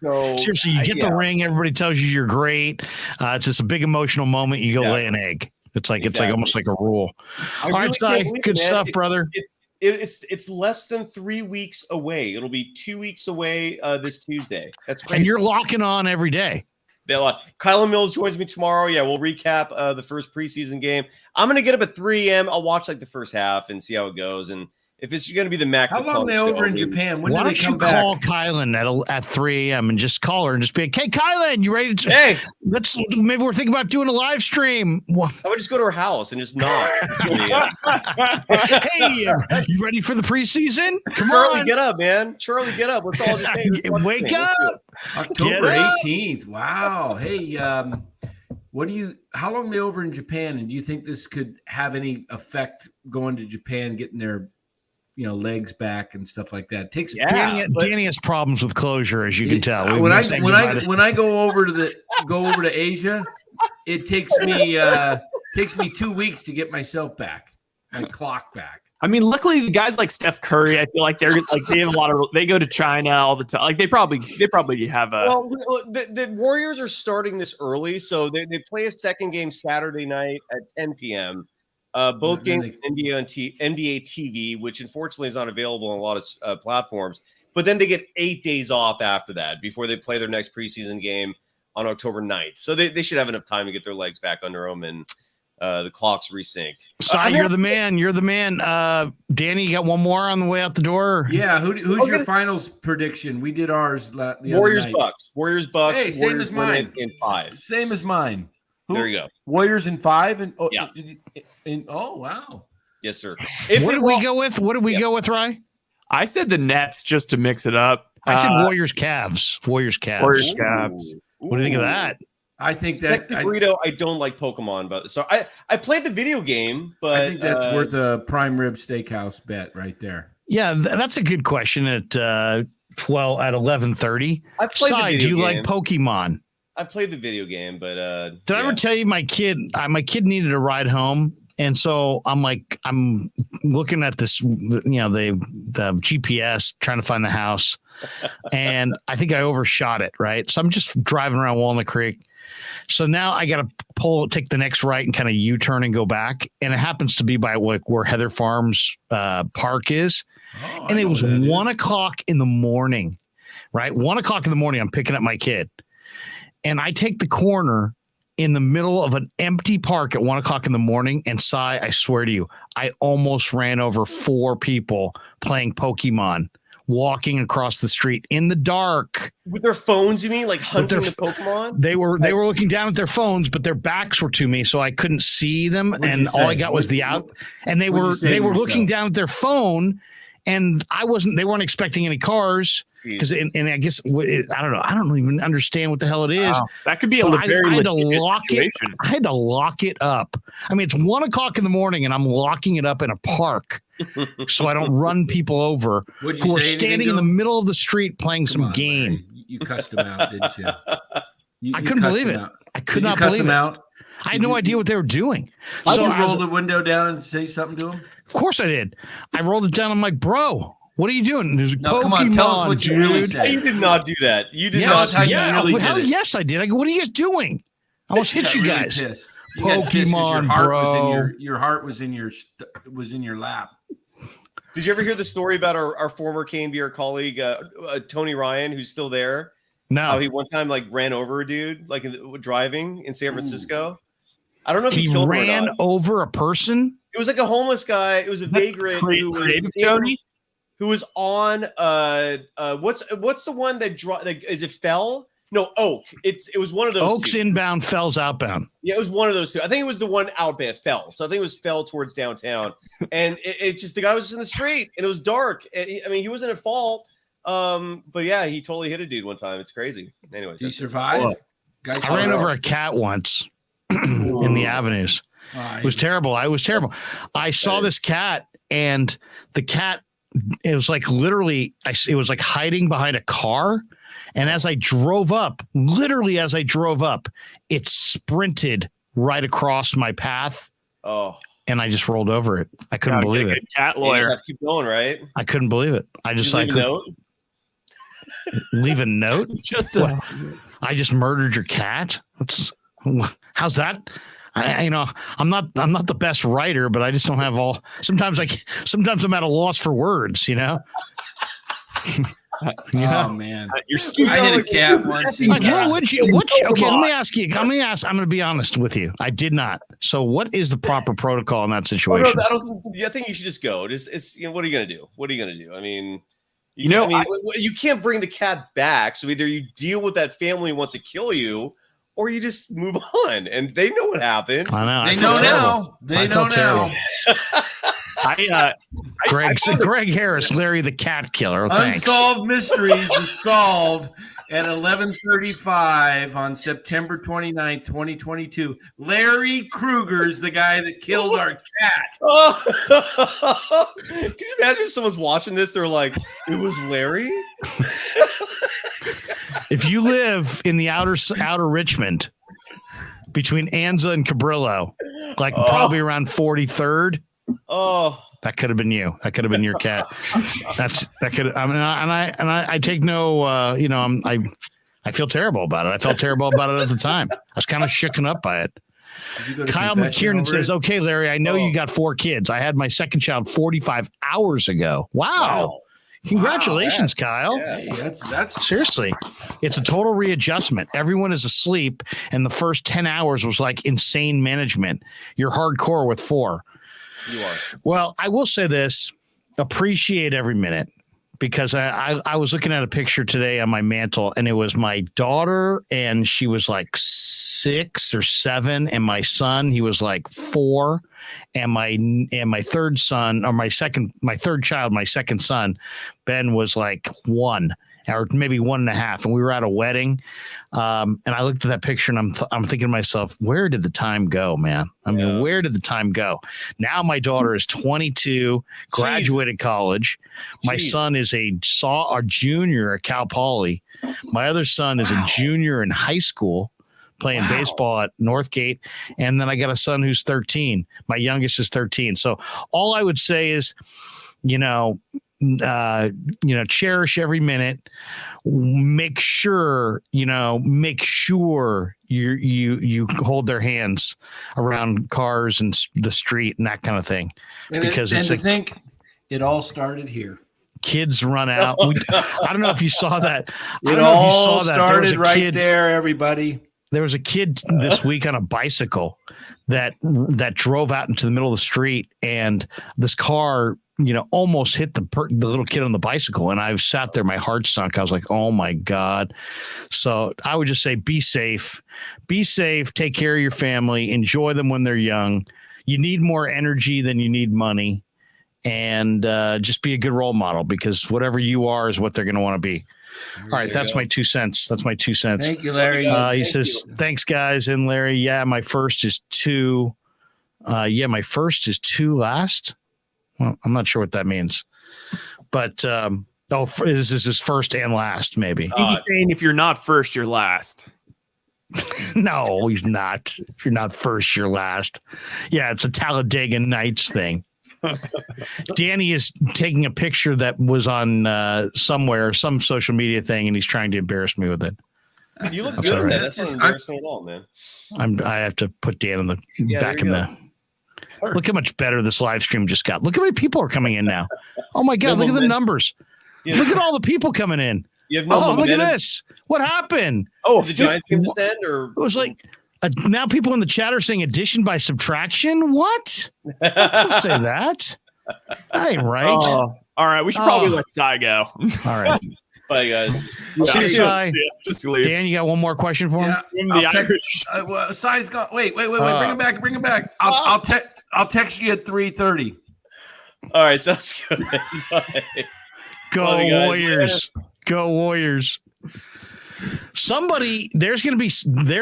So seriously, you get the ring. Everybody tells you you're great. It's just a big emotional moment. You go lay an egg. It's like almost like a rule. All right, Cy, good stuff, brother. It's less than 3 weeks away. It'll be 2 weeks away this Tuesday. That's crazy. And you're locking on every day. Kylan Mills joins me tomorrow. Yeah, we'll recap the first preseason game. I'm going to get up at 3 a.m. I'll watch the first half and see how it goes. And if it's going to be the Mac, how long are they over in Japan? When why do they don't come you back? call Kylan at 3 a.m. and just call her and just be like, "Hey, Kylan, you ready to? Hey, maybe we're thinking about doing a live stream." I would just go to her house and just knock. Hey, you ready for the preseason? Come Charlie, on, get up, man. Charlie, get up. Let's all just wake up. October 18th. Wow. Hey, how long are they over in Japan? And do you think this could have any effect going to Japan, getting their legs back and stuff like that? Danny has problems with closure, as you can tell. When I go over to Asia, it takes me 2 weeks to get myself back, my clock back. I mean, luckily the guys like Steph Curry, I feel like they have a lot of, they go to China all the time. Like they probably have a. Well, the Warriors are starting this early, so they play a second game Saturday night at 10 p.m. Both games NBA TV, which unfortunately is not available on a lot of platforms. But then they get 8 days off after that before they play their next preseason game on October 9th. So they should have enough time to get their legs back under them and the clock's resynced. Cy, you're the man. You're the man. Danny, you got one more on the way out the door? Yeah. Who's your finals prediction? We did ours the Warriors other night. Warriors Bucks. Hey, same Warriors as mine. In 5. Same as mine. There you go. Warriors in 5 and yeah. Oh wow. Yes, sir. What did we go with? What did we go with, Rye? I said the Nets just to mix it up. I said Warriors Cavs. Warriors Cavs. What do you think of that? I think that burrito. I don't like Pokemon, but so I played the video game, but I think that's worth a prime rib steakhouse bet right there. Yeah, that's a good question at 11:30. I played the video game. Do you like Pokemon? I played the video game, but did I ever tell you my kid needed a ride home, and so I'm looking at this, the GPS trying to find the house, and I think I overshot it, right? So I'm just driving around Walnut Creek. So now I got to take the next right and kind of U-turn and go back. And it happens to be by where Heather Farms Park is. Oh, and it was 1 o'clock in the morning, right? 1 o'clock in the morning, I'm picking up my kid. And I take the corner in the middle of an empty park at 1 o'clock in the morning. And Cy, I swear to you, I almost ran over 4 people playing Pokemon, walking across the street in the dark with their phones. You mean like hunting the Pokemon? They were looking down at their phones, but their backs were to me, so I couldn't see them. And all I got was the out. And they were looking down at their phone, and they weren't expecting any cars. Because and I guess I don't know. I don't even understand what the hell it is. Wow. That could be a very litigious situation. I had to lock it up. I mean, it's 1 o'clock in the morning, and I'm locking it up in a park so I don't run people over who are standing in the middle of the street playing some game. Man. You cussed them out, didn't you? I couldn't believe it. I could not believe it. Out? I had no idea what they were doing. Did you roll the window down and say something to them? Of course I did. I rolled it down. I'm like, bro, What are you doing? There's no, come on, tell us what you really said. You did not do that. You did yes, not. Yeah, really hell yes, I did. I go, what are you guys doing? I almost hit you really guys. Pissed. Pokemon, bro. Your heart was in your lap. Did you ever hear the story about our former KNBR colleague Tony Ryan, who's still there? No. How he one time like ran over a dude like driving in San Francisco. I don't know if he killed him or ran not. over a person. It was like a homeless guy. It was a vagrant who was on what's the one that is it Fell? No, Oak. It was one of those. Oak's two. inbound, Fell's outbound. Yeah, it was one of those two. I think it was the one outbound Fell. So I think it was Fell towards downtown. And it just the guy was just in the street and it was dark. And he wasn't at fault. But yeah, he totally hit a dude one time. It's crazy. Anyways, he survived. I ran over a cat once in the avenues. It was terrible. I was terrible. I saw this cat, and the cat, it was like literally, it was like hiding behind a car. And as I drove up, it sprinted right across my path. Oh. And I just rolled over it. I couldn't believe it. Cat lawyer. You just have to keep going, right? I couldn't believe it. I just leave a note. Leave a note. I just murdered your cat. How's that? I'm not the best writer, but I just don't have all. Sometimes I'm at a loss for words. Oh man, you're stupid. I hit a cat once. Okay, let me ask you. I'm going to be honest with you. I did not. So, what is the proper protocol in that situation? I think you should just go. It's what are you going to do? What are you going to do? I mean, you can't bring the cat back. So either you deal with that family who wants to kill you, or you just move on. And they know what happened. I know. They know now. They know now. Greg Harris, Larry the Cat Killer. Thanks. Unsolved Mysteries is solved at 11:35 on September 29th, 2022. Larry Krueger's the guy that killed our cat. Oh. Can you imagine if someone's watching this? They're like, it was Larry? If you live in the outer Richmond between Anza and Cabrillo, probably around 43rd. Oh, that could have been you. That could have been your cat. That could. I mean, I take no. I feel terrible about it. I felt terrible about it at the time. I was kind of shooken up by it. Kyle McKiernan says, "Okay, Larry, I know you got 4 kids. I had my second child 45 hours ago. Wow. Congratulations, Kyle. Yeah, that's seriously, it's a total readjustment. Everyone is asleep, and the first 10 hours was like insane management. You're hardcore with 4. You are. Well, I will say this: appreciate every minute, because I was looking at a picture today on my mantle, and it was my daughter, and she was like 6 or 7, and my son, he was like 4, and my third son, or my third child, my second son, Ben, was like 1 or maybe 1.5, and we were at a wedding. And I looked at that picture, and I'm thinking to myself, where did the time go, man? I mean, where did the time go? Now my daughter is 22, graduated college. My son is a junior at Cal Poly. My other son is a junior in high school, playing baseball at Northgate. And then I got a son who's 13. My youngest is 13. So all I would say is, cherish every minute. Make sure you hold their hands around cars and the street and that kind of thing. Think it all started here. Kids run out. I don't know if you saw that. It all started right there, everybody. There was a kid this week on a bicycle that drove out into the middle of the street, and this car, almost hit the little kid on the bicycle. And I sat there, my heart sunk. I was like, oh my God. So I would just say, be safe, take care of your family, enjoy them when they're young. You need more energy than you need money, and just be a good role model, because whatever you are is what they're going to want to be. All right. That's my 2 cents. Thank you, Larry. He says, thanks guys. And Larry, my first is 2. My first is 2 last. Well, I'm not sure what that means, but this is his first and last, maybe. I think he's saying if you're not first, you're last. No, he's not. If you're not first, you're last. Yeah, it's a Talladega Nights thing. Danny is taking a picture that was on somewhere, some social media thing, and he's trying to embarrass me with it. You look good in that. That's not embarrassing at all, man. I have to put Dan in the back in the. Look how much better this live stream just got. Look how many people are coming in now. Oh my God! Look at the numbers. Yeah. Look at all the people coming in. You have no look at this. What happened? Oh, the Giants game just end, or it was like now people in the chat are saying addition by subtraction. What? Don't say that. That ain't right. All right, we should probably let Cy go. All right. Bye, guys. Cy. Just leave. Dan, you got one more question for him? Yeah, Cy's got. Wait. Bring him back. I'll text you at 3:30. All right, sounds good. Bye. Go Warriors. Go Warriors. There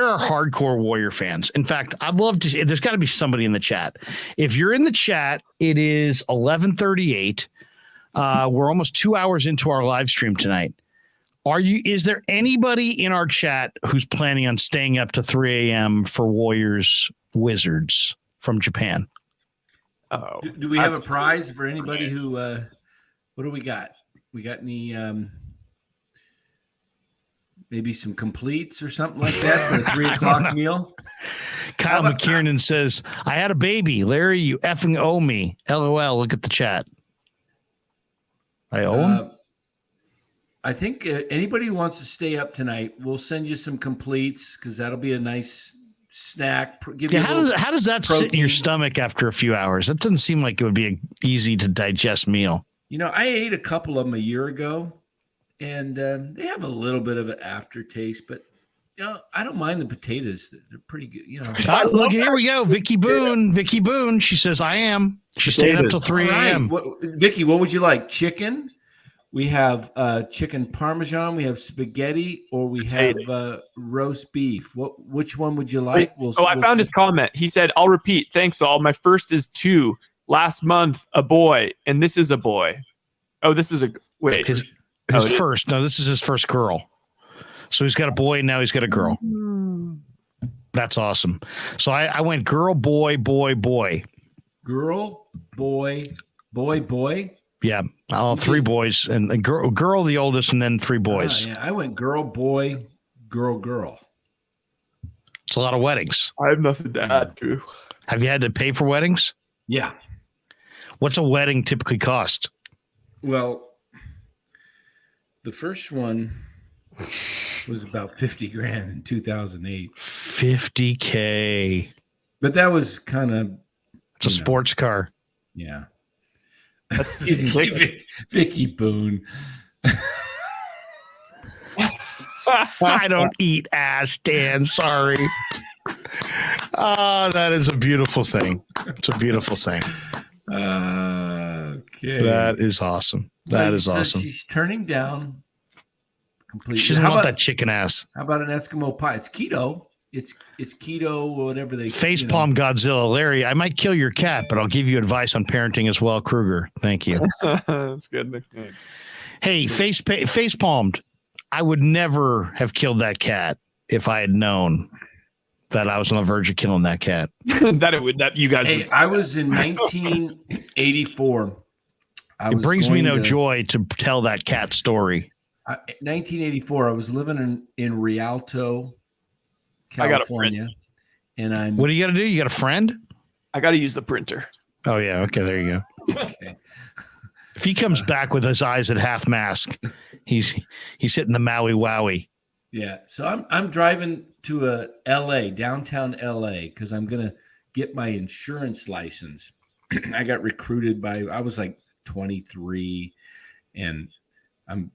are hardcore Warrior fans. In fact, I'd love to. There's got to be somebody in the chat. If you're in the chat, it is 11:38. We're almost 2 hours into our live stream tonight. Is there anybody in our chat who's planning on staying up to 3 a.m. for Warriors Wizards from Japan? Oh, do we have a prize for anybody who? What do we got? We got any? Maybe some completes or something like that for a 3 o'clock meal. Kyle McKiernan says, "I had a baby, Larry. You effing owe me." LOL. Look at the chat. I owe him. I think anybody who wants to stay up tonight, we'll send you some completes because that'll be a nice snack. How does that sit in your stomach after a few hours? That doesn't seem like it would be an easy to digest meal. I ate a couple of them a year ago, and they have a little bit of an aftertaste, but I don't mind the potatoes. They're pretty good. Look, here we go. Vicky Boone. She says, "I am." She's staying up till 3 a.m. Vicky, what would you like? Chicken? We have chicken parmesan. We have spaghetti, or we have roast beef. Which one would you like? I found his comment. He said, "I'll repeat. Thanks all. My first is 2. Last month, a boy, and this is a boy." Oh, this is a wait. His first. No, this is his first girl. So he's got a boy, and now he's got a girl. That's awesome. So I went girl, boy, boy, boy. Girl, boy, boy, boy. Yeah, all 3 boys, and the girl the oldest, and then 3 boys. Yeah, I went girl, boy, girl. It's a lot of weddings. I have nothing to add, Drew. Have you had to pay for weddings? Yeah. What's a wedding typically cost? Well, the first one was about $50,000 in 2008. $50K. But that was kind of. It's a sports car. Yeah. That's Vicky Boone. I don't eat ass, Dan. Sorry. Oh, that is a beautiful thing. It's a beautiful thing. Okay. That is awesome. That is awesome. She's turning down completely. She doesn't want that chicken ass. How about an Eskimo pie? It's keto. It's keto or whatever they Facepalm Godzilla. Larry, I might kill your cat, but I'll give you advice on parenting as well, Krueger. Thank you. That's good. Hey, facepalmed. I would never have killed that cat if I had known that I was on the verge of killing that cat. I was in 1984. It brings me no joy to tell that cat story. 1984. I was living in Rialto, California. I got a friend. What do you got to do? You got a friend? I got to use the printer. Oh yeah. Okay. There you go. Okay. If he comes back with his eyes at half mask, he's hitting the Maui Wowie. Yeah. So I'm driving to LA, downtown LA, because I'm gonna get my insurance license. I got recruited I was like 23, and I'm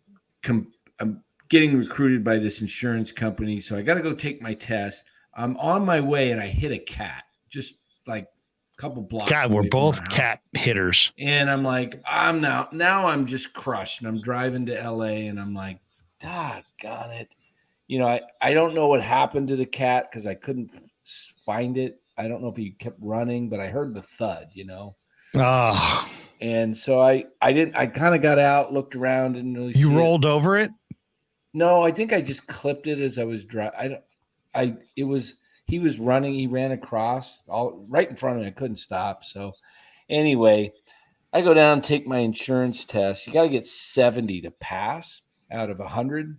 getting recruited by this insurance company. So I got to go take my test. I'm on my way, and I hit a cat just like a couple blocks. God, we're both cat hitters. And I'm like, now I'm just crushed. And I'm driving to LA, and I'm like, doggone it. I don't know what happened to the cat because I couldn't find it. I don't know if he kept running, but I heard the thud, Oh. And so I kind of got out, looked around, and really you rolled over it? No, I think I just clipped it as I was driving. He was running. He ran across right in front of me. I couldn't stop. So anyway, I go down and take my insurance test. You got to get 70 to pass out of 100,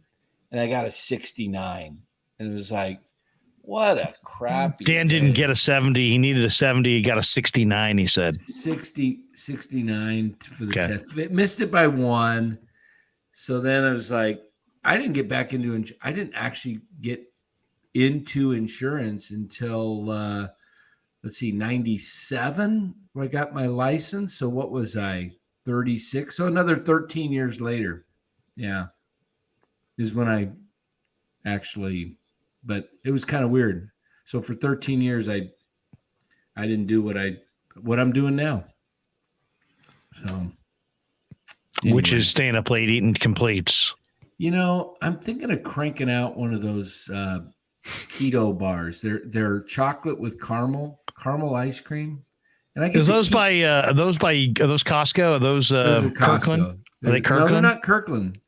and I got a 69. And it was like, what a crappy Dan didn't get a 70. He needed a 70. He got a 69, he said. 69 for the test. Missed it by 1. So then I was like, I didn't get back into I didn't actually get into insurance until, 97 when I got my license. So what was I, 36? So another 13 years later. Yeah. Is when I actually, but it was kind of weird. So for 13 years, I didn't do what I'm doing now. So, anyway. Which is staying up late eating completes. You know, I'm thinking of cranking out one of those keto bars. They're chocolate with caramel ice cream. And I get those by Costco? Are those Kirkland? Are they Kirkland? No, they're not Kirkland.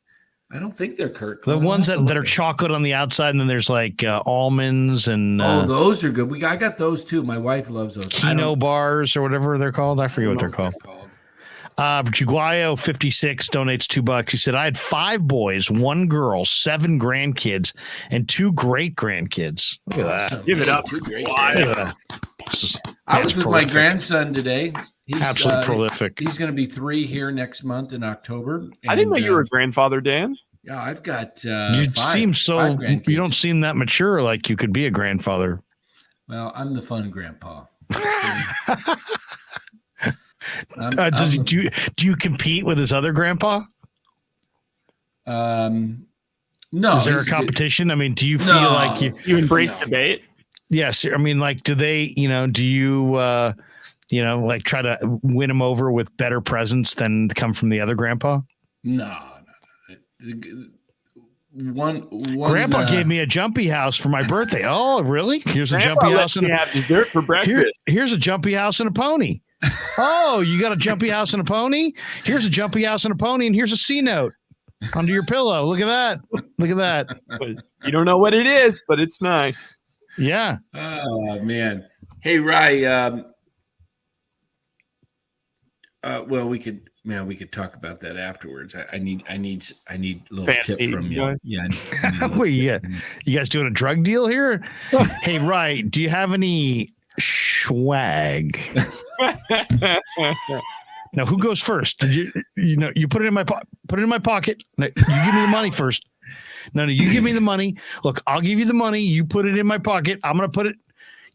I don't think they're Kirkland. The ones that are chocolate on the outside, and then there's like almonds and those are good. I got those too. My wife loves those. Kino bars or whatever they're called. I forget what they're called. Juguayo 56 donates $2. He said, I had 5 boys, 1 girl, 7 grandkids, and 2 great grandkids. Look at that. Give it up. I was with my grandson today. He's absolutely prolific. He's going to be 3 here next month in October. I didn't know you were a grandfather, Dan. Yeah, I've got you 5 you don't seem that mature like you could be a grandfather. Well, I'm the fun grandpa. Do you compete with his other grandpa? No. Is there a competition? I mean, do you feel like you embrace debate? Yes. I mean, like, do they, do you, like try to win him over with better presents than come from the other grandpa? No. One Grandpa gave me a jumpy house for my birthday. Oh, really? Here's Grandpa a jumpy house and have dessert for breakfast. Here's a jumpy house and a pony. Oh, you got a jumpy house and a pony? Here's a jumpy house and a pony, and here's a C note under your pillow. Look at that. Look at that. You don't know what it is, but it's nice. Yeah. Oh man. Hey, Rye. Well, we could talk about that afterwards. I need a little fancy tip from you. Guys. Yeah. You guys doing a drug deal here? Hey, Rye, do you have any swag? Now, who goes first? Did you put it in my pocket. No, you give me the money first. No, you give me the money. Look, I'll give you the money. You put it in my pocket. I'm gonna put it.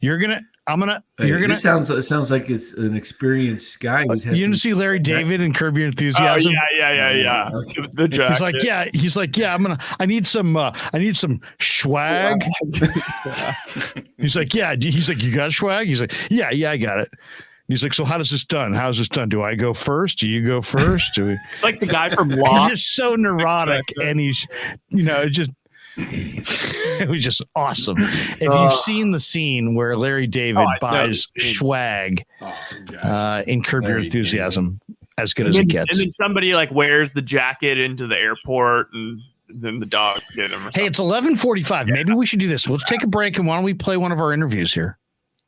It sounds like it's an experienced guy. You didn't see Larry David and Curb Your Enthusiasm? Oh, yeah. The jacket. He's like, I need some swag. He's like, you got swag? He's like, yeah, I got it. He's like, so how's this done? Do I go first? Do you go first? It's like the guy from Lost. He's just so neurotic, and he's, it was just awesome. If you've seen the scene where Larry David buys swag in Curb Your Enthusiasm, as good as it gets. And then somebody like wears the jacket into the airport, and then the dogs get him. Hey, it's 11:45. Maybe we should do this. Let's take a break, and why don't we play one of our interviews here?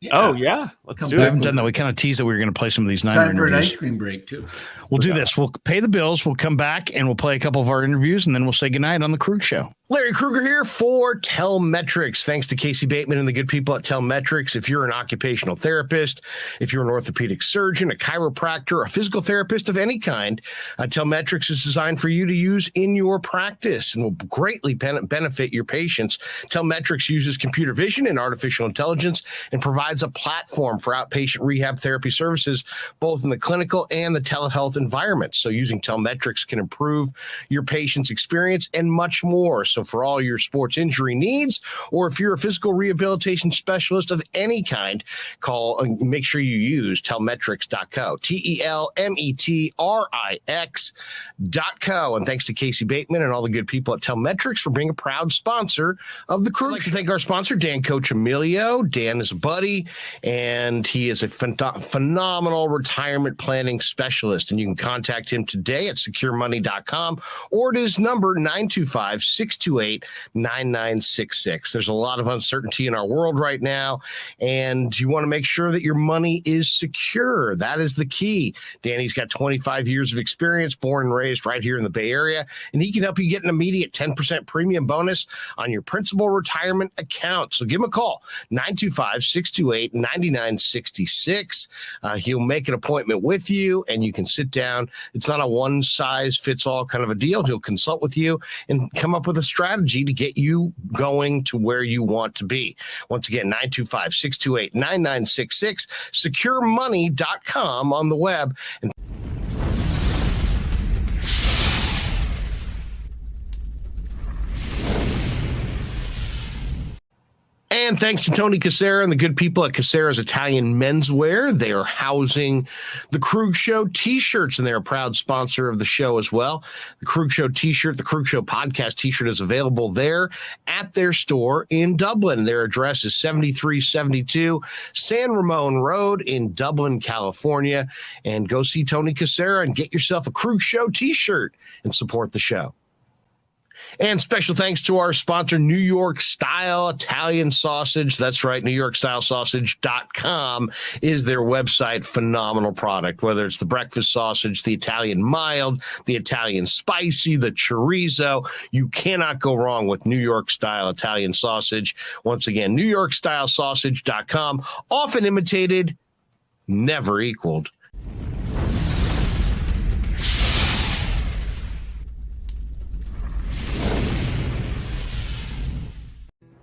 Yeah. Oh yeah, let's do it. We haven't done that. We kind of teased that we were going to play some of these Niner Time for interviews. an ice cream break too. We'll do this. We'll pay the bills. We'll come back and we'll play a couple of our interviews, and then we'll say goodnight on the Krueg Show. Larry Krueger here for Telmetrics. Thanks to Casey Bateman and the good people at Telmetrics. If you're an occupational therapist, if you're an orthopedic surgeon, a chiropractor, a physical therapist of any kind, Telmetrics is designed for you to use in your practice and will greatly benefit your patients. Telmetrics uses computer vision and artificial intelligence and provides a platform for outpatient rehab therapy services, both in the clinical and the telehealth environments. So using Telmetrics can improve your patient's experience and much more. So for all your sports injury needs, or if you're a physical rehabilitation specialist of any kind, make sure you use telmetrics.co, TELMETRIX.co. And thanks to Casey Bateman and all the good people at Telmetrics for being a proud sponsor of the Krueg. I'd like to thank our sponsor, Dan Coccimilgio. Dan is a buddy. be. And he is a phenomenal retirement planning specialist. And you can contact him today at securemoney.com or at his number 925-628-9966. There's a lot of uncertainty in our world right now, and you want to make sure that your money is secure. That is the key. Danny's got 25 years of experience, born and raised right here in the Bay Area, and he can help you get an immediate 10% premium bonus on your principal retirement account. So give him a call, 925-628-9966. He'll make an appointment with you, and you can sit down. It's not a one-size-fits-all kind of a deal. He'll consult with you and come up with a strategy to get you going to where you want to be. Once again, 925-628-9966, securemoney.com on the web. And thanks to Tony Cassera and the good people at Cassera's Italian Menswear. They are housing the Krueg Show t-shirts, and they're a proud sponsor of the show as well. The Krueg Show t-shirt, the Krueg Show podcast t-shirt is available there at their store in Dublin. Their address is 7372 San Ramon Road in Dublin, California. And go see Tony Cassera and get yourself a Krueg Show t-shirt and support the show. And special thanks to our sponsor, New York Style Italian Sausage. That's right, NewYorkStyleSausage.com is their website. Phenomenal product, whether it's the breakfast sausage, the Italian mild, the Italian spicy, the chorizo. You cannot go wrong with New York Style Italian Sausage. Once again, NewYorkStyleSausage.com. Often imitated, never equaled.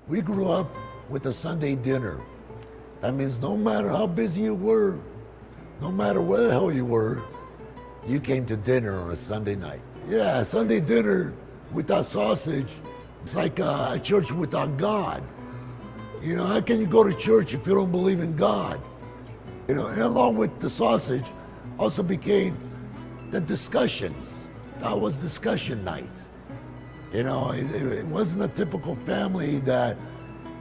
We grew up with a Sunday dinner. That means no matter how busy you were, no matter where the hell you were, you came to dinner on a Sunday night. Yeah, Sunday dinner without sausage, it's like a church without God. You know, how can you go to church if you don't believe in God? You know, and along with the sausage also became the discussions. That was discussion night. You know, it wasn't a typical family that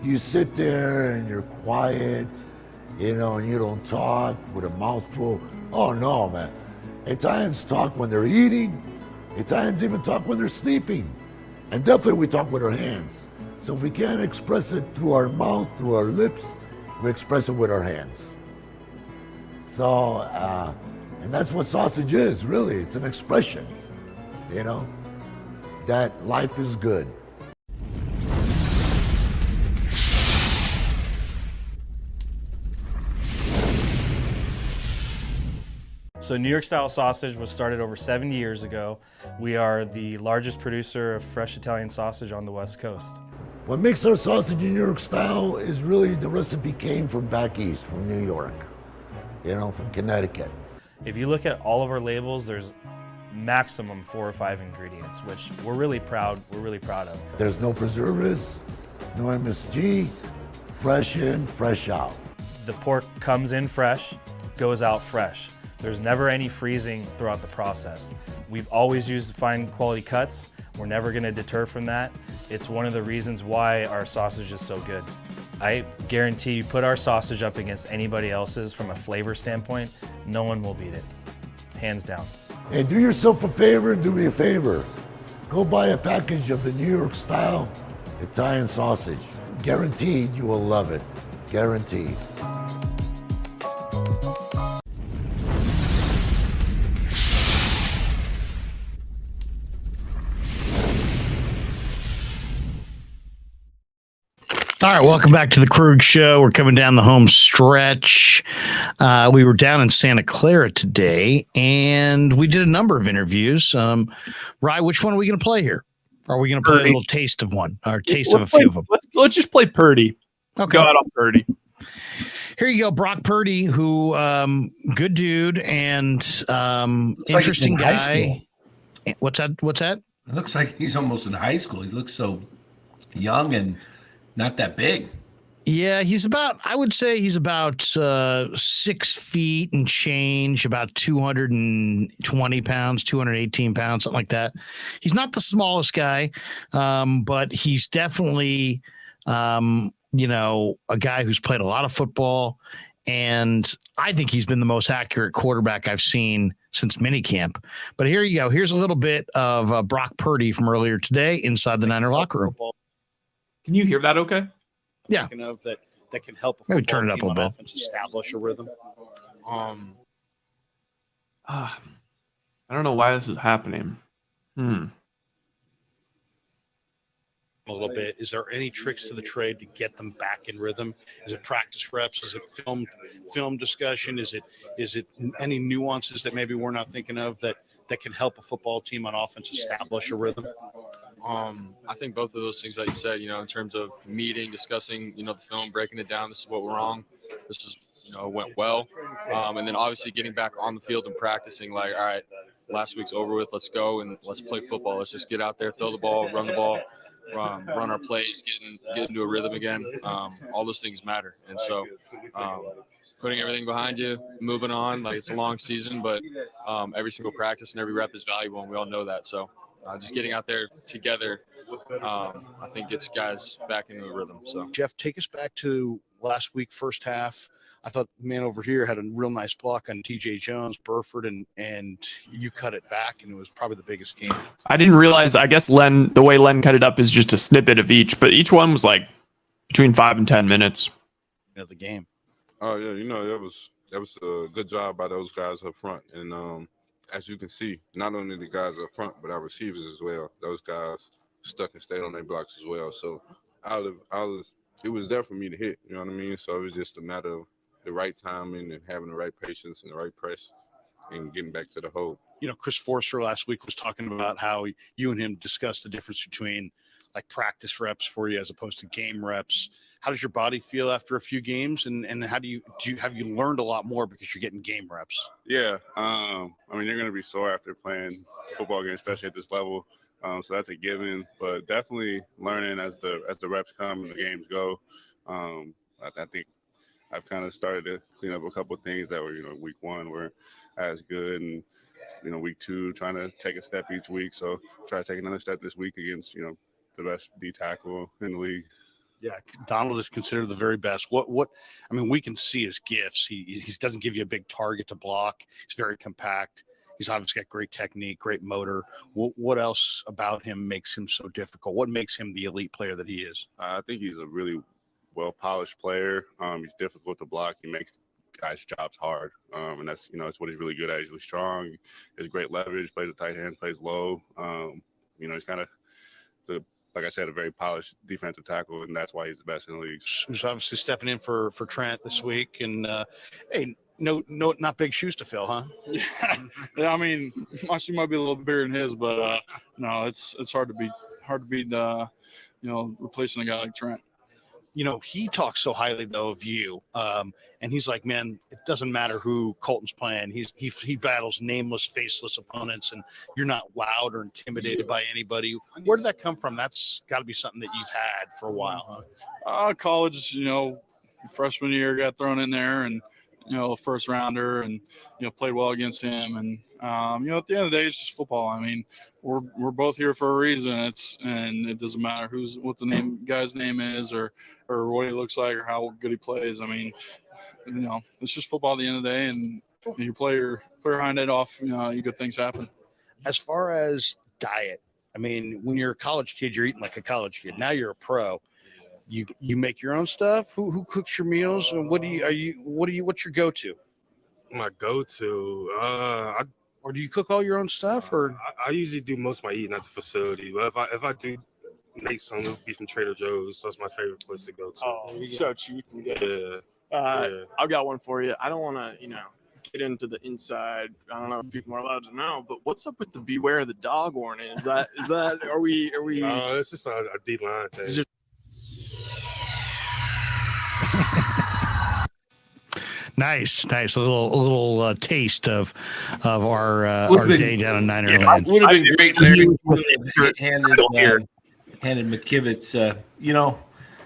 you sit there and you're quiet, you know, and you don't talk with a mouthful. Oh no, man. Italians talk when they're eating. Italians even talk when they're sleeping. And definitely we talk with our hands. So if we can't express it through our mouth, through our lips, we express it with our hands. So, and that's what sausage is, really. It's an expression, you know, that life is good. So New York Style Sausage was started over 70 years ago. We are the largest producer of fresh Italian sausage on the West Coast. What makes our sausage in New York Style is really the recipe came from back east, from New York, you know, from Connecticut. If you look at all of our labels, there's maximum 4 or 5 ingredients, which we're really proud of. There's no preservatives, no MSG, fresh in, fresh out. The pork comes in fresh, goes out fresh. There's never any freezing throughout the process. We've always used fine quality cuts. We're never going to deter from that. It's one of the reasons why our sausage is so good. I guarantee you put our sausage up against anybody else's from a flavor standpoint, no one will beat it, hands down. Hey, do yourself a favor and do me a favor. Go buy a package of the New York Style Italian sausage. Guaranteed you will love it. Guaranteed. All right, welcome back to the Krueg Show. We're coming down the home stretch. We were down in Santa Clara today, and we did a number of interviews. Rye, which one are we going to play here? Are we going to play a little taste of one, or taste of a few of them? Let's just play Purdy. Okay. Go out on Purdy. Here you go, Brock Purdy, who good dude and interesting like guy. What's that? It looks like he's almost in high school. He looks so young and not that big. Yeah, I would say he's about 6 feet and change, about 220 pounds, 218 pounds, something like that. He's not the smallest guy, but he's definitely a guy who's played a lot of football, and I think he's been the most accurate quarterback I've seen since minicamp. But here you go. Here's a little bit of Brock Purdy from earlier today inside the Niner locker room. Can you hear that okay? Yeah. Of that can help Maybe turn it up a little bit. Establish a rhythm. I don't know why this is happening. A little bit. Is there any tricks to the trade to get them back in rhythm? Is it practice reps? Is it film discussion? Is it any nuances that maybe we're not thinking of that can help a football team on offense establish a rhythm? I think both of those things that you said, in terms of meeting, discussing, the film, breaking it down. This is what we're wrong. This is, went well. And then obviously getting back on the field and practicing like, all right, last week's over with. Let's go and let's play football. Let's just get out there, throw the ball, run the ball. Run our plays, get into a rhythm again. All those things matter. And so putting everything behind you, moving on, like it's a long season, but every single practice and every rep is valuable, and we all know that. So just getting out there together, I think gets guys back into a rhythm. So Jeff, take us back to last week, first half. I thought the man over here had a real nice block on TJ Jones, Burford, and you cut it back, and it was probably the biggest game. I didn't realize, I guess the way Len cut it up is just a snippet of each, but each one was like between 5 and 10 minutes. Of the game. Oh yeah, that was a good job by those guys up front, and as you can see, not only the guys up front, but our receivers as well. Those guys stuck and stayed on their blocks as well. So it was there for me to hit. You know what I mean? So it was just a matter of the right timing and having the right patience and the right press and getting back to the hole. Chris Forster last week was talking about how you and him discussed the difference between like practice reps for you as opposed to game reps. How does your body feel after a few games, and how have you learned a lot more because you're getting game reps? Yeah, you're going to be sore after playing football games, especially at this level. So that's a given, but definitely learning as the reps come and the games go. I think I've kind of started to clean up a couple of things that were, week one were as good, and week two trying to take a step each week. So try to take another step this week against the best D tackle in the league. Yeah, Donald is considered the very best. We can see his gifts. He doesn't give you a big target to block. He's very compact. He's obviously got great technique, great motor. What else about him makes him so difficult? What makes him the elite player that he is? I think he's a really well-polished player. He's difficult to block. He makes guys' jobs hard, and that's that's what he's really good at. He's really strong. He has great leverage. Plays with tight hands. Plays low. He's kind of like I said, a very polished defensive tackle, and that's why he's the best in the league. He's obviously stepping in for Trent this week, and hey, no, not big shoes to fill, huh? Yeah. My shoe might be a little bit bigger than his, but no, it's hard to beat replacing a guy like Trent. He talks so highly though of you, and he's like, man, it doesn't matter who Colton's playing. He battles nameless, faceless opponents, and you're not wowed or intimidated by anybody. Where did that come from? That's got to be something that you've had for a while, huh? College, freshman year got thrown in there, and first rounder, and played well against him, and at the end of the day, it's just football. We're both here for a reason. And it doesn't matter what the guy's name is, or what he looks like, or how good he plays. It's just football at the end of the day, and you play your behind it off. Good things happen. As far as diet, when you're a college kid, you're eating like a college kid. Now you're a pro. You make your own stuff. Who cooks your meals? And what's your go-to? My go-to, or do you cook all your own stuff? Or I usually do most of my eating at the facility, but if I do make some, it'll be from Trader Joe's. That's my favorite place to go to. Oh, it's so cheap. Yeah. I've got one for you. I don't want to, get into the inside. I don't know if people are allowed to know, but what's up with the beware of the dog warning? Is that are we? It's just a D-line thing. Nice. A little taste of our day down in Niner Land. Would have been great, Larry, handed McKivitz.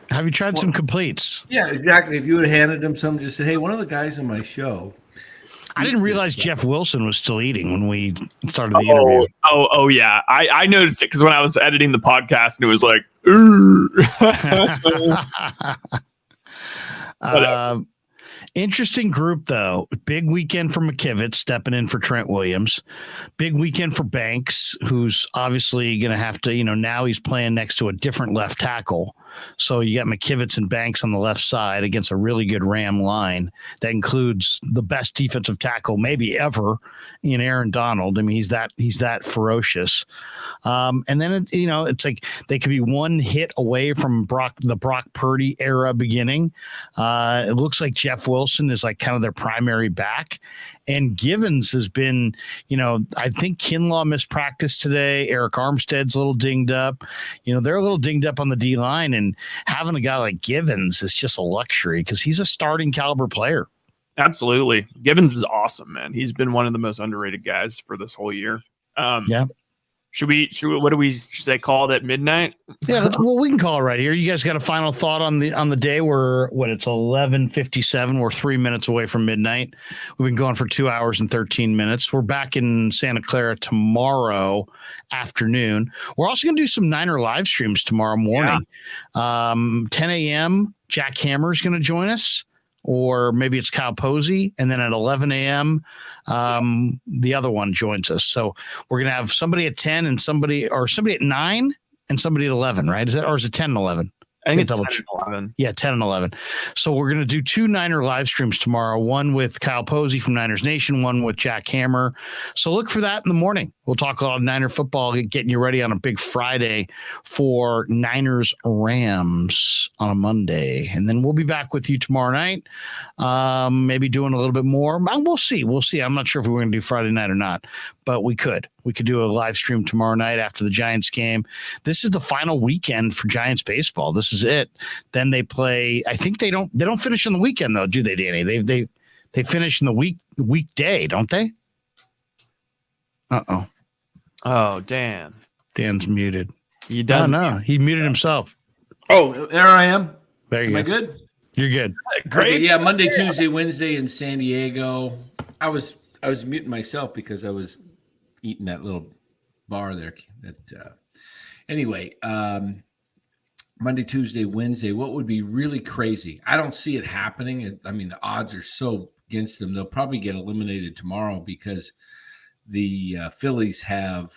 Have you tried some completes? Yeah, exactly. If you would have handed him some, just said, "Hey, one of the guys on my show." I didn't realize Jeff Wilson was still eating when we started the interview. Oh, yeah. I noticed it because when I was editing the podcast and it was like, Interesting group, though. Big weekend for McKivitz stepping in for Trent Williams. Big weekend for Banks, who's obviously going to have to, now he's playing next to a different left tackle. So you got McKivitz and Banks on the left side against a really good Ram line that includes the best defensive tackle maybe ever in Aaron Donald. I mean, he's that ferocious. And then it's like they could be one hit away from the Brock Purdy era beginning. It looks like Jeff Wilson is like kind of their primary back. And Givens has been, I think Kinlaw missed practice today. Eric Armstead's a little dinged up. They're a little dinged up on the D line, and having a guy like Givens is just a luxury because he's a starting caliber player. Absolutely. Givens is awesome, man. He's been one of the most underrated guys for this whole year. Yeah. Should we what do we say, call it at midnight? Yeah, we can call it right here. You guys got a final thought on the day? It's 11:57. We're 3 minutes away from midnight. We've been going for 2 hours and 13 minutes. We're back in Santa Clara tomorrow afternoon. We're also going to do some Niner live streams tomorrow morning. 10 a.m. Jack Hammer is going to join us. Or maybe it's Kyle Posey, and then at 11 a.m., the other one joins us. So we're gonna have somebody at 10 and somebody at 9 and somebody at 11, right? Is it 10 and 11? I think it's 10 and 11. Yeah, 10 and 11. So we're going to do 2 Niner live streams tomorrow, one with Kyle Posey from Niners Nation, one with Jack Hammer. So look for that in the morning. We'll talk a lot of Niner football, getting you ready on a big Friday for Niners Rams on a Monday. And then we'll be back with you tomorrow night, maybe doing a little bit more. We'll see. I'm not sure if we're going to do Friday night or not, but we could. We could do a live stream tomorrow night after the Giants game. This is the final weekend for Giants baseball. This is it. Then they play. I think they don't finish on the weekend though, do they, Danny? They finish in the weekday, don't they? Uh-oh. Oh, Dan. Dan's muted. You done? No, he muted himself. Oh, there I am. There you go. Am I good? You're good. Great. Okay, yeah, Monday, Tuesday, Wednesday in San Diego. I was muting myself because I was eating that little bar there. Anyway, Monday, Tuesday, Wednesday. What would be really crazy? I don't see it happening. I mean, the odds are so against them. They'll probably get eliminated tomorrow because the Phillies have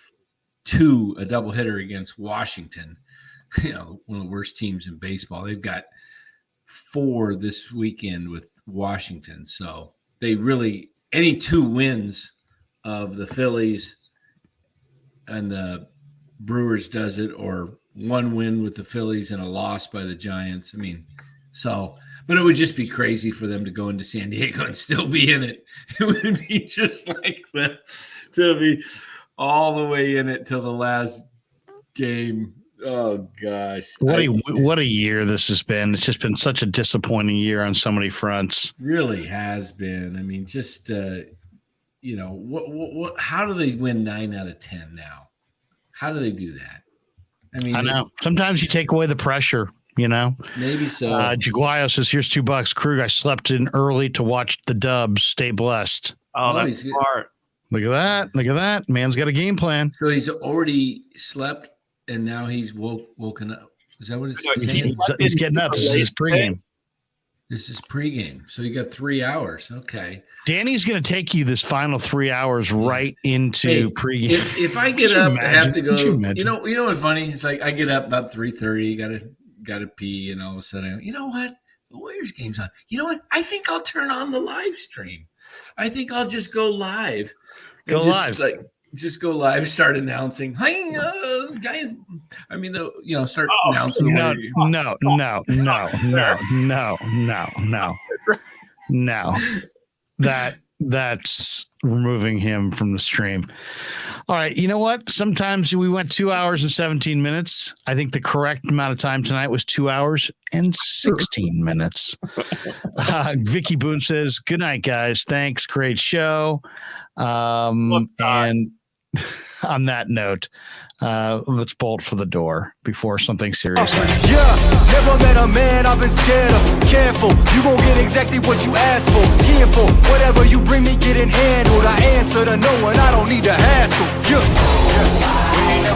a doubleheader against Washington. One of the worst teams in baseball. They've got 4 this weekend with Washington. So they really, any 2 wins of the Phillies and the Brewers does it, or 1 win with the Phillies and a loss by the Giants. I mean, but it would just be crazy for them to go into San Diego and still be in it. It would be just like that, to be all the way in it till the last game. Oh gosh. What a year this has been. It's just been such a disappointing year on so many fronts. Really has been. I mean, just what how do they win 9 out of 10 now? How do they do that? I mean, I know. Sometimes you take away the pressure, Maybe so. Jaguayo says, here's $2. Krueg, I slept in early to watch the Dubs. Stay blessed. Oh, that's smart. Look at that. Man's got a game plan. So he's already slept and now he's woken up. Is that what it's saying? He's getting up. This is his pregame. This is pregame. So you got 3 hours. Okay. Danny's going to take you this final 3 hours right into pregame. If I get up, I have to go. You know what's funny? It's like I get up about 3:30. Got to pee, and all of a sudden, you know what? The Warriors game's on. You know what? I think I'll turn on the live stream. I think I'll just go live. Just go live. Start announcing. Hi, guys. I mean, start announcing. No. That's removing him from the stream. All right. You know what? Sometimes we went 2 hours and 17 minutes. I think the correct amount of time tonight was 2 hours and 16 minutes. Vicky Boone says, good night, guys. Thanks. Great show. And on that note, let's bolt for the door before something serious happens. Yeah, never met a man I've been scared of. Careful, you gon' get exactly what you asked for. Here for whatever you bring me, getting handled. I answer to no one, I don't need to hassle. Yeah.